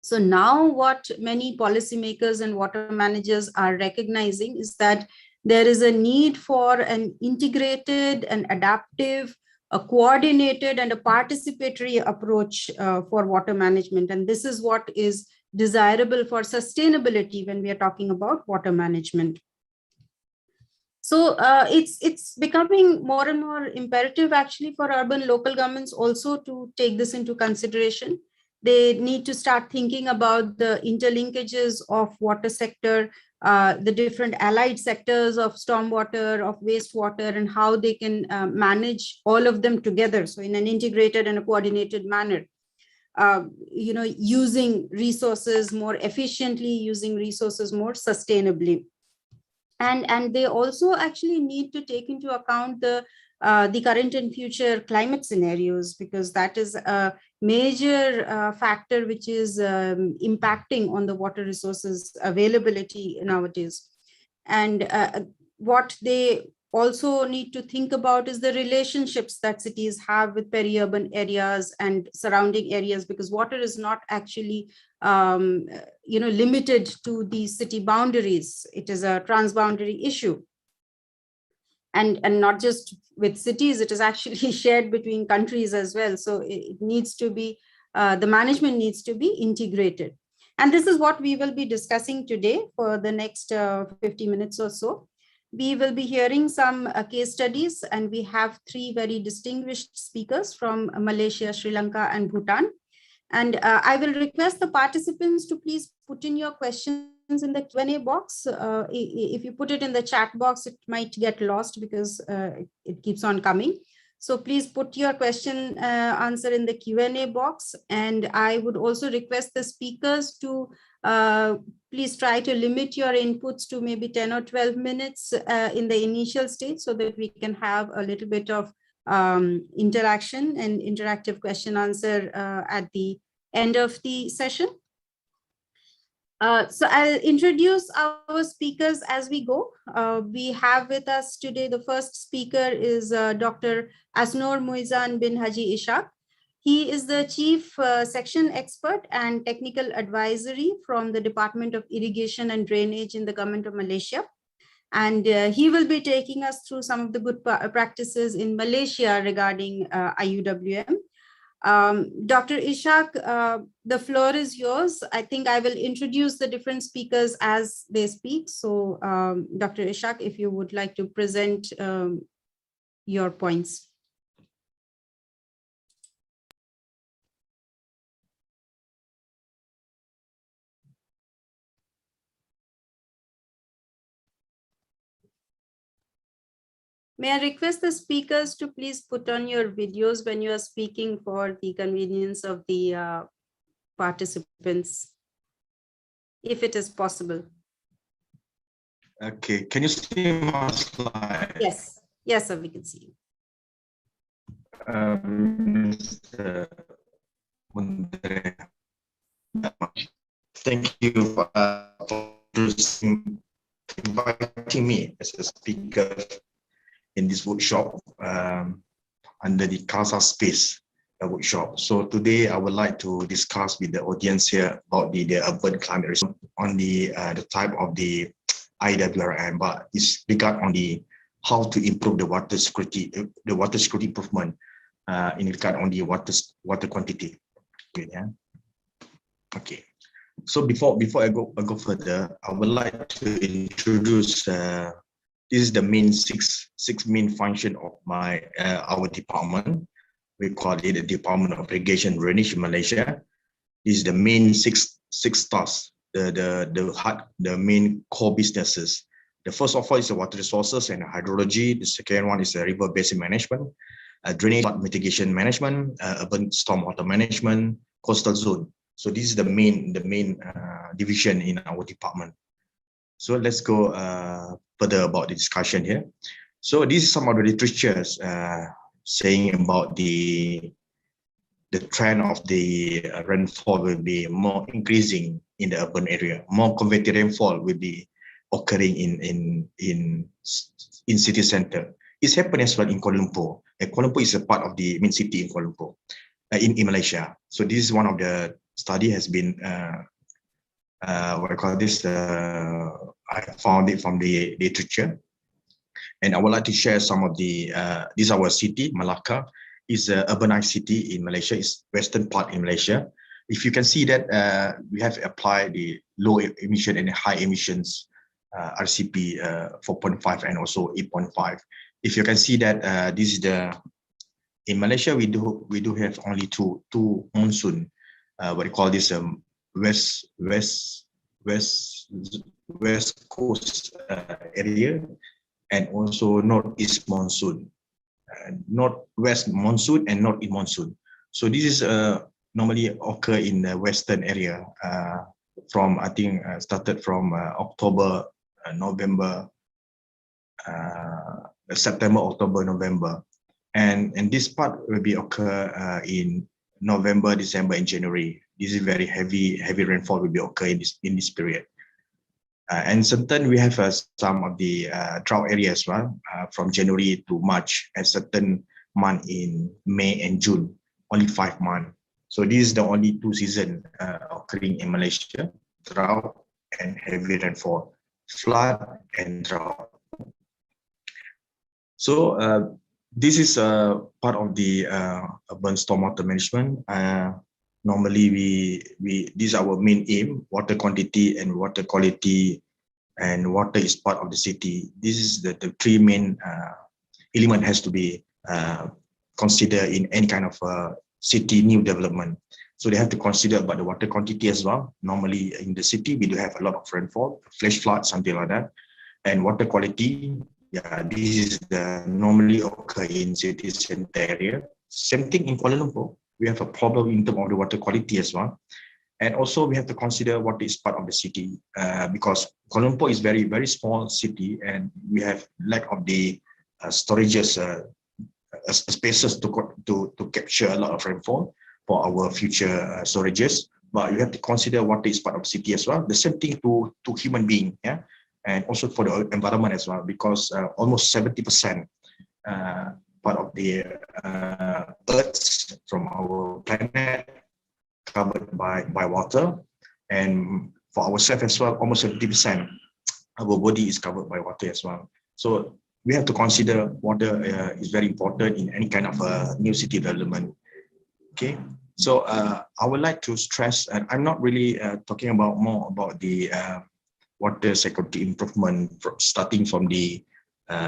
So now what many policymakers and water managers are recognizing is that there is a need for an integrated and adaptive, a coordinated and a participatory approach for water management. And this is what is desirable for sustainability when we are talking about water management. So it's becoming more and more imperative actually for urban local governments also to take this into consideration. They need to start thinking about the interlinkages of water sector, the different allied sectors of stormwater, of wastewater, and how they can manage all of them together. So in an integrated and a coordinated manner, using resources more efficiently, using resources more sustainably. And they also actually need to take into account the current and future climate scenarios, because that is a major factor which is impacting on the water resources availability nowadays. And what they also need to think about is the relationships that cities have with peri-urban areas and surrounding areas, because water is not actually limited to the city boundaries. It is a transboundary issue. And not just with cities, it is actually shared between countries as well. So it needs to be, the management needs to be integrated. And this is what we will be discussing today for the next 50 minutes or so. We will be hearing some case studies, and we have 3 very distinguished speakers from Malaysia, Sri Lanka, and Bhutan. And I will request the participants to please put in your questions in the Q&A box. If you put it in the chat box, it might get lost because it keeps on coming. So please put your question answer in the Q&A box. And I would also request the speakers to please try to limit your inputs to maybe 10 or 12 minutes in the initial stage so that we can have a little bit of interaction and interactive question answer at the end of the session. So I'll introduce our speakers as we go. We have with us today, the first speaker is Dr. Asnor Muizan bin Haji Ishaq. He is the Chief Section Expert and Technical Advisory from the Department of Irrigation and Drainage in the Government of Malaysia. And he will be taking us through some of the good practices in Malaysia regarding IUWM. Dr. Ishaq, the floor is yours. I think I will introduce the different speakers as they speak. So Dr. Ishaq, if you would like to present your points. May I request the speakers to please put on your videos when you are speaking for the convenience of the participants, if it is possible. Okay, can you see my slide? Yes, yes, sir, we can see you. Mr. Mundre, thank you for inviting me as a speaker in this workshop under the KASpaces workshop. So today I would like to discuss with the audience here about the urban climate risk on the type of the IWRM, but it's regard on the how to improve the water security improvement in regard on the water quantity. Okay, yeah. Okay. So before I go further, I would like to introduce. This is the main six main function of our department. We call it the Department of Irrigation and Drainage in Malaysia. This is the main six tasks, the main core businesses. The first of all is the water resources and hydrology. The second one is the river basin management, drainage mitigation management, urban stormwater management, coastal zone. So this is the main division in our department. So let's go further about the discussion here. So this is some of the literatures saying about the trend of the rainfall will be more increasing in the urban area. More convective rainfall will be occurring in city center. It's happening as well in Kuala Lumpur. Kuala Lumpur is a part of the main city in Kuala Lumpur, in Malaysia. So this is one of the study has been what I call this. I found it from the literature, and I would like to share some of the. This is our city, Malacca, is an urbanized city in Malaysia. It's western part in Malaysia. If you can see that we have applied the low emission and high emissions RCP 4.5 and also 8.5. If you can see that this is in Malaysia we do have only two monsoon. What you call this West Coast area and also Northeast monsoon, Northwest monsoon and Northeast monsoon. So this is normally occur in the western area from I think started from October, November, September, October, November, and this part will be occur in November, December, and January. This is very heavy rainfall will be occur in this period. And certain we have some of the drought areas as well from January to March, and certain month in May and June, only 5 months. So this is the only 2 seasons occurring in Malaysia: drought and heavy rainfall, flood and drought. So this is part of the urban stormwater management. Normally this is our main aim: water quantity and water quality, and water is part of the city. This is the 3 main element has to be considered in any kind of city new development. So they have to consider about the water quantity as well. Normally in the city, we do have a lot of rainfall, flash flood, something like that. And water quality, yeah, this is the normally occur in city center area. Same thing in Kuala Lumpur. We have a problem in terms of the water quality as well. And also we have to consider what is part of the city because Kuala Lumpur is very, very small city and we have lack of the storages, spaces to capture a lot of rainfall for our future storages. But you have to consider what is part of the city as well. The same thing to human being, yeah, and also for the environment as well, because almost 70% part of the Earth from our planet covered by water, and for ourselves as well, almost 70% our body is covered by water as well. So we have to consider water is very important in any kind of new city development. Okay, so I would like to stress, and I'm not really talking about more about the water security improvement, starting from the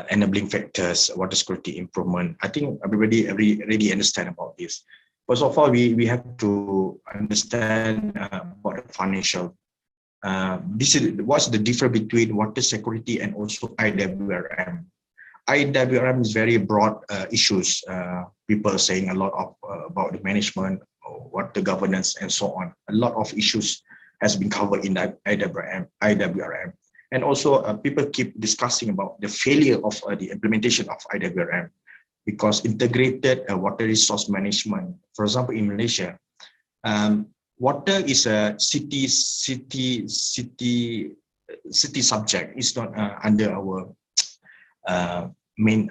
enabling factors, water security improvement. I think everybody already understand about this. First of all, we have to understand about the financial. This is what's the difference between water security and also IWRM. IWRM is very broad issues. People are saying a lot of about the management, water governance, and so on. A lot of issues has been covered in that IWRM. And also people keep discussing about the failure of the implementation of IWRM. Because integrated water resource management, for example, in Malaysia, water is a city subject. It's not under our main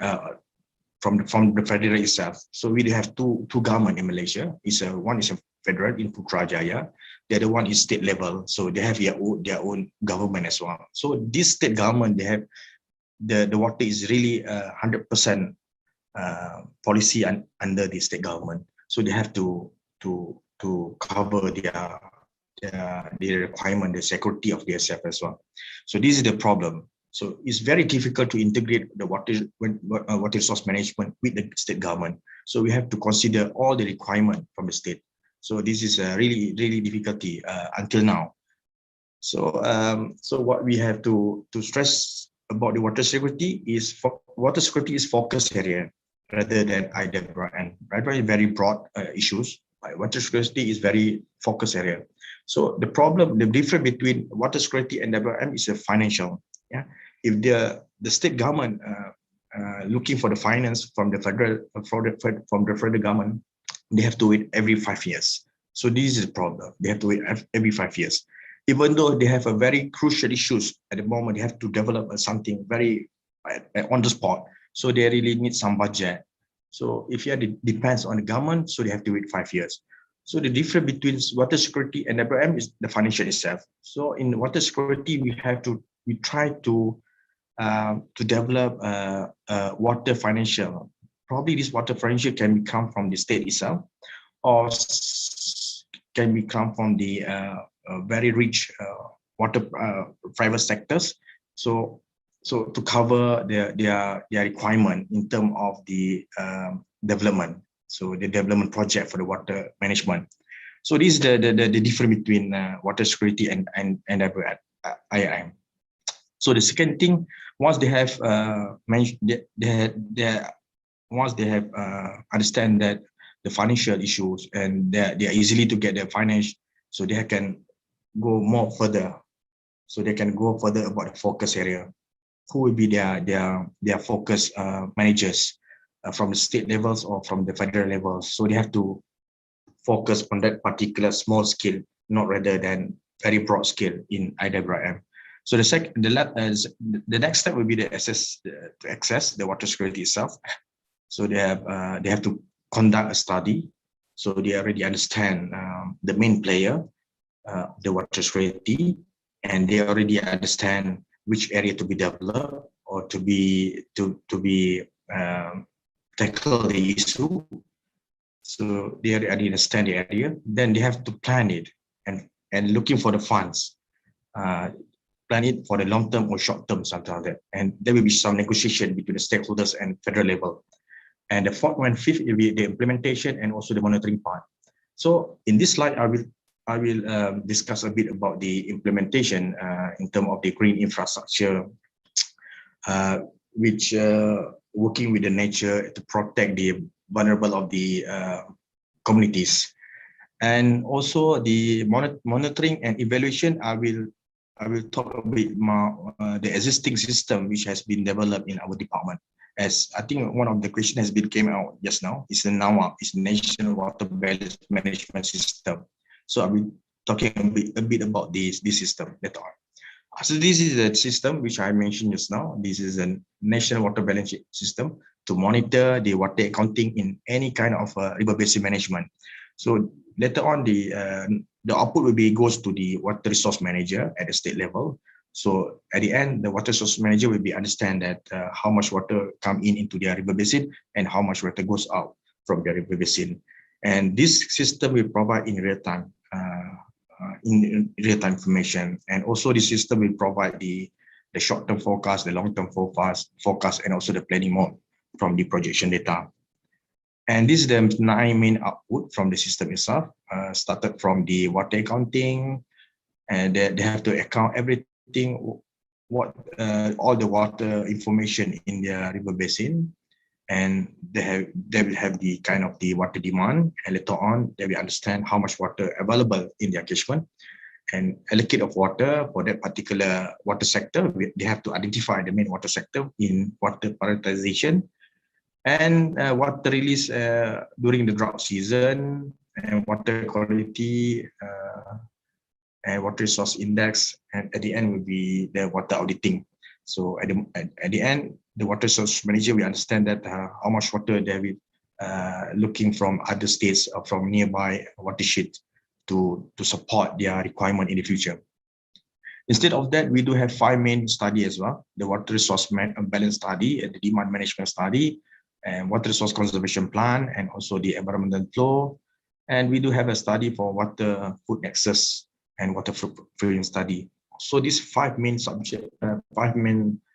from the federal itself. So we have two government in Malaysia. One is a federal in Putrajaya. The other one is state level. So they have their own government as well. So this state government, they have the water is really 100%. Policy under the state government, so they have to cover their requirement, the security of their self as well. So this is the problem. So it's very difficult to integrate the water resource management with the state government. So we have to consider all the requirement from the state. So this is a really difficulty until now. So what we have to stress about the water security is water security is focus area rather than IWRM. Right, very broad issues. Water security is very focus area. So the difference between water security and IWRM is a financial. Yeah, if the state government looking for the finance from the federal government, they have to wait every 5 years. So this is the problem. They have to wait every 5 years. Even though they have a very crucial issues at the moment, they have to develop something very on the spot. So they really need some budget. So if it depends on the government, so they have to wait 5 years. So the difference between water security and IWRM is the financial itself. So in water security, we try to develop water financial. Probably this water financial can come from the state itself, or can come from the very rich water private sectors. So to cover their requirement in terms of the development, so the development project for the water management. So this is the difference between water security and IRM. So the second thing, once they have understand that the financial issues and they are easily to get their finance, so they can go more further. So they can go further about the focus area. Who will be their focus managers from the state levels or from the federal levels? So they have to focus on that particular small scale, not rather than very broad scale in IWRM. So the next step will be to access the water security itself. So they have to conduct a study. So they already understand the main player, the water security, and they already understand which area to be developed or to tackle the issue. So they already understand the area. Then they have to plan it and looking for the funds. Plan it for the long term or short term, something like that. And there will be some negotiation between the stakeholders and federal level. And the fourth one, fifth, will be the implementation and also the monitoring part. So in this slide, I will discuss a bit about the implementation in terms of the green infrastructure, which working with the nature to protect the vulnerable of the communities. And also the monitoring and evaluation, I will talk a bit more the existing system which has been developed in our department. As I think one of the questions has been came out just now, is the NAWA, is National Water Balance Management System. So I will talking a bit about this system later on. So this is the system which I mentioned just now. This is a National Water Balance System to monitor the water accounting in any kind of river basin management. So later on, the output will be goes to the water resource manager at the state level. So at the end, the water resource manager will be understand that how much water come into their river basin and how much water goes out from their river basin. And this system will provide in real time information. And also the system will provide the short-term forecast, the long-term forecast, and also the planning mode from the projection data. And this is the 9 main output from the system itself, started from the water accounting, and they have to account everything, all the water information in their river basin, and they will have the kind of the water demand, and later on they will understand how much water available in their catchment and allocate of water for that particular water sector. They have to identify the main water sector in water prioritization, and water release during the drought season, and water quality and water resource index, and at the end will be the water auditing. So at the end, the water resource manager will understand that how much water they will looking from other states or from nearby watershed to support their requirement in the future. Instead of that, we do have 5 main study as well: the water resource balance study, and the demand management study, and water resource conservation plan, and also the environmental flow. And we do have a study for water food access and water footprint study. So these 5 main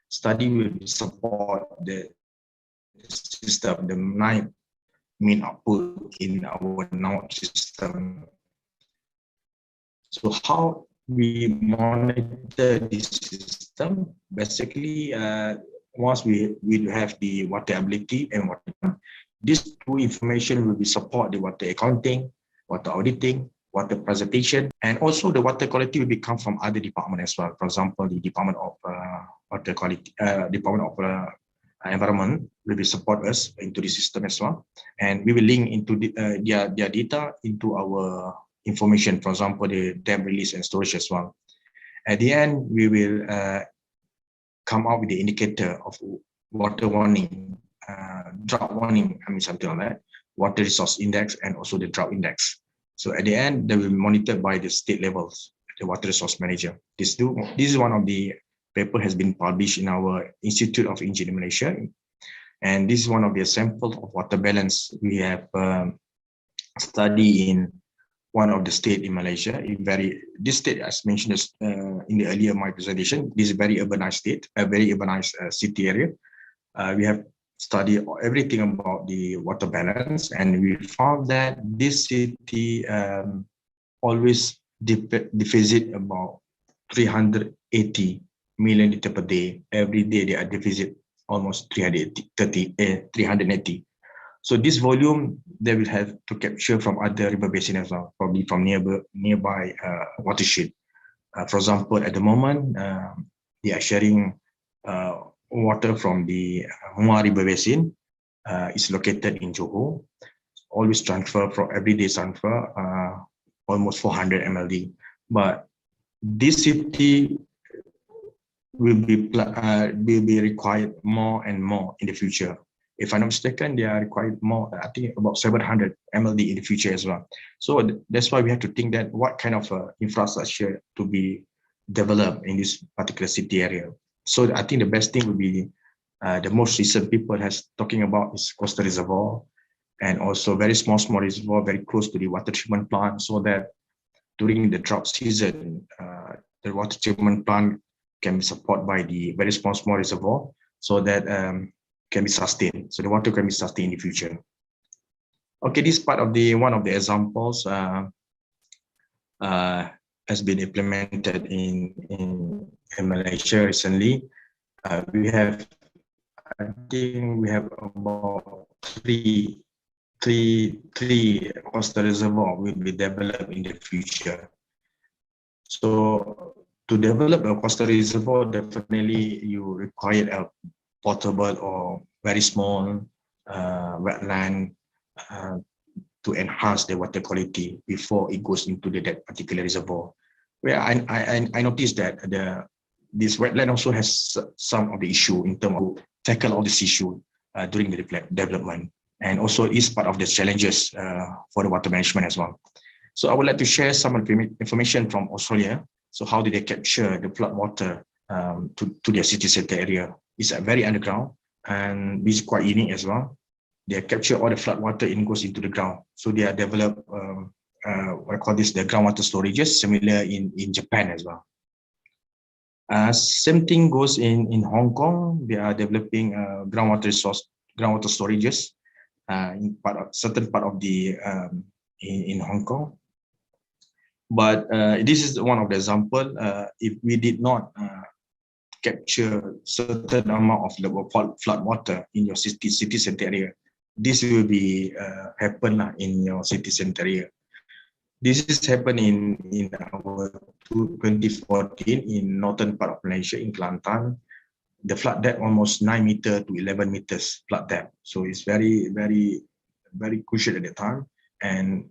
study will support the system, the 9 main output in our NAWA system. So how we monitor this system? Basically, once we have the water ability and water, these 2 information will be support the water accounting, water auditing, water presentation, and also the water quality will come from other departments as well. For example, the Department of Water Quality, Department of Environment will be support us into the system as well, and we will link into their data into our information. For example, the dam release and storage as well. At the end, we will come out with the indicator of water warning, drought warning, something like that, water resource index, and also the drought index. So at the end, they will be monitored by the state levels, the water resource manager. This is one of the paper has been published in our Institute of Engineering Malaysia. And this is one of the examples of water balance. We have studied in one of the state in Malaysia. This state, as mentioned in the earlier my presentation, this is a very urbanized state, a very urbanized city area. We have study everything about the water balance, and we found that this city always deficit about 380 million liter per day. Every day they are deficit almost 380. So this volume they will have to capture from other river basin as well, probably from nearby watershed. For example, at the moment they are sharing water from the Hua River Basin. Is located in Johor. Always transfer from everyday transfer almost 400 mld. But this city will be required more and more in the future. If I'm not mistaken, they are required more. I think about 700 mld in the future as well. So that's why we have to think that what kind of infrastructure to be developed in this particular city area. So I think the best thing would be the most recent people has talking about is coastal reservoir, and also very small reservoir very close to the water treatment plant, so that during the drought season, the water treatment plant can be supported by the very small reservoir, so that can be sustained. So the water can be sustained in the future. Okay, this part of one of the examples has been implemented in Malaysia recently. We have, I think we have about three coastal reservoir will be developed in the future. So to develop a coastal reservoir, definitely you require a portable or very small wetland to enhance the water quality before it goes into that particular reservoir. Where I noticed that this wetland also has some of the issue in terms of tackle all this issue during the development, and also is part of the challenges for the water management as well. So I would like to share some information from Australia. So how did they capture the flood water to their city center area? It's very underground, and it's quite unique as well. They capture all the flood water and goes into the ground. So they are developed what I call this the groundwater storages, similar in Japan as well. Same thing goes in Hong Kong. They are developing groundwater storages in certain part of the in Hong Kong. But this is one of the example. If we did not capture certain amount of the flood water in your city center area, this will be happen in your city center area. This is happened in our 2014 in northern part of Malaysia in Kelantan. The flood depth almost 9 meters to 11 meters flood depth. So it's very, very, very crucial at the time. And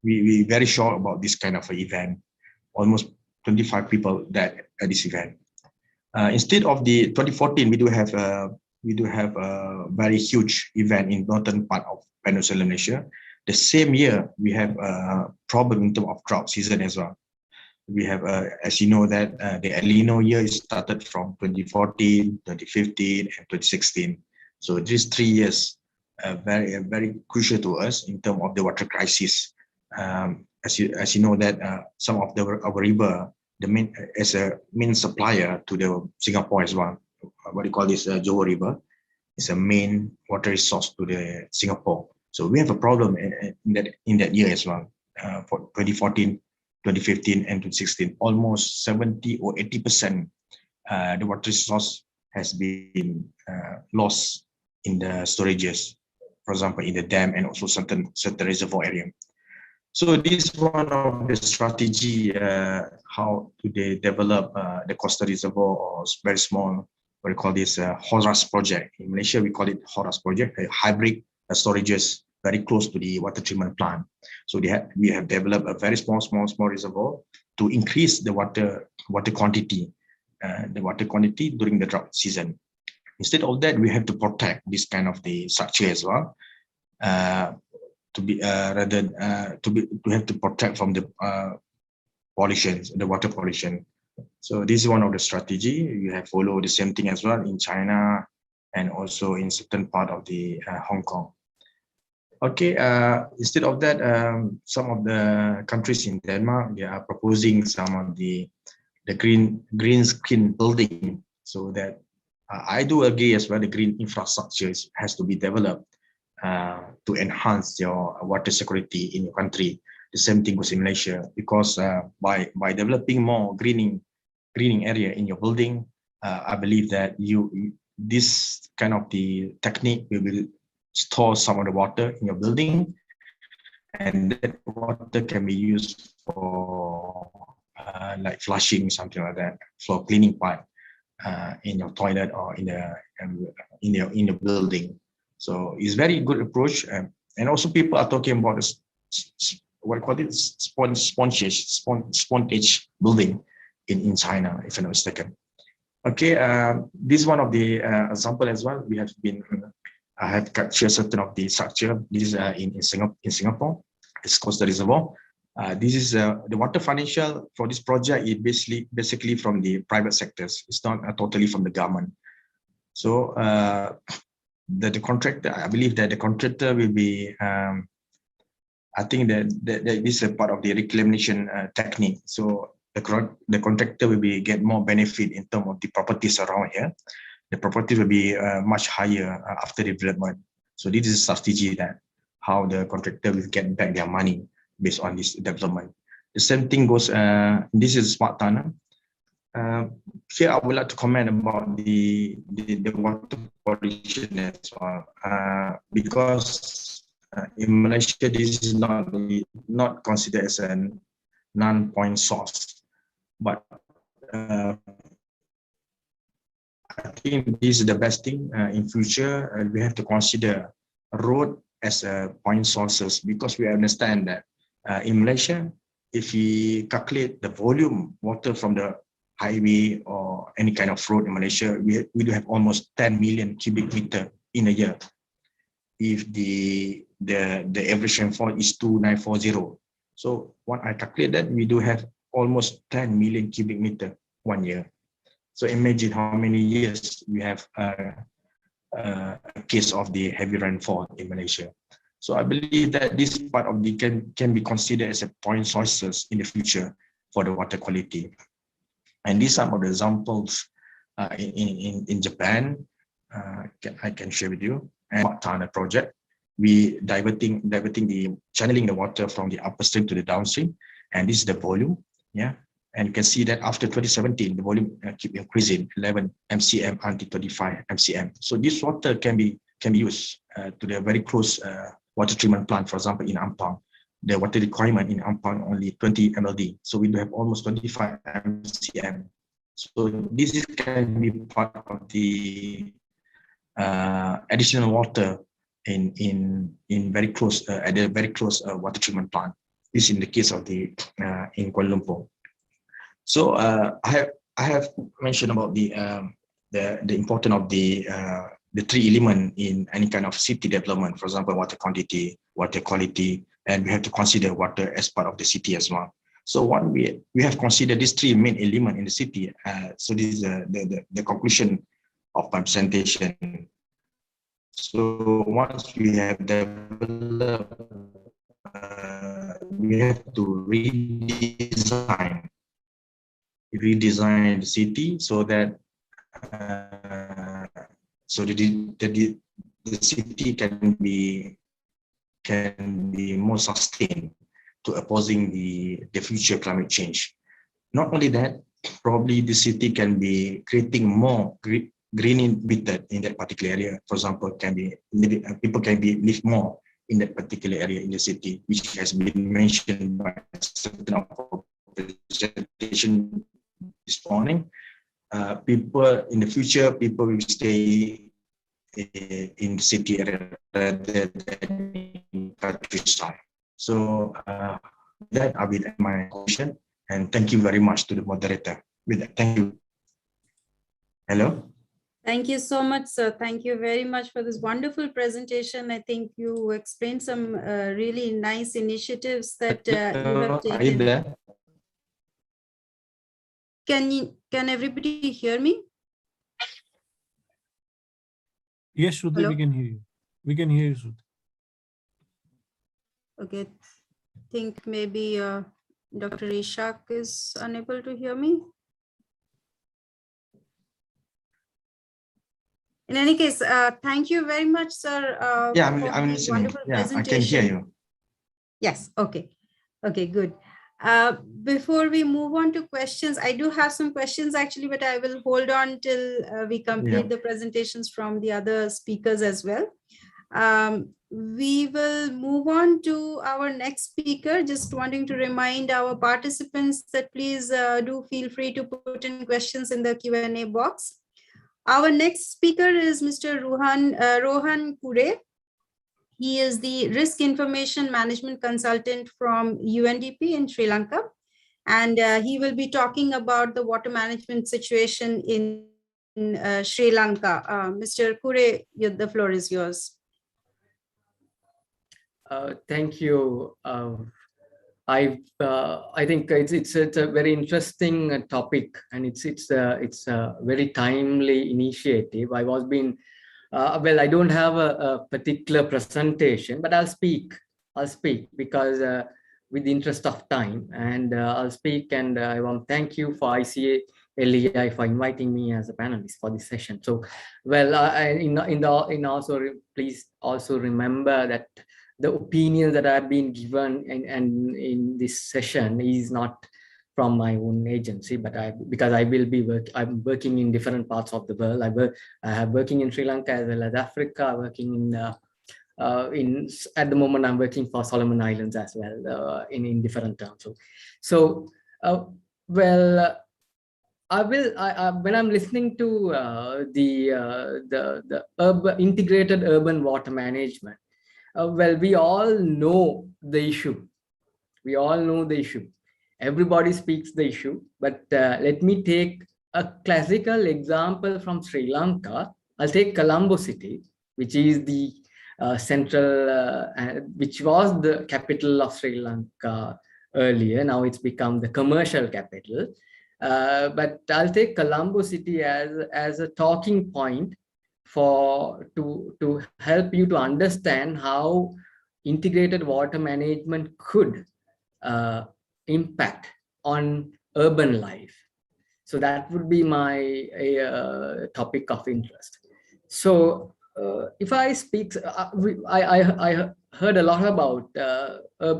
we very sure about this kind of event. Almost 25 people died at this event. Instead of the 2014, we do have a very huge event in northern part of Peninsular Malaysia. The same year, we have a problem in terms of drought season as well. We have, as you know, that the El Nino year started from 2014, 2015, and 2016. So these 3 years are very crucial to us in terms of the water crisis. As you know that some of our river, as a main supplier to the Singapore as well. What do you call this? Johor River is a main water resource to the Singapore. So we have a problem in that year as well. For 2014, 2015, and 2016, almost 70 or 80% the water resource has been lost in the storages, for example, in the dam and also certain reservoir area. So this is one of the strategy how do they develop the coastal reservoir or very small, what we call this Horus project. In Malaysia, we call it Horus project, a hybrid storages very close to the water treatment plant. So we have developed a very small reservoir to increase the water quantity during the drought season. Instead of that, we have to protect this kind of the structure as well. To have to protect from the pollution, the water pollution. So this is one of the strategy. You have followed the same thing as well in China and also in certain part of the Hong Kong. Okay, instead of that, some of the countries in Denmark, they are proposing some of the green screen building, so that I do agree as well, the green infrastructure has to be developed to enhance your water security in your country. The same thing goes in Malaysia, because by developing more greening area in your building, I believe that this kind of the technique will store some of the water in your building, and that water can be used for like flushing, something like that, for cleaning part in your toilet or in the building. So it's very good approach, and also people are talking about this, what I call it, sponge building in China, if I'm not mistaken. Okay, this is one of the example as well. We have been I have captured certain of the structure. This is in Singapore. It's coastal reservoir. This is the water financial for this project is basically from the private sectors. It's not totally from the government. So the contractor, I believe that the contractor will be. I think that this is a part of the reclamation technique. So the contractor will get more benefit in terms of the properties around here. the property will be much higher after development. So this is a strategy that how the contractor will get back their money based on this development. The same thing goes, this is smart tunnel. Here I would like to comment about the water pollution as well, because in Malaysia this is not considered as a non-point source, but I think this is the best thing in future. We have to consider road as a point sources, because we understand that in Malaysia, if we calculate the volume water from the highway or any kind of road in Malaysia, we do have almost 10 million cubic meter in a year. If the average rainfall is 2940, so when I calculate that, we do have almost 10 million cubic meter 1 year. So imagine how many years we have a case of the heavy rainfall in Malaysia. So I believe that this part of the can be considered as a point sources in the future for the water quality. And these are some of the examples in Japan. I can share with you. And Sultana project, we diverting the channeling the water from the upper stream to the downstream, and this is the volume. Yeah, and you can see that after 2017, the volume keep increasing, 11 MCM until 25 MCM. So this water can be used to the very close water treatment plant. For example, in Ampang, the water requirement in Ampang only 20 mld. So we do have almost 25 MCM. So this can be part of the additional water in very close at the very close water treatment plant. This is in the case of the in Kuala Lumpur. So I have mentioned about the importance of the three elements in any kind of city development. For example, water quantity, water quality, and we have to consider water as part of the city as well. So one we have considered these three main elements in the city. So this is the conclusion of my presentation. So once we have developed, we have to redesign the city so that the city can be more sustained to opposing the future climate change. Not only that, probably the city can be creating more green habitat in that particular area. For example, people can live more in that particular area in the city, which has been mentioned by certain presentation this morning. People in the future, people will stay in the city area rather than in countryside. So that I will end my question, and thank you very much to the moderator. With that, thank you. Hello. Thank you so much, sir. Thank you very much for this wonderful presentation. I think you explained some really nice initiatives that you have taken. Are you there? Can everybody hear me? Yes, Shruti, Hello? we can hear you. We can hear you, Shruti. Okay, I think maybe Dr. Ishaq is unable to hear me. In any case, thank you very much, sir. Yeah, for I'm this listening. wonderful Yeah, I can hear you. Yes, okay. Okay, good. Before we move on to questions, I do have some questions actually, but I will hold on till we complete the presentations from the other speakers as well. We will move on to our next speaker. Just wanting to remind our participants that please do feel free to put in questions in the Q&A box. Our next speaker is Mr. Rohan Kure. He is the Risk Information Management Consultant from UNDP in Sri Lanka. And he will be talking about the water management situation in Sri Lanka. Mr. Kure, the floor is yours. Thank you. I think it's a very interesting topic, and it's a very timely initiative. I was being well, I don't have a particular presentation, but I'll speak because with the interest of time, and I'll speak, and I want to thank you for ICA LEI for inviting me as a panelist for this session. So, well, please also remember that the opinions that I've been given and in this session is not from my own agency, but because I'm working in different parts of the world. I have working in Sri Lanka as well as Africa, working at the moment I'm working for Solomon Islands as well, in different terms. Well, when I'm listening to the integrated urban water management, well, we all know the issue. We all know the issue. Everybody speaks the issue, but let me take a classical example from Sri Lanka. I'll take Colombo city, which is the central, which was the capital of Sri Lanka earlier. Now it's become the commercial capital. But I'll take Colombo city as a talking point to help you to understand how integrated water management could impact on urban life. So that would be my topic of interest. So if I speak, I heard a lot about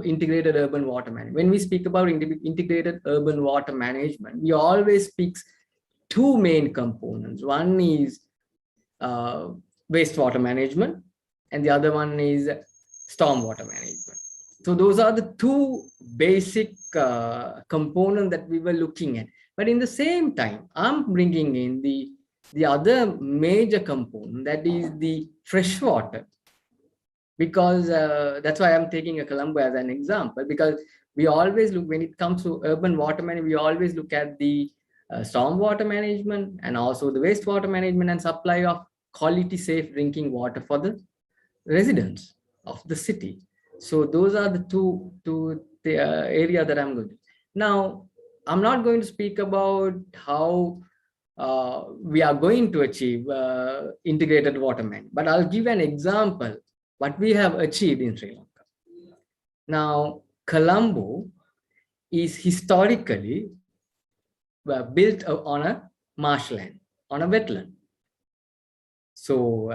integrated urban water management. When we speak about integrated urban water management, we always speak two main components. One is wastewater management, and the other one is stormwater management. So those are the two basic components that we were looking at. But in the same time, I'm bringing in the other major component, that is the fresh water, because that's why I'm taking a Colombo as an example, because we always look, when it comes to urban water management, we always look at the stormwater management and also the wastewater management and supply of quality, safe drinking water for the residents of the city. So those are the two area that I'm going to. Now, I'm not going to speak about how we are going to achieve integrated water management, but I'll give an example what we have achieved in Sri Lanka. Now, Colombo is historically built on a marshland, on a wetland. So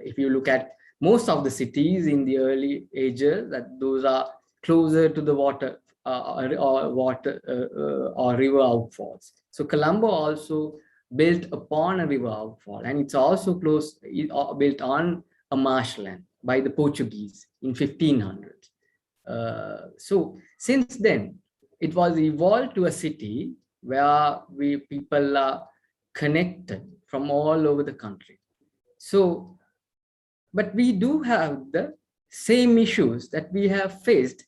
if you look at most of the cities in the early ages, that those are closer to the water or river outfalls. So Colombo also built upon a river outfall, and it's also built on a marshland by the Portuguese in 1500s. So since then, it was evolved to a city where people are connected from all over the country. So, but we do have the same issues that we have faced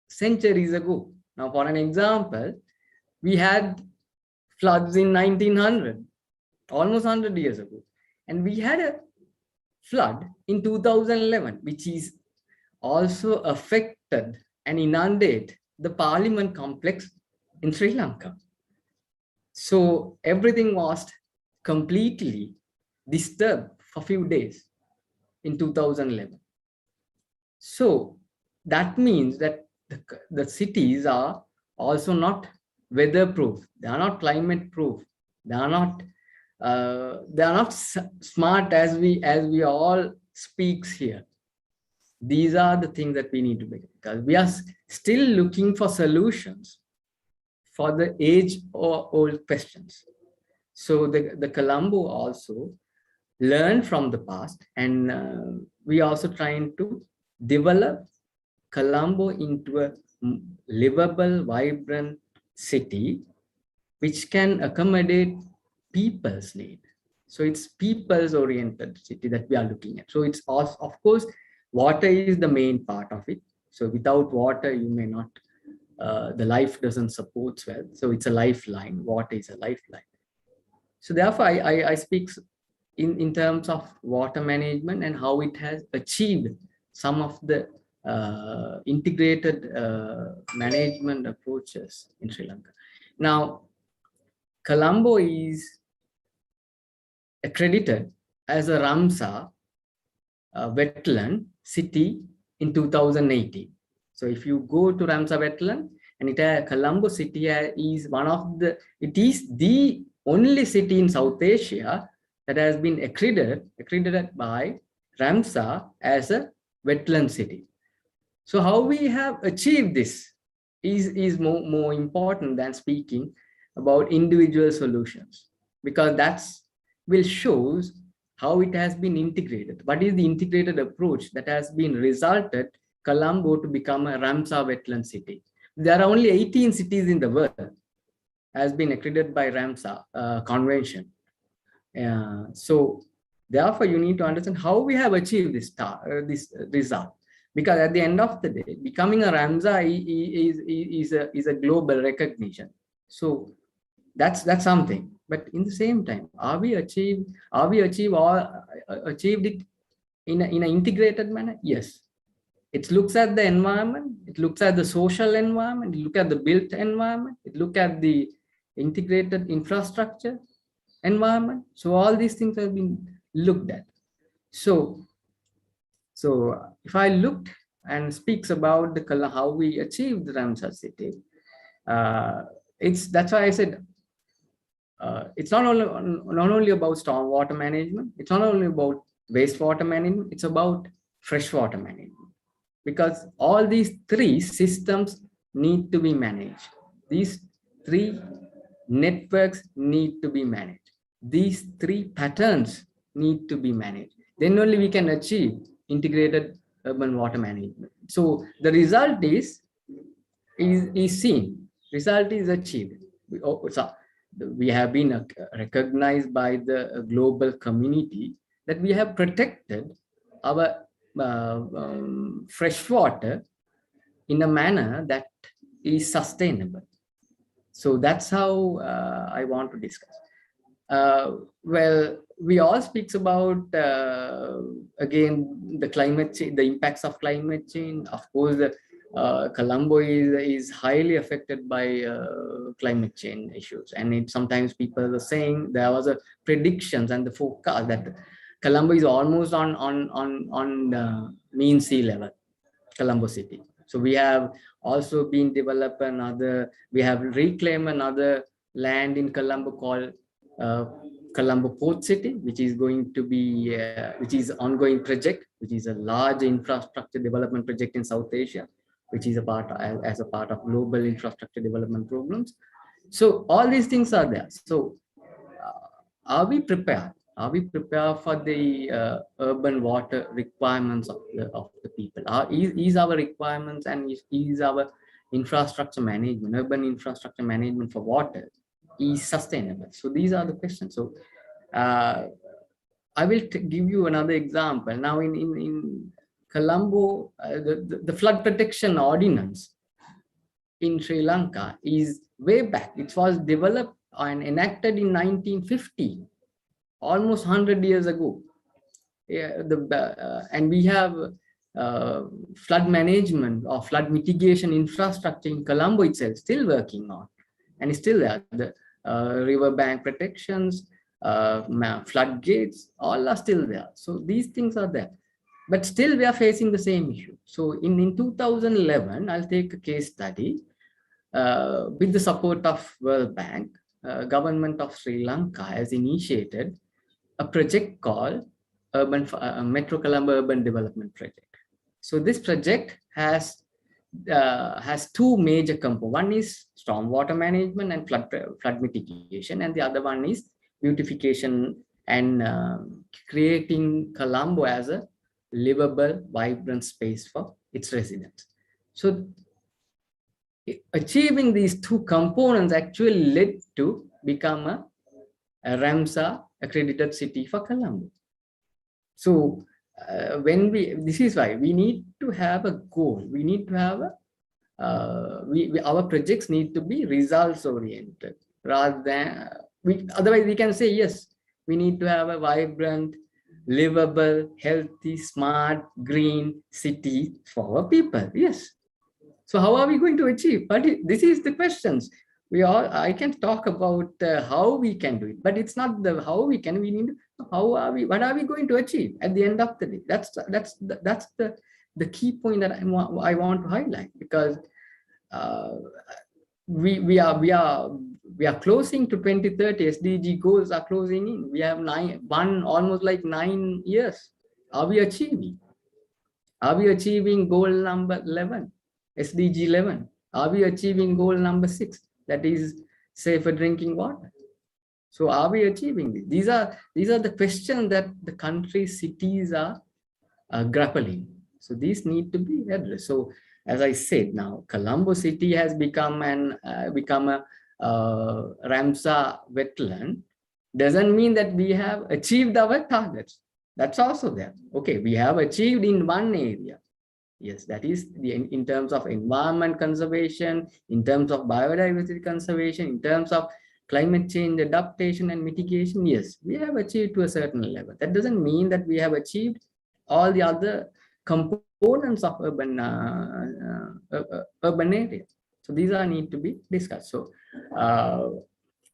centuries ago. Now, for an example, we had floods in 1900, almost 100 years ago. And we had a flood in 2011, which is also affected and inundated the Parliament complex in Sri Lanka. So everything was completely disturbed for a few days in 2011. So that means that the cities are also not weatherproof. They are not climate proof. They are not smart as we all speaks here. These are the things that we need to make, because we are still looking for solutions for the age-old questions. So the Colombo also learned from the past, and we also trying to develop Colombo into a livable, vibrant city which can accommodate people's need. So it's people's oriented city that we are looking at. So it's also, of course, water is the main part of it. So without water, you may not, the life doesn't support well. So it's a lifeline. Water is a lifeline. So therefore, I speak in terms of water management and how it has achieved some of the integrated management approaches in Sri Lanka. Now, Colombo is accredited as a Ramsar wetland city in 2018. So if you go to Ramsar wetland And Colombo city is it is the only city in South Asia that has been accredited by Ramsar as a wetland city. So how we have achieved this is more important than speaking about individual solutions, because will shows how it has been integrated. What is the integrated approach that has been resulted Colombo to become a Ramsar wetland city? There are only 18 cities in the world has been accredited by Ramsar convention. So therefore, you need to understand how we have achieved this result. Because at the end of the day, becoming a Ramsar is a global recognition. So that's something. But in the same time, are we achieved it in an integrated manner? Yes. It looks at the environment, it looks at the social environment, it looks at the built environment, it looks at the integrated infrastructure environment. So all these things have been looked at. So if I looked and speaks about how we achieved the Ramsar city, that's why I said it's not only about stormwater management, it's not only about wastewater management, it's about freshwater management. Because all these three systems need to be managed. These three networks need to be managed. These three patterns need to be managed. Then only we can achieve integrated urban water management. So the result is seen. Result is achieved. We have been recognized by the global community that we have protected our fresh water in a manner that is sustainable. So that's how I want to discuss. Well, we all speaks about again the climate change, the impacts of climate change. Of course, Colombo is highly affected by climate change issues, and sometimes people are saying there was a predictions and the forecast that Colombo is almost on the mean sea level, Colombo city. So we have also been developed we have reclaimed another land in Colombo called Colombo Port City, which is going to be, which is ongoing project, which is a large infrastructure development project in South Asia, which is as a part of global infrastructure development programs. So all these things are there. So are we prepared? Are we prepared for the urban water requirements of the people? Is our requirements and is our infrastructure management, urban infrastructure management for water, is sustainable? So these are the questions. So I will give you another example. Now in Colombo, the flood protection ordinance in Sri Lanka is way back. It was developed and enacted in 1950. Almost 100 years ago. And we have flood management or flood mitigation infrastructure in Colombo itself still working on, and it's still there. The riverbank protections, floodgates, all are still there. So these things are there, but still we are facing the same issue. So in 2011, I'll take a case study with the support of World Bank. Government of Sri Lanka has initiated a project called Metro Colombo Urban Development Project. So this project has two major components. One is stormwater management and flood mitigation, and the other one is beautification and creating Colombo as a livable, vibrant space for its residents. So achieving these two components actually led to become a Ramsar accredited city for Colombo. So this is why we need to have a goal. We need to have our projects need to be results oriented rather than otherwise we can say, yes, we need to have a vibrant, livable, healthy, smart, green city for our people. Yes. So how are we going to achieve? But this is the questions. I can talk about how we can do it, but it's not the how we can. We need what are we going to achieve at the end of the day? That's the key point that I want to highlight, because we are closing to 2030. SDG goals are closing in. We have almost like 9 years. Are we achieving? Are we achieving goal number 11, SDG 11? Are we achieving goal number 6, that is safer drinking water? So are we achieving this? These are the questions that the country's cities are grappling. So these need to be addressed. So as I said, now Colombo city has become a Ramsar wetland. Doesn't mean that we have achieved our targets. That's also there. Okay, we have achieved in one area. Yes, that is in terms of environment conservation, in terms of biodiversity conservation, in terms of climate change adaptation and mitigation. Yes, we have achieved to a certain level. That doesn't mean that we have achieved all the other components of urban area. So these are need to be discussed. So,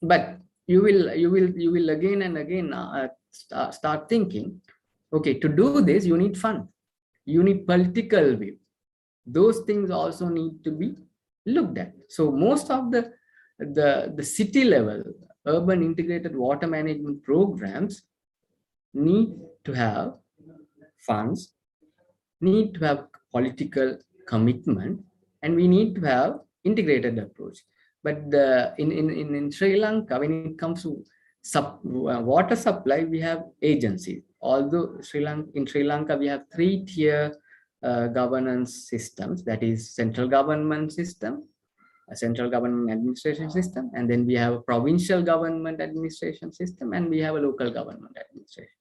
but you will again and again start thinking, okay, to do this you need fund, you need political will. Those things also need to be looked at. So most of the city level urban integrated water management programs need to have funds, need to have political commitment, and we need to have integrated approach. But in Sri Lanka, when it comes to water supply, we have agencies. Although in Sri Lanka, we have 3-tier governance systems, that is central government system, a central government administration system, and then we have a provincial government administration system, and we have a local government administration.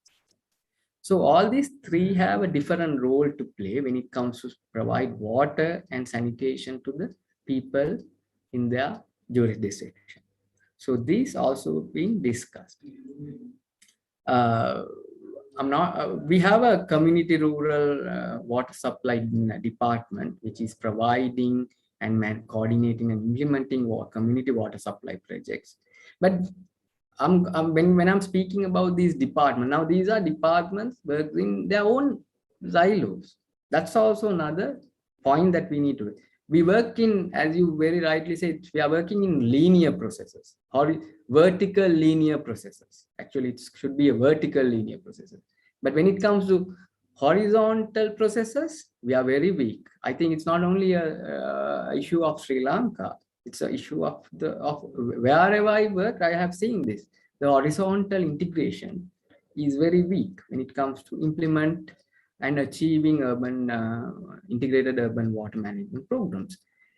So all these 3 have a different role to play when it comes to provide water and sanitation to the people in their jurisdiction. So these also being discussed. We have a community rural water supply department, which is providing and coordinating and implementing community water supply projects. But when I'm speaking about these departments, now these are departments working their own silos. That's also another point that we need to. We work in, as you very rightly said, we are working in linear processes or vertical linear processes. Actually, it should be a vertical linear processes. But when it comes to horizontal processes, we are very weak. I think it's not only a issue of Sri Lanka. It's an issue of wherever I work, I have seen this. The horizontal integration is very weak when it comes to implement and achieving integrated urban water management programs.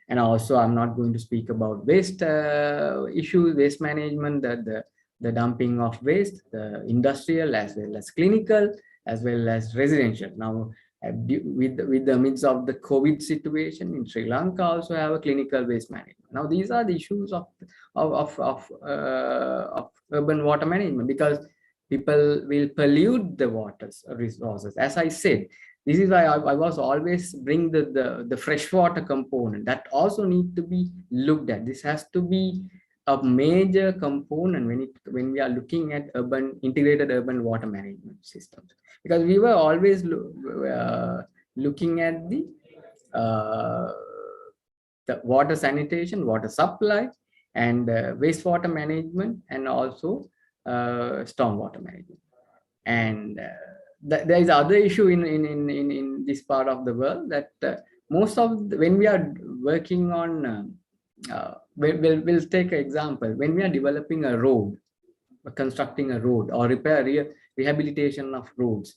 And also, I'm not going to speak about waste issues, waste management, the dumping of waste, the industrial as well as clinical, as well as residential. Now, with the midst of the COVID situation in Sri Lanka, also have a clinical waste management. Now, these are the issues of urban water management, because people will pollute the water resources. As I said, this is why I was always bring the freshwater component that also need to be looked at. This has to be a major component when we are looking at integrated urban water management systems, because we were always looking at the water sanitation, water supply, and wastewater management, and also stormwater management. And there is other issue in this part of the world, that when we are working on we'll take an example. When we are developing a road, constructing a road, or rehabilitation of roads,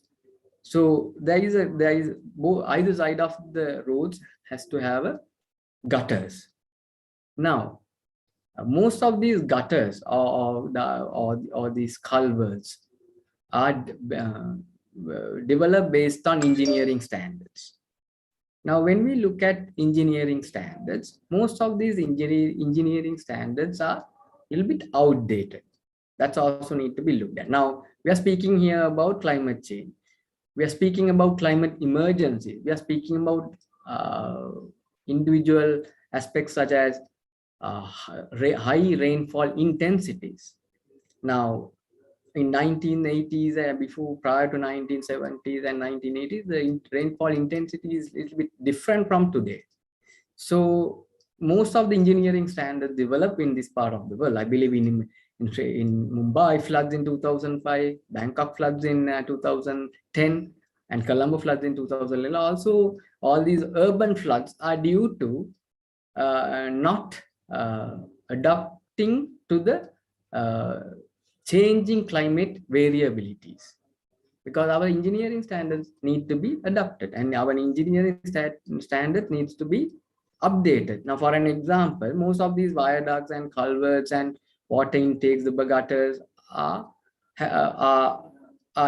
so there is either side of the roads has to have gutters. Now, most of these gutters or these culverts are developed based on engineering standards. Now, when we look at engineering standards, most of these engineering standards are a little bit outdated. That's also need to be looked at. Now, we are speaking here about climate change. We are speaking about climate emergency. We are speaking about individual aspects such as high rainfall intensities. Now, in 1980s and prior to 1970s and 1980s, the rainfall intensity is a little bit different from today. So most of the engineering standards developed in this part of the world. I believe in Mumbai floods in 2005, Bangkok floods in 2010, and Colombo floods in 2011. Also, all these urban floods are due to not adapting to the changing climate variabilities, because our engineering standards need to be adapted, and our engineering standard needs to be updated. Now, for an example, most of these viaducts and culverts and water intakes, the gutters are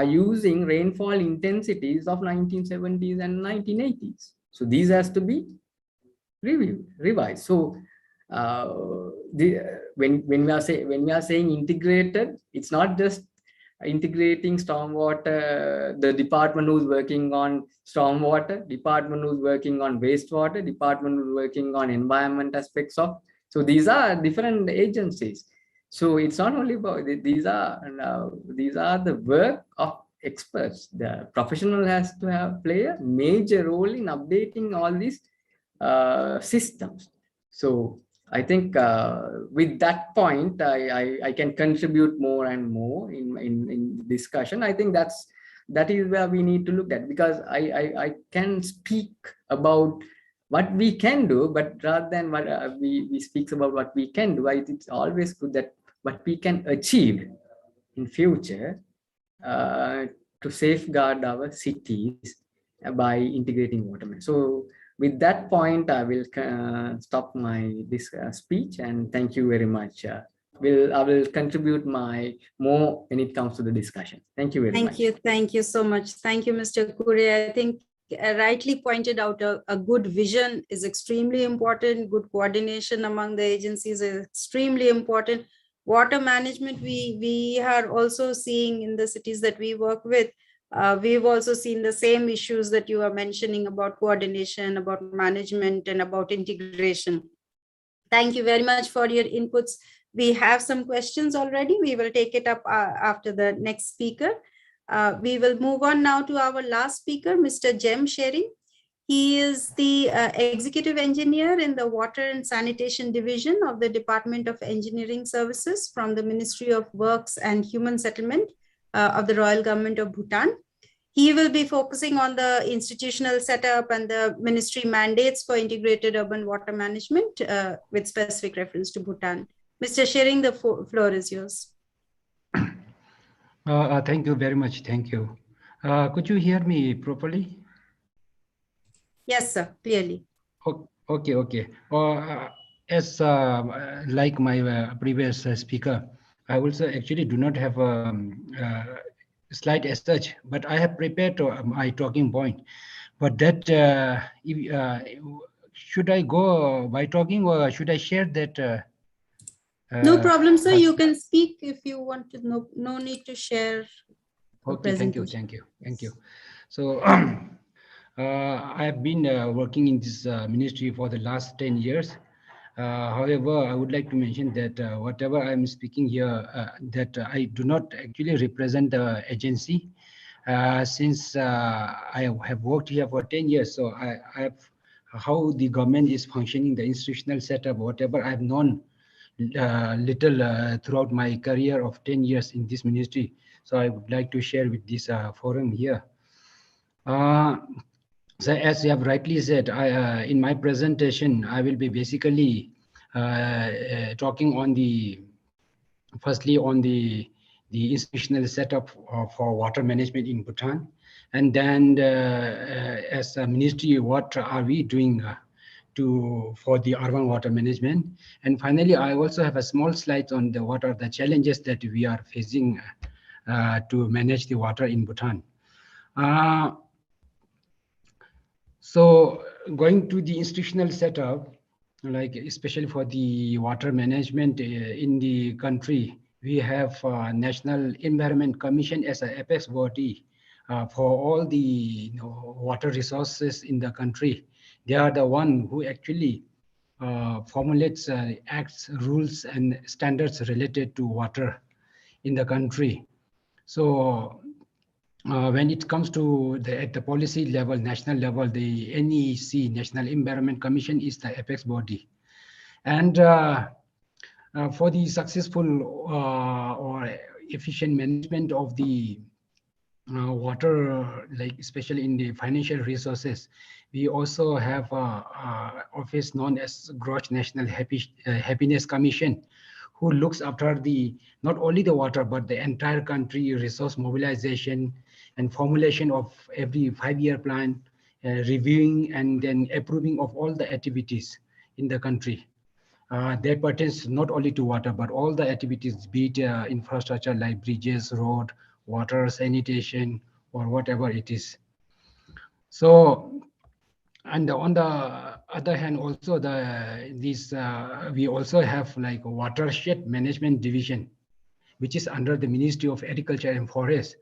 using rainfall intensities of 1970s and 1980s. So these has to be revised. So when we are saying integrated, it's not just integrating stormwater, the department who's working on stormwater, department who's working on wastewater, department who's working on environment aspects of. So these are different agencies. So it's not only about these are the work of experts. The professional has to play a major role in updating all these systems. So I think with that point, I can contribute more and more in discussion. I think that is where we need to look at, because I can speak about what we can do, but rather than what we speak about what we can do, it's always good that what we can achieve in future to safeguard our cities by integrating water management. So with that point, I will stop this speech, and thank you very much. I will contribute more when it comes to the discussion. Thank you very much. Thank you so much. Thank you, Mr. Kure. I think rightly pointed out, a good vision is extremely important. Good coordination among the agencies is extremely important. Water management, we are also seeing in the cities that we work with. We've also seen the same issues that you are mentioning about coordination, about management, and about integration. Thank you very much for your inputs. We have some questions already. We will take it up after the next speaker. We will move on now to our last speaker, Mr. Jem Shering. He is the executive engineer in the Water and Sanitation Division of the Department of Engineering Services from the Ministry of Works and Human Settlement of the Royal Government of Bhutan. He will be focusing on the institutional setup and the ministry mandates for integrated urban water management with specific reference to Bhutan. Mr. Shering, the floor is yours. Thank you very much. Thank you. Could you hear me properly? Yes, sir, clearly. Okay. As like my previous speaker, I also actually do not have a slide as such, but I have prepared my talking point. But that, should I go by talking, or should I share that? No problem, sir. You can speak if you want to. No need to share. Okay, thank you. So I have been working in this ministry for the last 10 years. However, I would like to mention that whatever I'm speaking here, that I do not actually represent the agency. Since I have worked here for 10 years, so I have how the government is functioning, the institutional setup, whatever I've known little throughout my career of 10 years in this ministry. So I would like to share with this forum here. So as you have rightly said, in my presentation, I will be basically talking on firstly on the institutional setup for water management in Bhutan, and then as a ministry, what are we doing for the urban water management, and finally, I also have a small slide on what are the challenges that we are facing to manage the water in Bhutan. So going to the institutional setup, like especially for the water management in the country, we have National Environment Commission as an apex body for all the water resources in the country. They are the one who actually formulates acts, rules, and standards related to water in the country. So when it comes to at the policy level, national level, the NEC, National Environment Commission, is the apex body. And for the successful or efficient management of the water, like especially in the financial resources, we also have a office known as Gross National Happiness Commission, who looks after the not only the water but the entire country resource mobilization and formulation of every 5-year plan, reviewing and then approving of all the activities in the country. That pertains not only to water, but all the activities, be it infrastructure like bridges, road, water, sanitation, or whatever it is. So, and on the other hand, also we also have like a watershed management division, which is under the Ministry of Agriculture and Forest.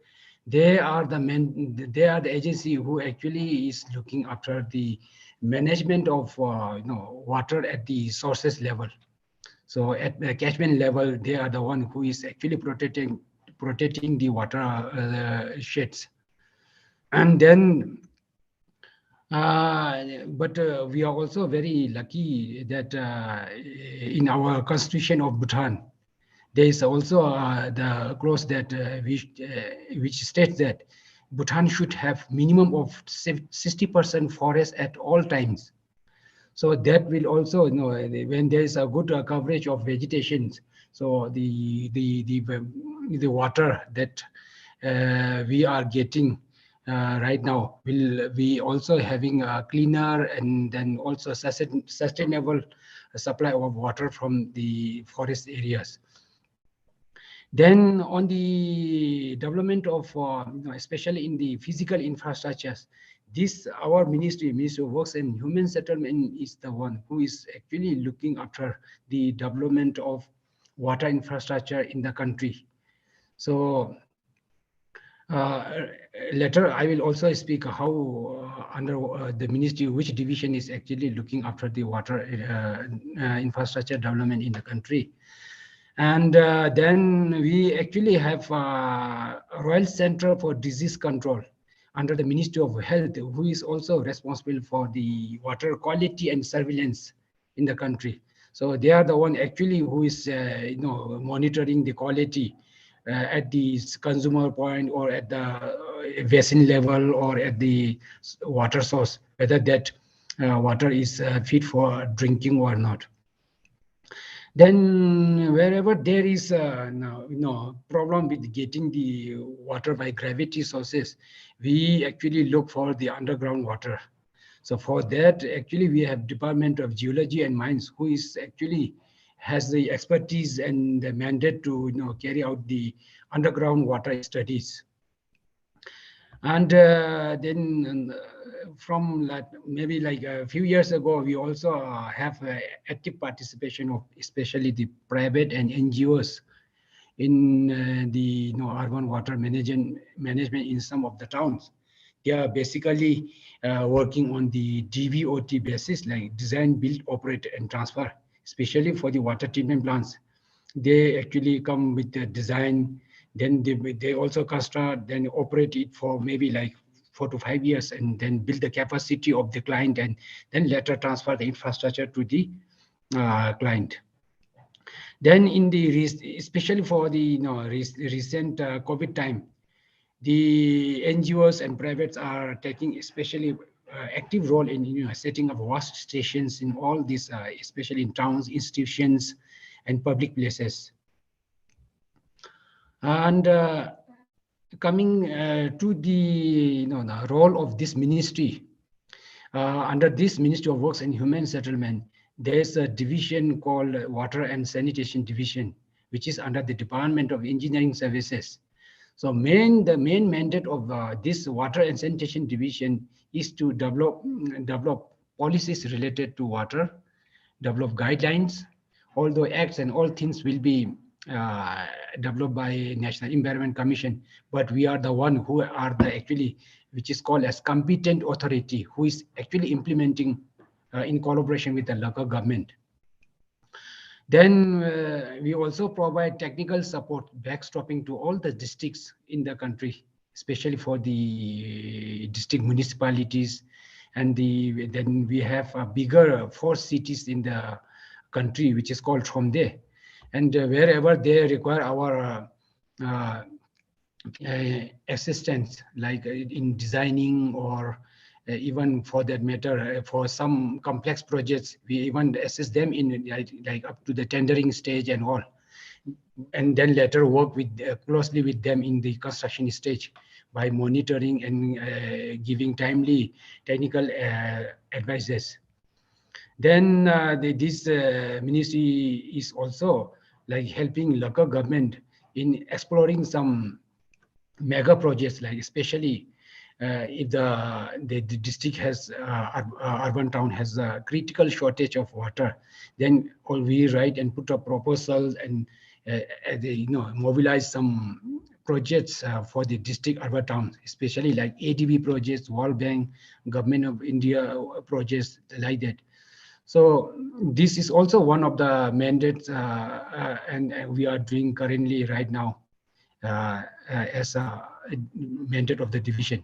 They are the agency who actually is looking after the management of water at the sources level. So at the catchment level, they are the one who is actually protecting the water sheds. And then, but we are also very lucky that in our constitution of Bhutan, there is also the clause that which states that Bhutan should have minimum of 60% forest at all times. So that will also, when there is a good coverage of vegetation, so the water that we are getting right now will be also having a cleaner and then also sustainable supply of water from the forest areas. Then on the development of, especially in the physical infrastructures, our Ministry of Works and Human Settlement is the one who is actually looking after the development of water infrastructure in the country. So later I will also speak how under the ministry, which division is actually looking after the water infrastructure development in the country. And then we actually have a Royal Center for Disease Control under the Ministry of Health, who is also responsible for the water quality and surveillance in the country. So they are the one actually who is monitoring the quality at the consumer point or at the basin level or at the water source, whether that water is fit for drinking or not. Then wherever there is problem with getting the water by gravity sources, we actually look for the underground water. So for that, actually, we have Department of Geology and Mines, who is actually has the expertise and the mandate to carry out the underground water studies. And then from maybe like a few years ago, we also have active participation of especially the private and NGOs in the urban water management in some of the towns. They are basically working on the DBOT basis, like design, build, operate, and transfer, especially for the water treatment plants. They actually come with the design, then they also construct, then operate it for maybe like 4 to 5 years, and then build the capacity of the client, and then later transfer the infrastructure to the client. Then in the especially for the recent COVID time, the NGOs and privates are taking especially active role in setting up wash stations in all these, especially in towns, institutions, and public places. And coming to the the role of this ministry, under this Ministry of Works and Human Settlement, there is a division called Water and Sanitation Division, which is under the Department of Engineering Services. So the main mandate of this Water and Sanitation Division is to develop policies related to water, develop guidelines, although acts and all things will be developed by National Environment Commission, but we are the one who are the actually, which is called as competent authority, who is actually implementing in collaboration with the local government. Then we also provide technical support, backstopping to all the districts in the country, especially for the district municipalities. And then we have a bigger 4 cities in the country, which is called Chomde. And wherever they require our assistance, like in designing or even for that matter, for some complex projects, we even assist them in like up to the tendering stage and all. And then later work with closely with them in the construction stage by monitoring and giving timely technical advices. Then this ministry is also like helping local government in exploring some mega projects, like especially if the district has urban town has a critical shortage of water, then we write and put up proposals and mobilize some projects for the district urban towns, especially like ADB projects, World Bank, Government of India projects like that. So this is also one of the mandates and we are doing currently right now as a mandate of the division.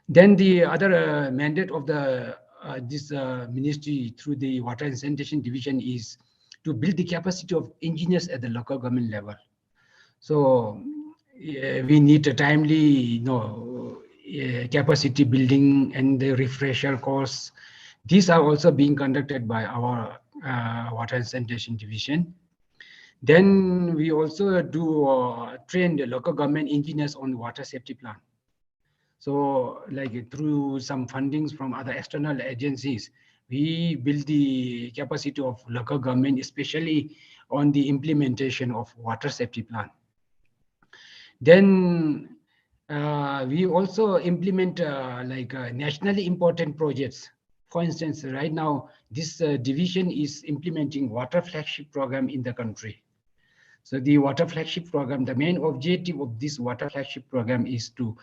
Then the other mandate of the this ministry through the Water and Sanitation Division is to build the capacity of engineers at the local government level. So we need a timely capacity building and the refresher course. These are also being conducted by our Water and Sanitation Division. Then we also do train the local government engineers on water safety plan. So like through some fundings from other external agencies, we build the capacity of local government, especially on the implementation of water safety plan. Then we also implement nationally important projects. For instance, right now, this division is implementing water flagship program in the country. So the water flagship program, the main objective of this water flagship program is to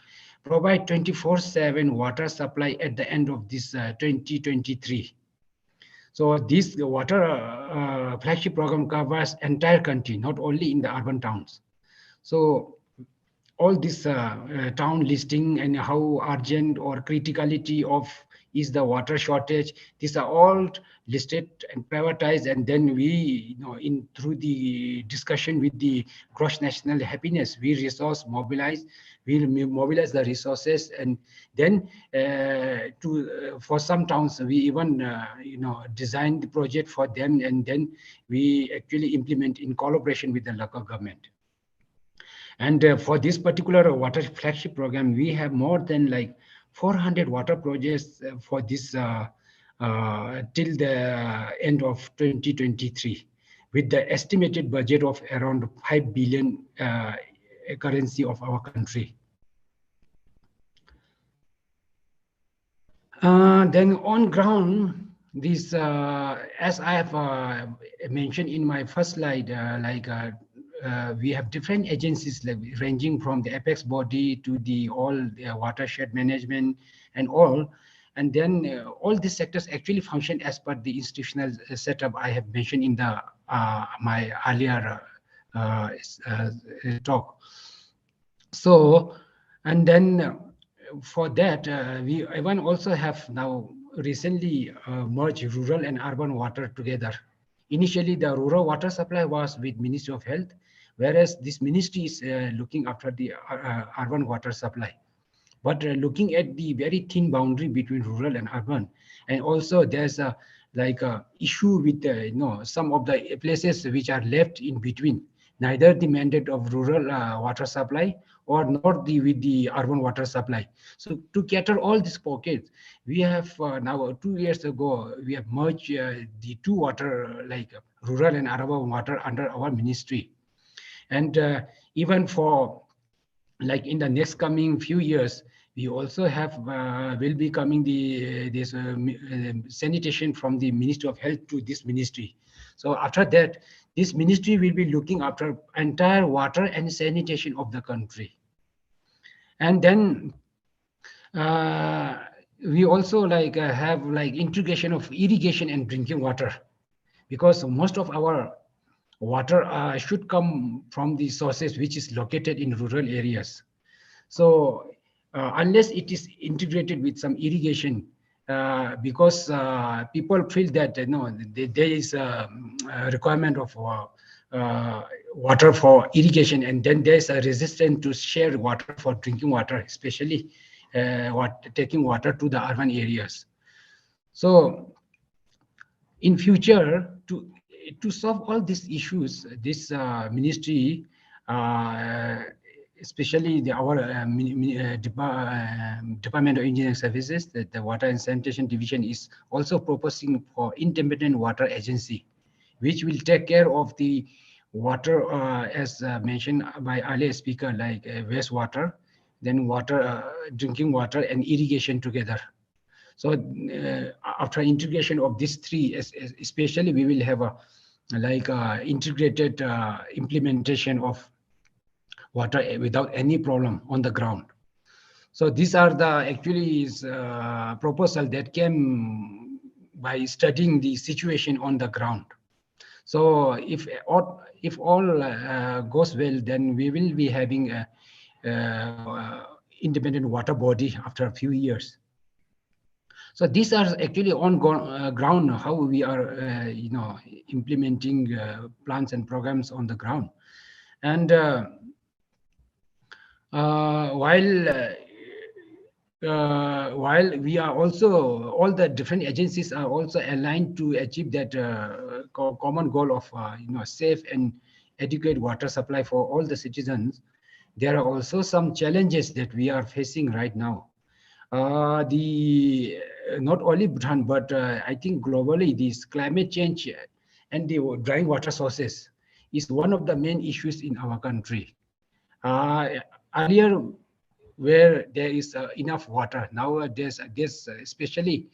provide 24/7 water supply at the end of this 2023. So this water flagship program covers entire country, not only in the urban towns. So all this town listing and how urgent or criticality of is the water shortage, these are all listed and privatized, and then we through the discussion with the gross national happiness, we resource mobilize, we mobilize the resources, and then for some towns we even design the project for them, and then we actually implement in collaboration with the local government. And for this particular water flagship program, we have more than like 400 water projects for this till the end of 2023, with the estimated budget of around 5 billion currency of our country. Then on ground, this, as I have mentioned in my first slide, we have different agencies ranging from the apex body to the watershed management and all. And then all these sectors actually function as per the institutional setup I have mentioned in the my earlier talk. So, and then for that, we even also have now recently merged rural and urban water together. Initially, the rural water supply was with Ministry of Health, whereas this ministry is looking after the urban water supply. But looking at the very thin boundary between rural and urban, and also there's a issue with some of the places which are left in between, neither the mandate of rural water supply or not with the urban water supply. So to cater all these pockets, we have now 2 years ago, we have merged the two water, rural and urban water under our ministry. And even for in the next coming few years, we also have will be coming this sanitation from the Ministry of Health to this ministry. So after that, this ministry will be looking after entire water and sanitation of the country. And then we also have integration of irrigation and drinking water, because most of our water should come from the sources which is located in rural areas. So unless it is integrated with some irrigation, because people feel that there is a requirement of water for irrigation, and then there's a resistance to share water for drinking water, especially taking water to the urban areas. So in future, to solve all these issues, this ministry, especially our Department of Engineering Services, the Water and Sanitation Division, is also proposing for independent water agency, which will take care of the water, as mentioned by earlier speaker, like wastewater, then water, drinking water, and irrigation together. So after integration of these three, especially we will have a integrated implementation of water without any problem on the ground. So these are the actually proposal that came by studying the situation on the ground. So if all goes well, then we will be having a independent water body after a few years. So these are actually on ground how we are, implementing plans and programs on the ground. And while we are also, all the different agencies are also aligned to achieve that common goal of safe and adequate water supply for all the citizens, there are also some challenges that we are facing right now. Not only Bhutan, but I think globally, this climate change and the drying water sources is one of the main issues in our country. Earlier, where there is enough water, nowadays, especially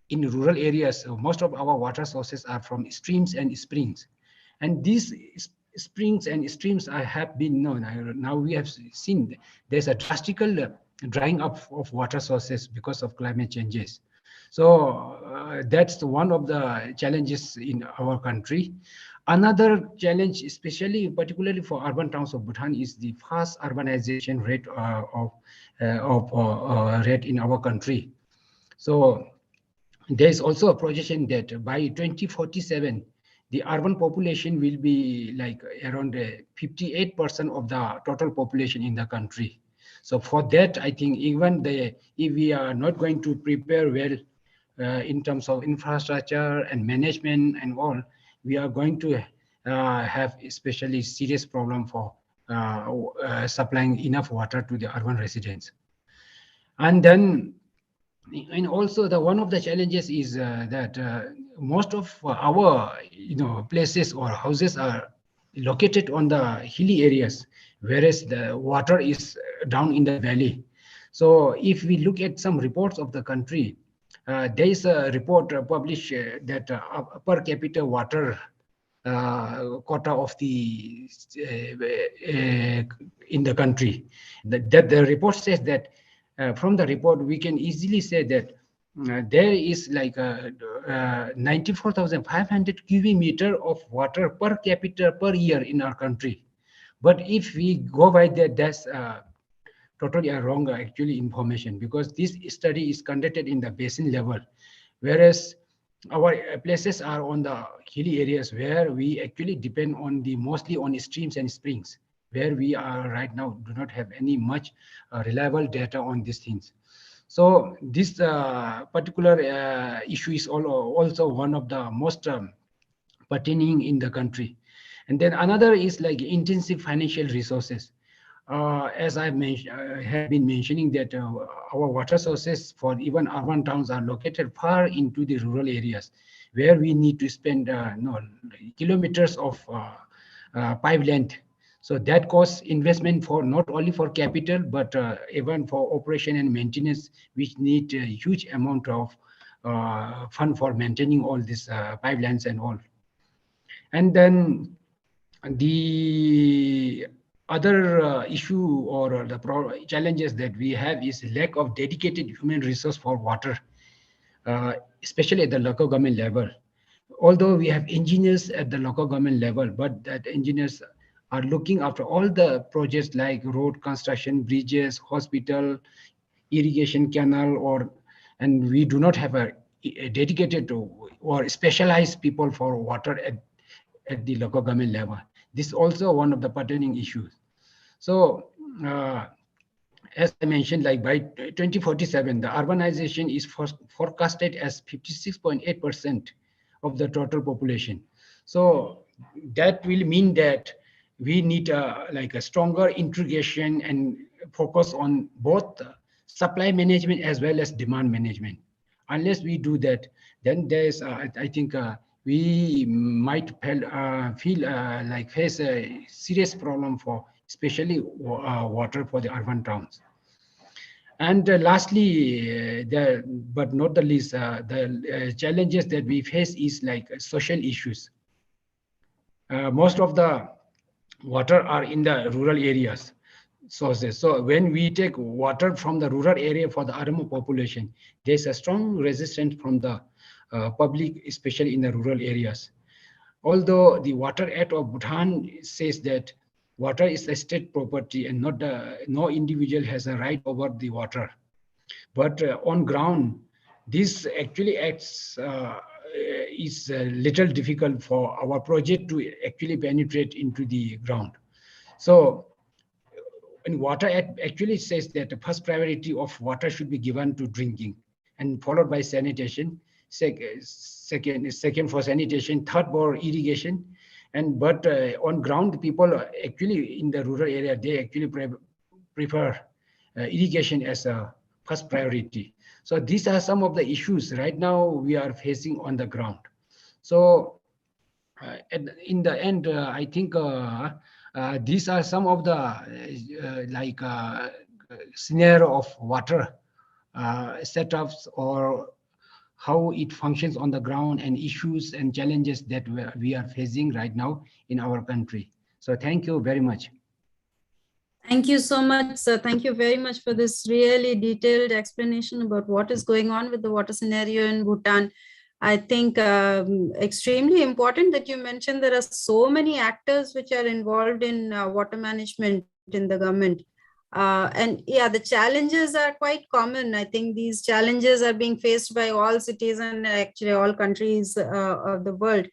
in rural areas, most of our water sources are from streams and springs. And these springs and streams have been known. Now we have seen there's a drastic drying up of water sources because of climate changes. So that's one of the challenges in our country. Another challenge, especially particularly for urban towns of Bhutan, is the fast urbanization rate rate in our country. So there is also a projection that by 2047, the urban population will be like around 58% of the total population in the country. So for that, I think even if we are not going to prepare well in terms of infrastructure and management and all, we are going to have especially serious problem for supplying enough water to the urban residents. And then, and also one of the challenges is that most of our places or houses are located on the hilly areas, whereas the water is down in the valley. So if we look at some reports of the country, there is a report published that per capita water quota of the in the country. That the report says that from the report we can easily say that there is like 94,500 cubic meter of water per capita per year in our country. But if we go by that, that's totally wrong actually information, because this study is conducted in the basin level, whereas our places are on the hilly areas where we actually depend on mostly on streams and springs, where we are right now do not have any much reliable data on these things. So this particular issue is also one of the most pertaining in the country. And then another is like intensive financial resources. As I have been mentioning that our water sources for even urban towns are located far into the rural areas, where we need to spend kilometers of pipe length. So that costs investment for not only for capital, but even for operation and maintenance, which need a huge amount of fund for maintaining all these pipelines and all. And then the other issue or the challenges that we have is lack of dedicated human resource for water, especially at the local government level. Although we have engineers at the local government level, but that engineers are looking after all the projects like road construction, bridges, hospital, irrigation canal, or and we do not have a dedicated or specialized people for water at the local government level. This is also one of the pertaining issues. So as I mentioned, like by 2047, the urbanization is forecasted as 56.8% of the total population. So that will mean that we need like a stronger integration and focus on both supply management as well as demand management. Unless we do that, then there's, I think, we might feel like face a serious problem for especially water for the urban towns. And lastly, but not the least, the challenges that we face is like social issues. Most of the water are in the rural areas sources. So when we take water from the rural area for the urban population, there's a strong resistance from the public, especially in the rural areas. Although the Water Act of Bhutan says that water is a state property and not no individual has a right over the water. But on ground, this actually acts is a little difficult for our project to actually penetrate into the ground. So and Water Act actually says that the first priority of water should be given to drinking and followed by sanitation, second for sanitation, third for irrigation. And but on ground, people actually in the rural area, they actually prefer irrigation as a first priority. So these are some of the issues right now we are facing on the ground. So in the end, I think these are some of the scenario of water setups or how it functions on the ground and issues and challenges that we are facing right now in our country. So thank you very much. Thank you so much, sir. Thank you very much for this really detailed explanation about what is going on with the water scenario in Bhutan. I think extremely important that you mentioned there are so many actors which are involved in water management in the government. And yeah, the challenges are quite common. I think these challenges are being faced by all cities and actually all countries of the world.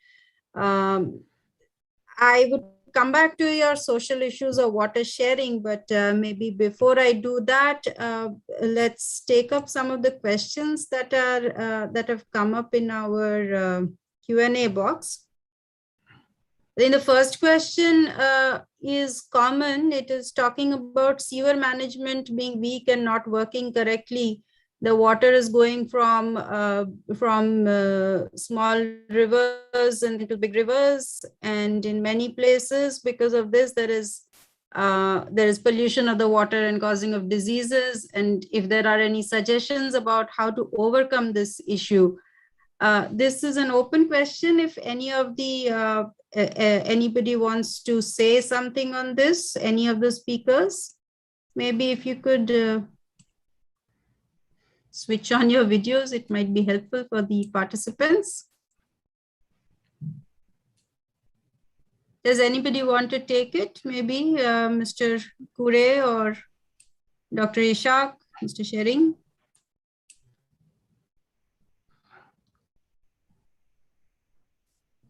I would come back to your social issues of water sharing, but maybe before I do that, let's take up some of the questions that are that have come up in our Q&A box. Then the first question is common. It is talking about sewer management being weak and not working correctly. The water is going from small rivers and into big rivers, and in many places, because of this, there is pollution of the water and causing of diseases. And if there are any suggestions about how to overcome this issue, this is an open question. If any of the anybody wants to say something on this, any of the speakers, maybe if you could switch on your videos, it might be helpful for the participants. Does anybody want to take it? Maybe Mr. Kure or Dr. Ishaq, Mr. Shering?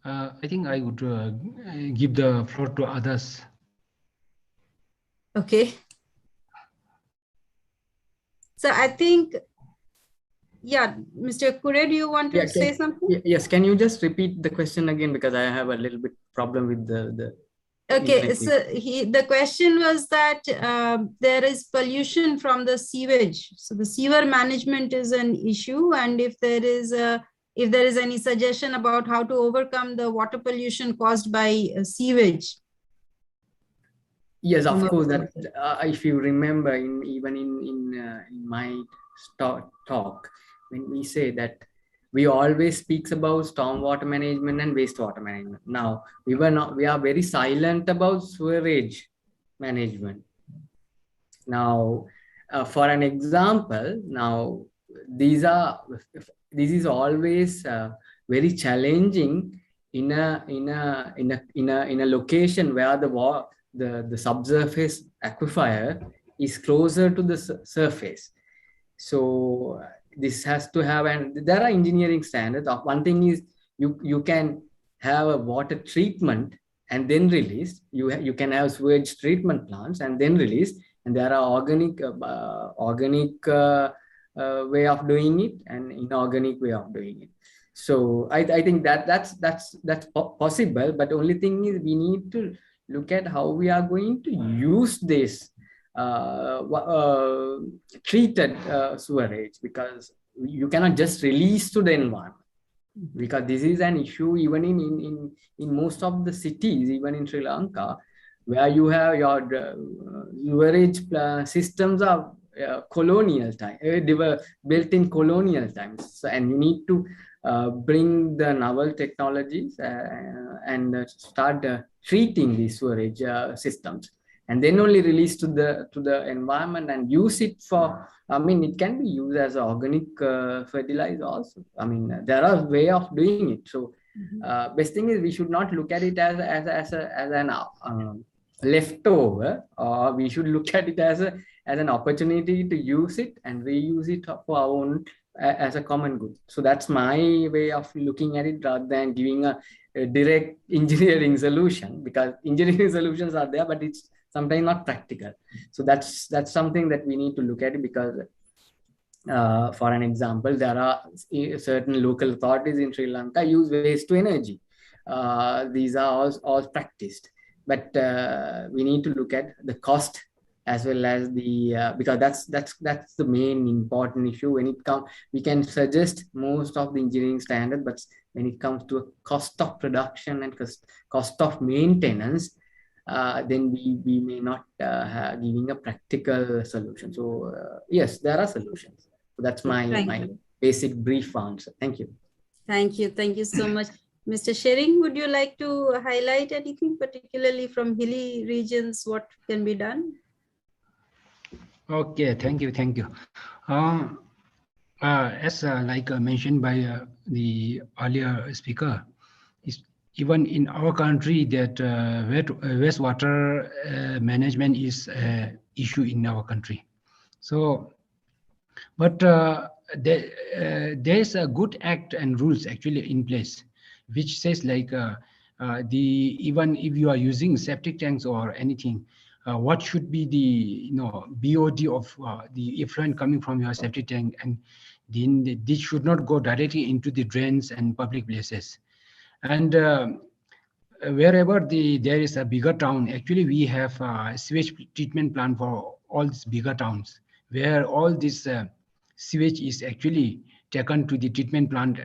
I think I would give the floor to others. Okay. So I think, yeah, Mr. Kure, do you want to say something? Yes, can you just repeat the question again, because I have a little bit problem with the Okay, so the question was that there is pollution from the sewage. So the sewer management is an issue, and if there is any suggestion about how to overcome the water pollution caused by sewage. Yes, of course. That if you remember, even in my talk, when we say that we always speaks about stormwater management and wastewater management. Now we are very silent about sewerage management. Now, for an example, now this is always very challenging in a location where the subsurface aquifer is closer to the surface. So this has to have, and there are engineering standards. One thing is you can have a water treatment and then release. You can have sewage treatment plants and then release, and there are organic way of doing it and inorganic way of doing it. So I think that's possible, but the only thing is we need to look at how we are going to use this treated sewerage, because you cannot just release to the environment, because this is an issue even in most of the cities, even in Sri Lanka, where you have your sewerage systems are colonial time, they were built in colonial times. So, and you need to bring the novel technologies and start treating these sewerage systems, and then only release to the environment and use it for, I mean, it can be used as organic fertilizer also. I mean, there are way of doing it. So best thing is we should not look at it as an leftover, or we should look at it as an opportunity to use it and reuse it for our own as a common good. So that's my way of looking at it, rather than giving a direct engineering solution, because engineering solutions are there, but it's sometimes not practical. So that's something that we need to look at it, because for an example, there are certain local authorities in Sri Lanka use waste to energy. These are all practiced, but we need to look at the cost as well as the because that's the main important issue. When it comes, we can suggest most of the engineering standard, but when it comes to a cost of production and cost of maintenance, then we may not have giving a practical solution. So yes, there are solutions. So that's my basic brief answer. Thank you. Thank you so much. Mr. Shering, would you like to highlight anything particularly from hilly regions, what can be done? Okay, thank you. As mentioned by the earlier speaker, even in our country that wastewater management is an issue in our country. So, but there is a good act and rules actually in place, which says even if you are using septic tanks or anything, what should be the BOD of the effluent coming from your septic tank, and then this should not go directly into the drains and public places. And wherever there is a bigger town, actually we have a sewage treatment plant for all these bigger towns, where all this sewage is actually taken to the treatment plant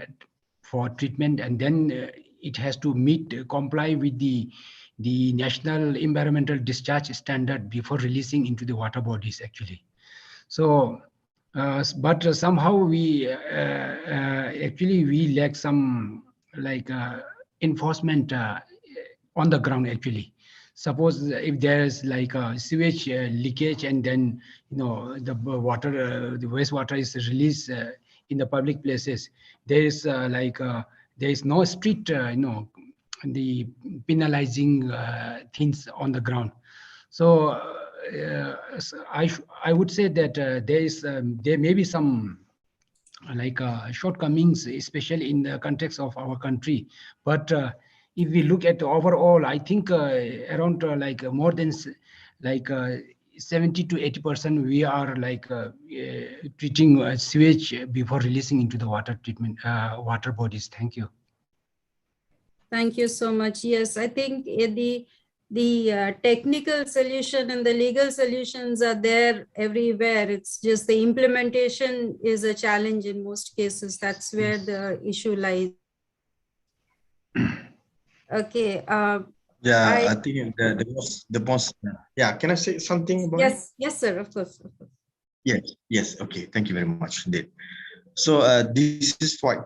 for treatment, and then it has to comply with the National Environmental Discharge Standard before releasing into the water bodies actually. So, but somehow we lack some enforcement on the ground actually. Suppose if there is a sewage leakage, and then the wastewater is released in the public places, there is there is no strict the penalizing things on the ground. So I would say that there may be some shortcomings, especially in the context of our country. But if we look at overall, I think around more than 70 to 80% we are treating sewage before releasing into the water treatment water bodies. Thank you. Thank you so much. Yes, I think the technical solution and the legal solutions are there everywhere. It's just the implementation is a challenge in most cases. That's where the issue lies. Okay. I think the most. Yeah, can I say something about it? Yes, sir. Of course. Yes. Okay. Thank you very much indeed. So this is quite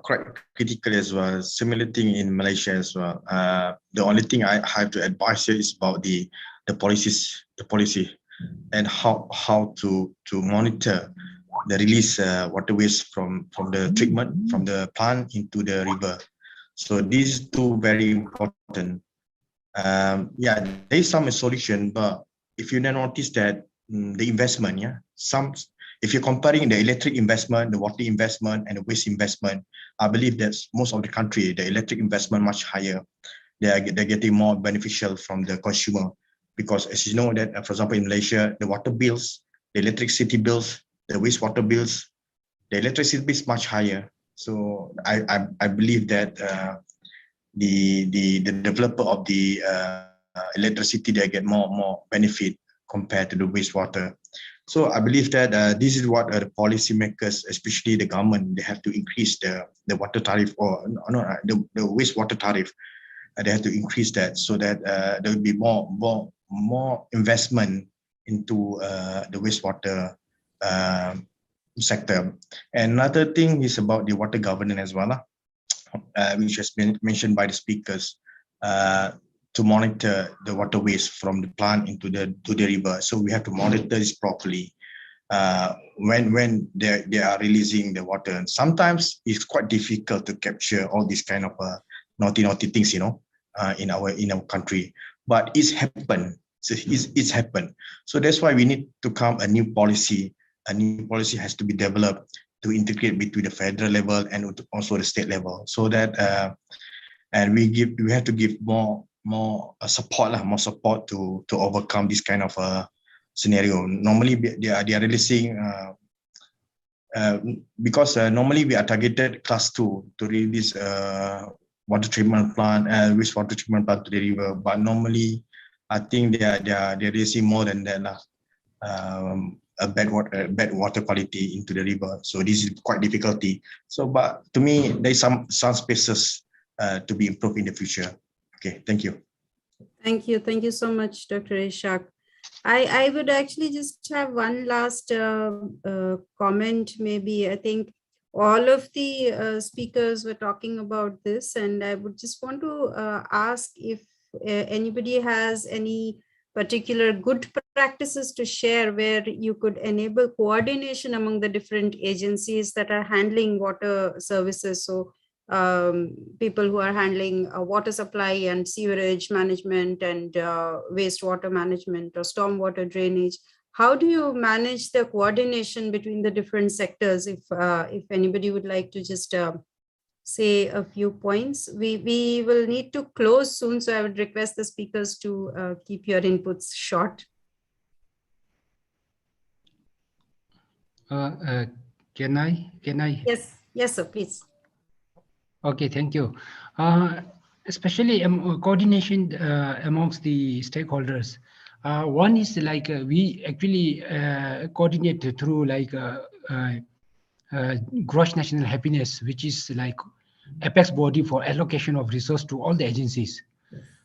critical as well. Similar thing in Malaysia as well. The only thing I have to advise here is about the policy, and how to monitor the release waterways from the treatment from the plant into the river. So these two very important. There is some solution, but if you notice that the investment, some if you're comparing the electric investment, the water investment, and the waste investment, I believe that most of the country, the electric investment much higher. They're getting more beneficial from the consumer, because as you know that, for example, in Malaysia, the water bills, the electricity bills, the wastewater bills, the electricity bill is much higher. So I believe that the developer of the electricity, they get more benefit compared to the wastewater. So I believe that this is what the policymakers, especially the government, they have to increase the water tariff, or no, the wastewater tariff. They have to increase that, so that there will be more investment into the wastewater sector. And another thing is about the water governance as well, which has been mentioned by the speakers, to monitor the waterways from the plant into the river. So we have to monitor this properly when they are releasing the water. And sometimes it's quite difficult to capture all these kind of naughty things, in our country, but it's happened. So it's happened. So that's why we need to come a new policy. A new policy has to be developed to integrate between the federal level and also the state level, so that and we have to give more support to overcome this kind of scenario. Normally they are releasing because normally we are targeted class 2 to release water treatment plant and wastewater treatment plant to the river, but normally I think they are releasing more than that, a bad water quality into the river. So this is quite difficulty. So, but to me, there's some spaces to be improved in the future. Okay, thank you. Thank you so much, Dr. Ishaq. I would actually just have one last comment. Maybe I think all of the speakers were talking about this, and I would just want to ask if anybody has any particular good practices to share where you could enable coordination among the different agencies that are handling water services. So people who are handling water supply and sewerage management and wastewater management or stormwater drainage. How do you manage the coordination between the different sectors? If anybody would like to just say a few points. We will need to close soon, so I would request the speakers to keep your inputs short. Can I? Yes, sir, please. Okay, thank you. Especially coordination amongst the stakeholders. One is like we actually coordinate through like gross national happiness, which is like apex body for allocation of resource to all the agencies.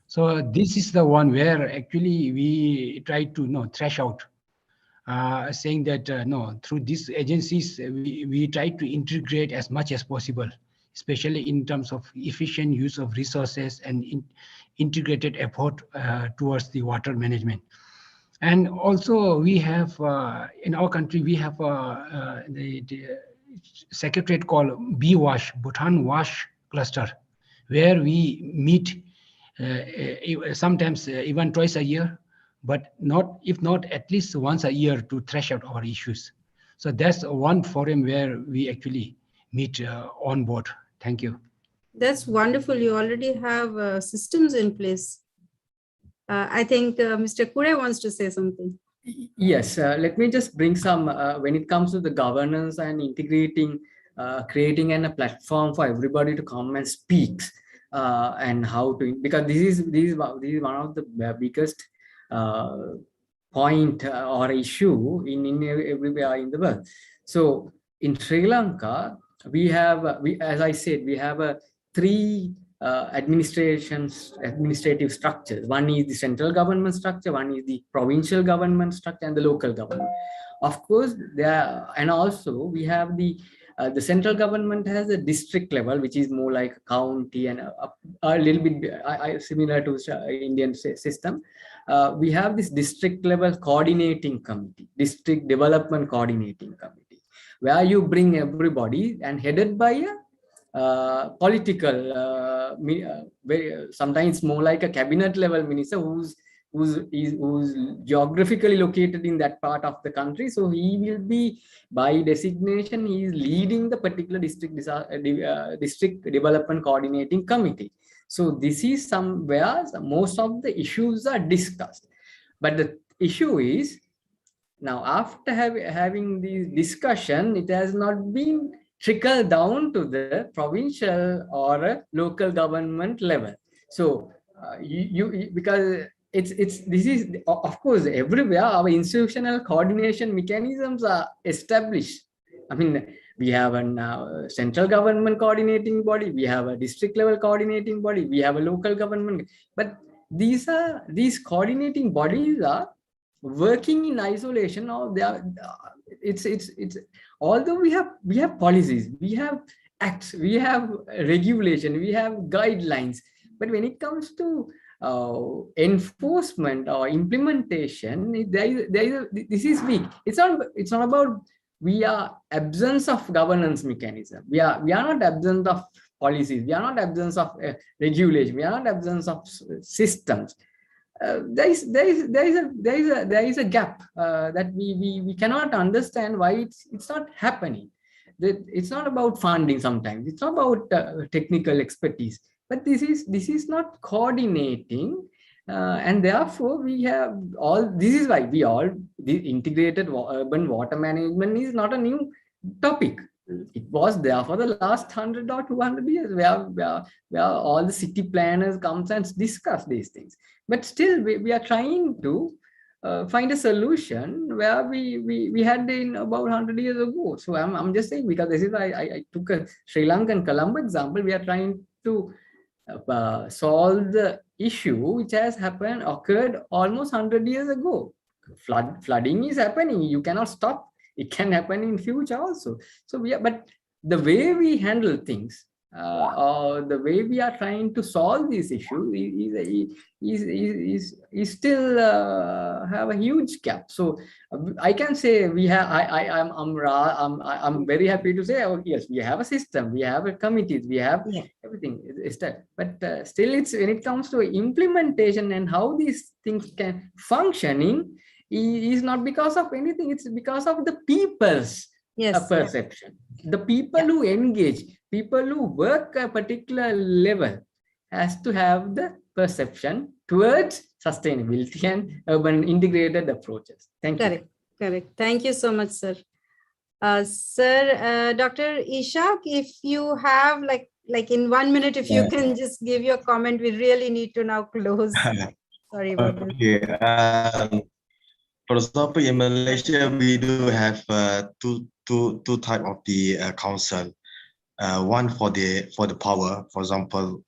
So this is the one where actually we try to thrash out, saying that through these agencies we try to integrate as much as possible, especially in terms of efficient use of resources and integrated effort towards the water management. And also we have in our country we have the secretariat called BWASH, Bhutan WASH cluster, where we meet sometimes even twice a year, but if not at least once a year to thrash out our issues. So that's one forum where we actually meet on board. Thank you. That's wonderful. You already have systems in place. I think Mr. Kure wants to say something. Yes, let me just bring some, when it comes to the governance and integrating, creating a platform for everybody to come and speak and how to, because this is one of the biggest point or issue in everywhere in the world. So in Sri Lanka, we have, as I said, we have three administrative structures. One is the central government structure, one is the provincial government structure, and the local government. Of course, and also we have the central government has a district level, which is more like county and a little bit similar to Indian system. We have this district level coordinating committee, district development coordinating committee, where you bring everybody and headed by a political, sometimes more like a cabinet level minister who who's geographically located in that part of the country. So he will be, by designation, he is leading the particular district development coordinating committee. So this is somewhere most of the issues are discussed. But the issue is, now after having this discussion, it has not been trickled down to the provincial or local government level. So because this is, of course, everywhere our institutional coordination mechanisms are established. I mean, we have a central government coordinating body, we have a district level coordinating body, we have a local government, but these coordinating bodies are working in isolation, or they are it's although we have policies, we have acts, we have regulation, we have guidelines, but when it comes to enforcement or implementation, this is weak. It's not about we are absence of governance mechanism. We are not absent of policies. We are not absence of regulation. We are not absence of systems. There is a gap that we cannot understand why it's not happening. It's not about funding. Sometimes it's not about technical expertise, but this is not coordinating, and therefore we have all. This is why the integrated urban water management is not a new topic. It was there for the last 100 or 200 years, where all the city planners comes and discuss these things. But still, we are trying to find a solution where we had in about 100 years ago. So I'm just saying, because this is I took a Sri Lankan Colombo example. We are trying to solve the issue which has occurred almost 100 years ago. Flooding is happening. You cannot stop. It can happen in future also. So but the way we handle things, or the way we are trying to solve this issue is still have a huge gap. So I can say we have. I'm very happy to say, oh yes, we have a system, we have a committees, we have everything. But still, it's when it comes to implementation and how these things can functioning, is not because of anything. It's because of the people's perception. The people who engage, people who work a particular level, has to have the perception towards sustainability and urban integrated approaches. Thank you. Correct. Thank you so much, sir. Sir, Dr. Ishak, if you have like in 1 minute, if you can just give your comment, we really need to now close. Sorry about that. For example, in Malaysia, we do have two type of the council. One for the power, for example,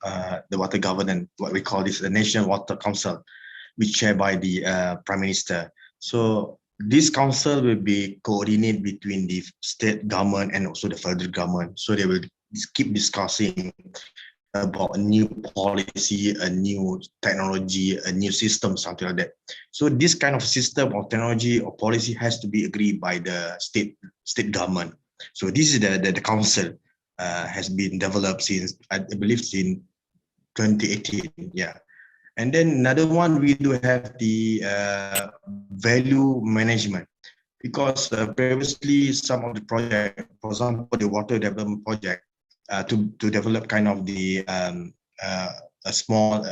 the water governance, what we call this the National Water Council, which chaired by the Prime Minister. So this council will be coordinated between the state government and also the federal government. So they will keep discussing about a new policy, a new technology, a new system, something like that. So this kind of system or technology or policy has to be agreed by the state government. So this is the council has been developed since, I believe, in 2018. Yeah. And then another one, we do have the value management, because previously some of the project, for example, the water development project, to develop kind of the a small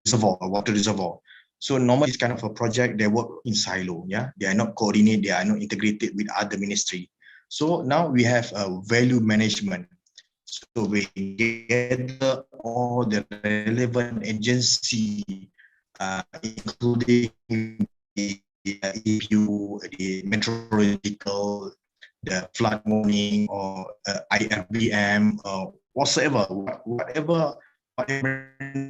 reservoir, a water reservoir. So normally this kind of a project, they work in silo. Yeah, they are not coordinated, they are not integrated with other ministry. So now we have value management. So we gather all the relevant agency, including the EPU, the meteorological, the flood warning, or IRBM, or whatever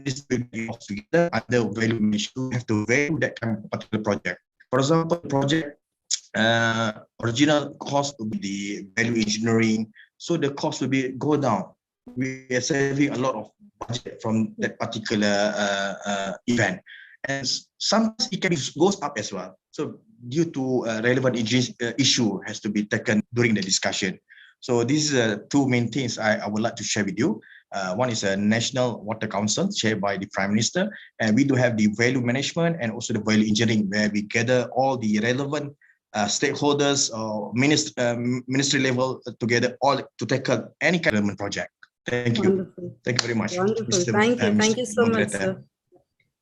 is together under value management. You have to value that kind of particular project. For example, project original cost will be the value engineering, so the cost will be go down. We are saving a lot of budget from that particular event, and sometimes it can goes up as well. So due to relevant issue has to be taken during the discussion. So these are two main things I would like to share with you. One is a National Water Council chaired by the Prime Minister, and we do have the value management and also the value engineering, where we gather all the relevant stakeholders or ministry level together, all to tackle any kind of development project. Thank you. Wonderful. Thank you very much. Wonderful. Mr. Thank you. Thank you so much, sir.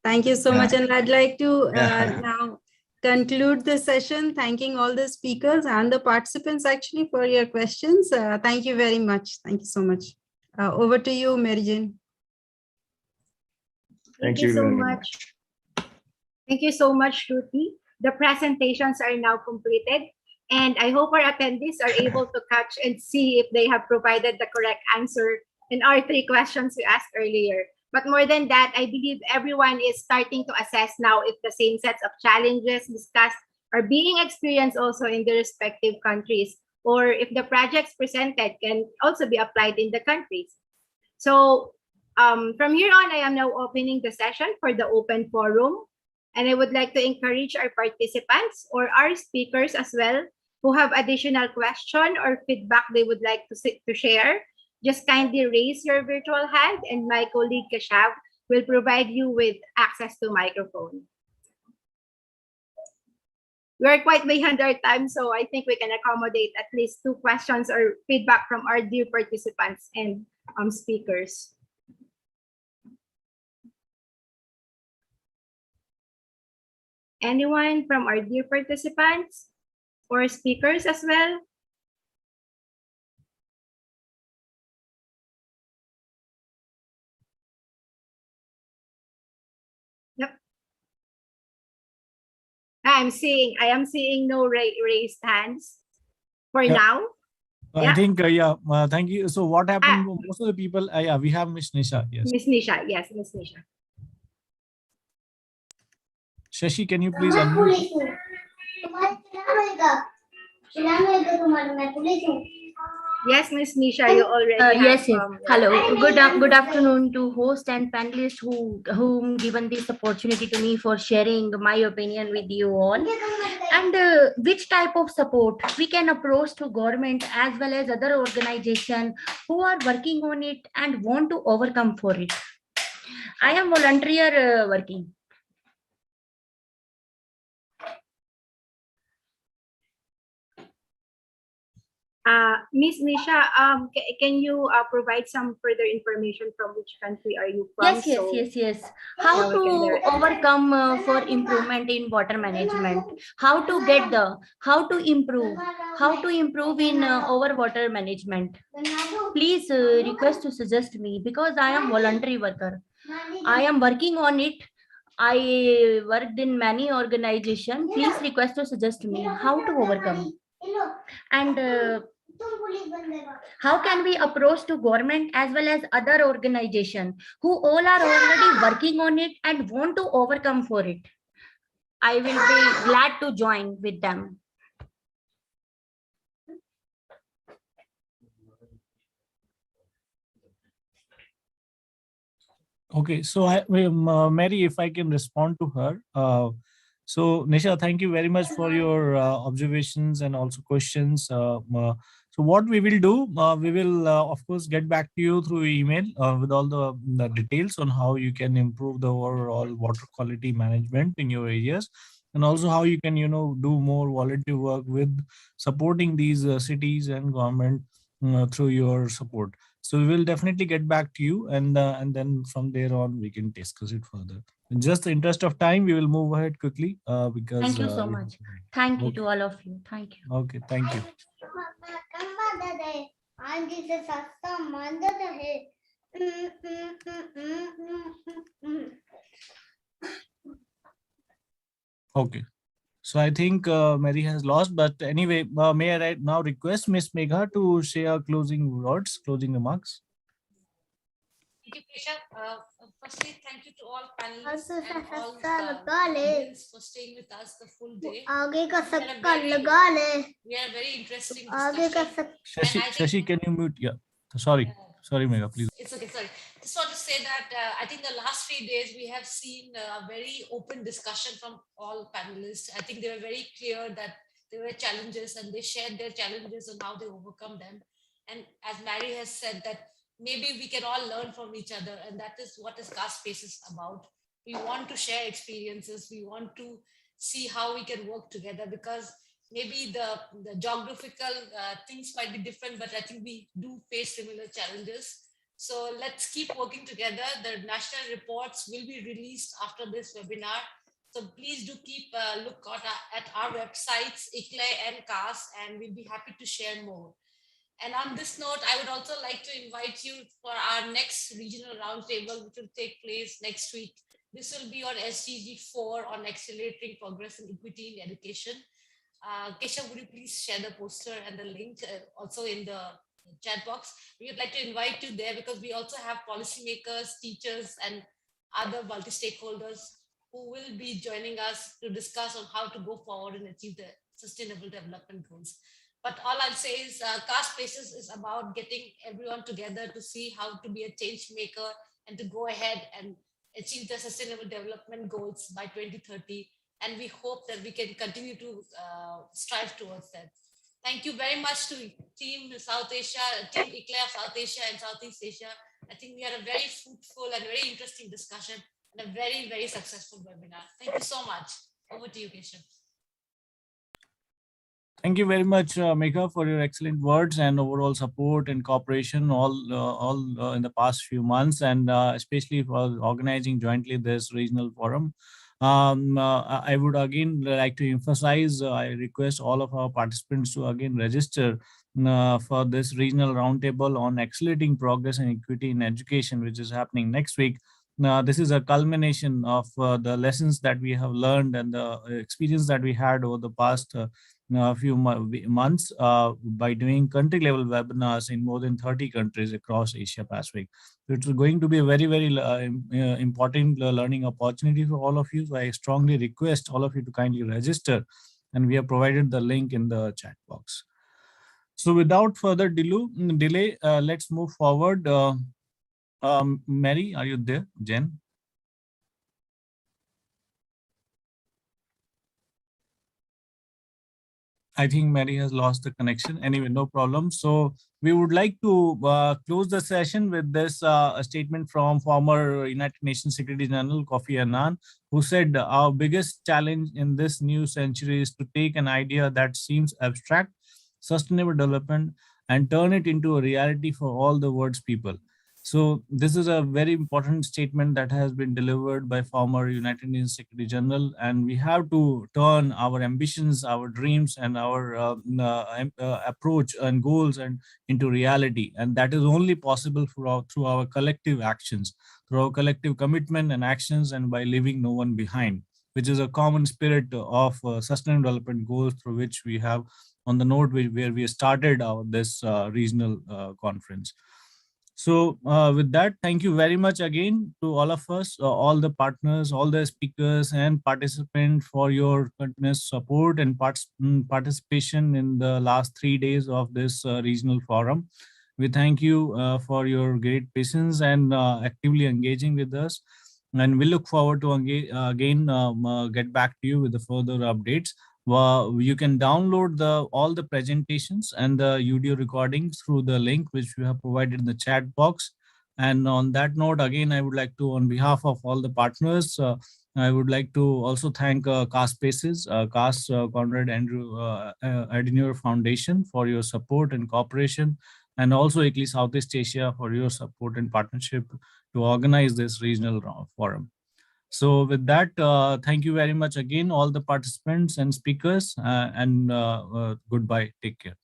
Thank you so much. And I'd like to now conclude the session, thanking all the speakers and the participants actually for your questions. Thank you very much. Thank you so much. Over to you, Mary Jane. Thank you so much. Thank you so much, Shruti. The presentations are now completed, and I hope our attendees are able to catch and see if they have provided the correct answer in our 3 questions we asked earlier. But more than that, I believe everyone is starting to assess now if the same sets of challenges discussed are being experienced also in their respective countries, or if the projects presented can also be applied in the countries. So from here on, I am now opening the session for the open forum. And I would like to encourage our participants or our speakers as well who have additional question or feedback they would like to share. Just kindly raise your virtual hand and my colleague Keshav will provide you with access to microphone. We are quite behind our time, so I think we can accommodate at least 2 questions or feedback from our dear participants and speakers. Anyone from our dear participants or speakers as well? Yep. I am seeing no raised hands for now. I think, thank you. So what happened, most of the people, we have Miss Nisha, yes. Miss Nisha, yes, Miss Nisha. Shashi, can you please unmute? Yes, Miss Nisha, you already have, yes. Hello. Good afternoon to host and panelists whom given this opportunity to me for sharing my opinion with you all. And which type of support we can approach to government as well as other organizations who are working on it and want to overcome for it. I am volunteer working. Miss Nisha, can you provide some further information from which country are you from? Yes. How to overcome for improvement in water management? How to improve in our water management? Please request to suggest me because I am voluntary worker. I am working on it. I worked in many organizations. Please request to suggest me how to overcome. And how can we approach to government as well as other organizations who all are already working on it and want to overcome for it? I will be glad to join with them. Okay, so Mary, if I can respond to her. So Nisha, thank you very much for your observations and also questions. So what we will do, we will of course get back to you through email with all the details on how you can improve the overall water quality management in your areas, and also how you can do more volunteer work with supporting these cities and government through your support. So we will definitely get back to you, and then from there on we can discuss it further. In just the interest of time, we will move ahead quickly because. Thank you so much. Thank you to all of you. Thank you. Okay, thank you. Okay. So I think Mary has lost, but anyway, may I right now request Miss Megha to share closing words, closing remarks. Thank you, Keshav. Firstly, thank you to all panelists and all audience for staying with us the full day. We had a very interesting discussion. Shashi, can you mute? Yeah. Sorry, Megha, please. It's okay, sorry. Just want to say that I think the last 3 days we have seen a very open discussion from all panelists. I think they were very clear that there were challenges and they shared their challenges and how they overcome them. And as Mary has said that maybe we can all learn from each other. And that is what is KASpaces about. We want to share experiences. We want to see how we can work together, because maybe the geographical things might be different, but I think we do face similar challenges. So let's keep working together. The national reports will be released after this webinar. So please do keep a look at our websites, ICLAI and KAS, and we'll be happy to share more. And on this note, I would also like to invite you for our next regional roundtable, which will take place next week. This will be on SDG 4 on accelerating progress in equity in education. Keshav, would you please share the poster and the link also in the chat box? We would like to invite you there because we also have policymakers, teachers, and other multi-stakeholders who will be joining us to discuss on how to go forward and achieve the sustainable development goals. But all I'll say is KASpaces is about getting everyone together to see how to be a change maker and to go ahead and achieve the sustainable development goals by 2030. And we hope that we can continue to strive towards that. Thank you very much to Team South Asia, Team ICLAI of South Asia and Southeast Asia. I think we had a very fruitful and very interesting discussion and a very, very successful webinar. Thank you so much. Over to you, Keshav. Thank you very much, Megha, for your excellent words and overall support and cooperation all in the past few months, and especially for organizing jointly this regional forum. I would again like to emphasize, I request all of our participants to again register for this regional roundtable on accelerating progress and equity in education, which is happening next week. This is a culmination of the lessons that we have learned and the experience that we had over the past few months by doing country level webinars in more than 30 countries across Asia Pacific. So it's going to be a very, very important learning opportunity for all of you. So I strongly request all of you to kindly register, and we have provided the link in the chat box. So without further delay, let's move forward. Mary, are you there? Jen? I think Mary has lost the connection. Anyway, no problem. So we would like to close the session with this statement from former United Nations Secretary General Kofi Annan, who said, "Our biggest challenge in this new century is to take an idea that seems abstract, sustainable development, and turn it into a reality for all the world's people." So this is a very important statement that has been delivered by former United Nations Secretary General, and we have to turn our ambitions, our dreams, and our approach and goals into reality. And that is only possible through our collective actions, through our collective commitment and actions, and by leaving no one behind, which is a common spirit of sustainable development goals, through which we have on the note where we started this regional conference. So with that, thank you very much again to all of us, all the partners, all the speakers and participants for your continuous support and participation in the last 3 days of this regional forum. We thank you for your great patience and actively engaging with us. And we look forward to again get back to you with the further updates. You can download all the presentations and the audio recordings through the link which we have provided in the chat box. And on that note, again, I would like to, on behalf of all the partners, I would like to also thank KASpaces, Conrad Andrew Adenauer Foundation for your support and cooperation, and also ICLAI Southeast Asia for your support and partnership to organize this regional forum. So with that, thank you very much again, all the participants and speakers, and goodbye. Take care.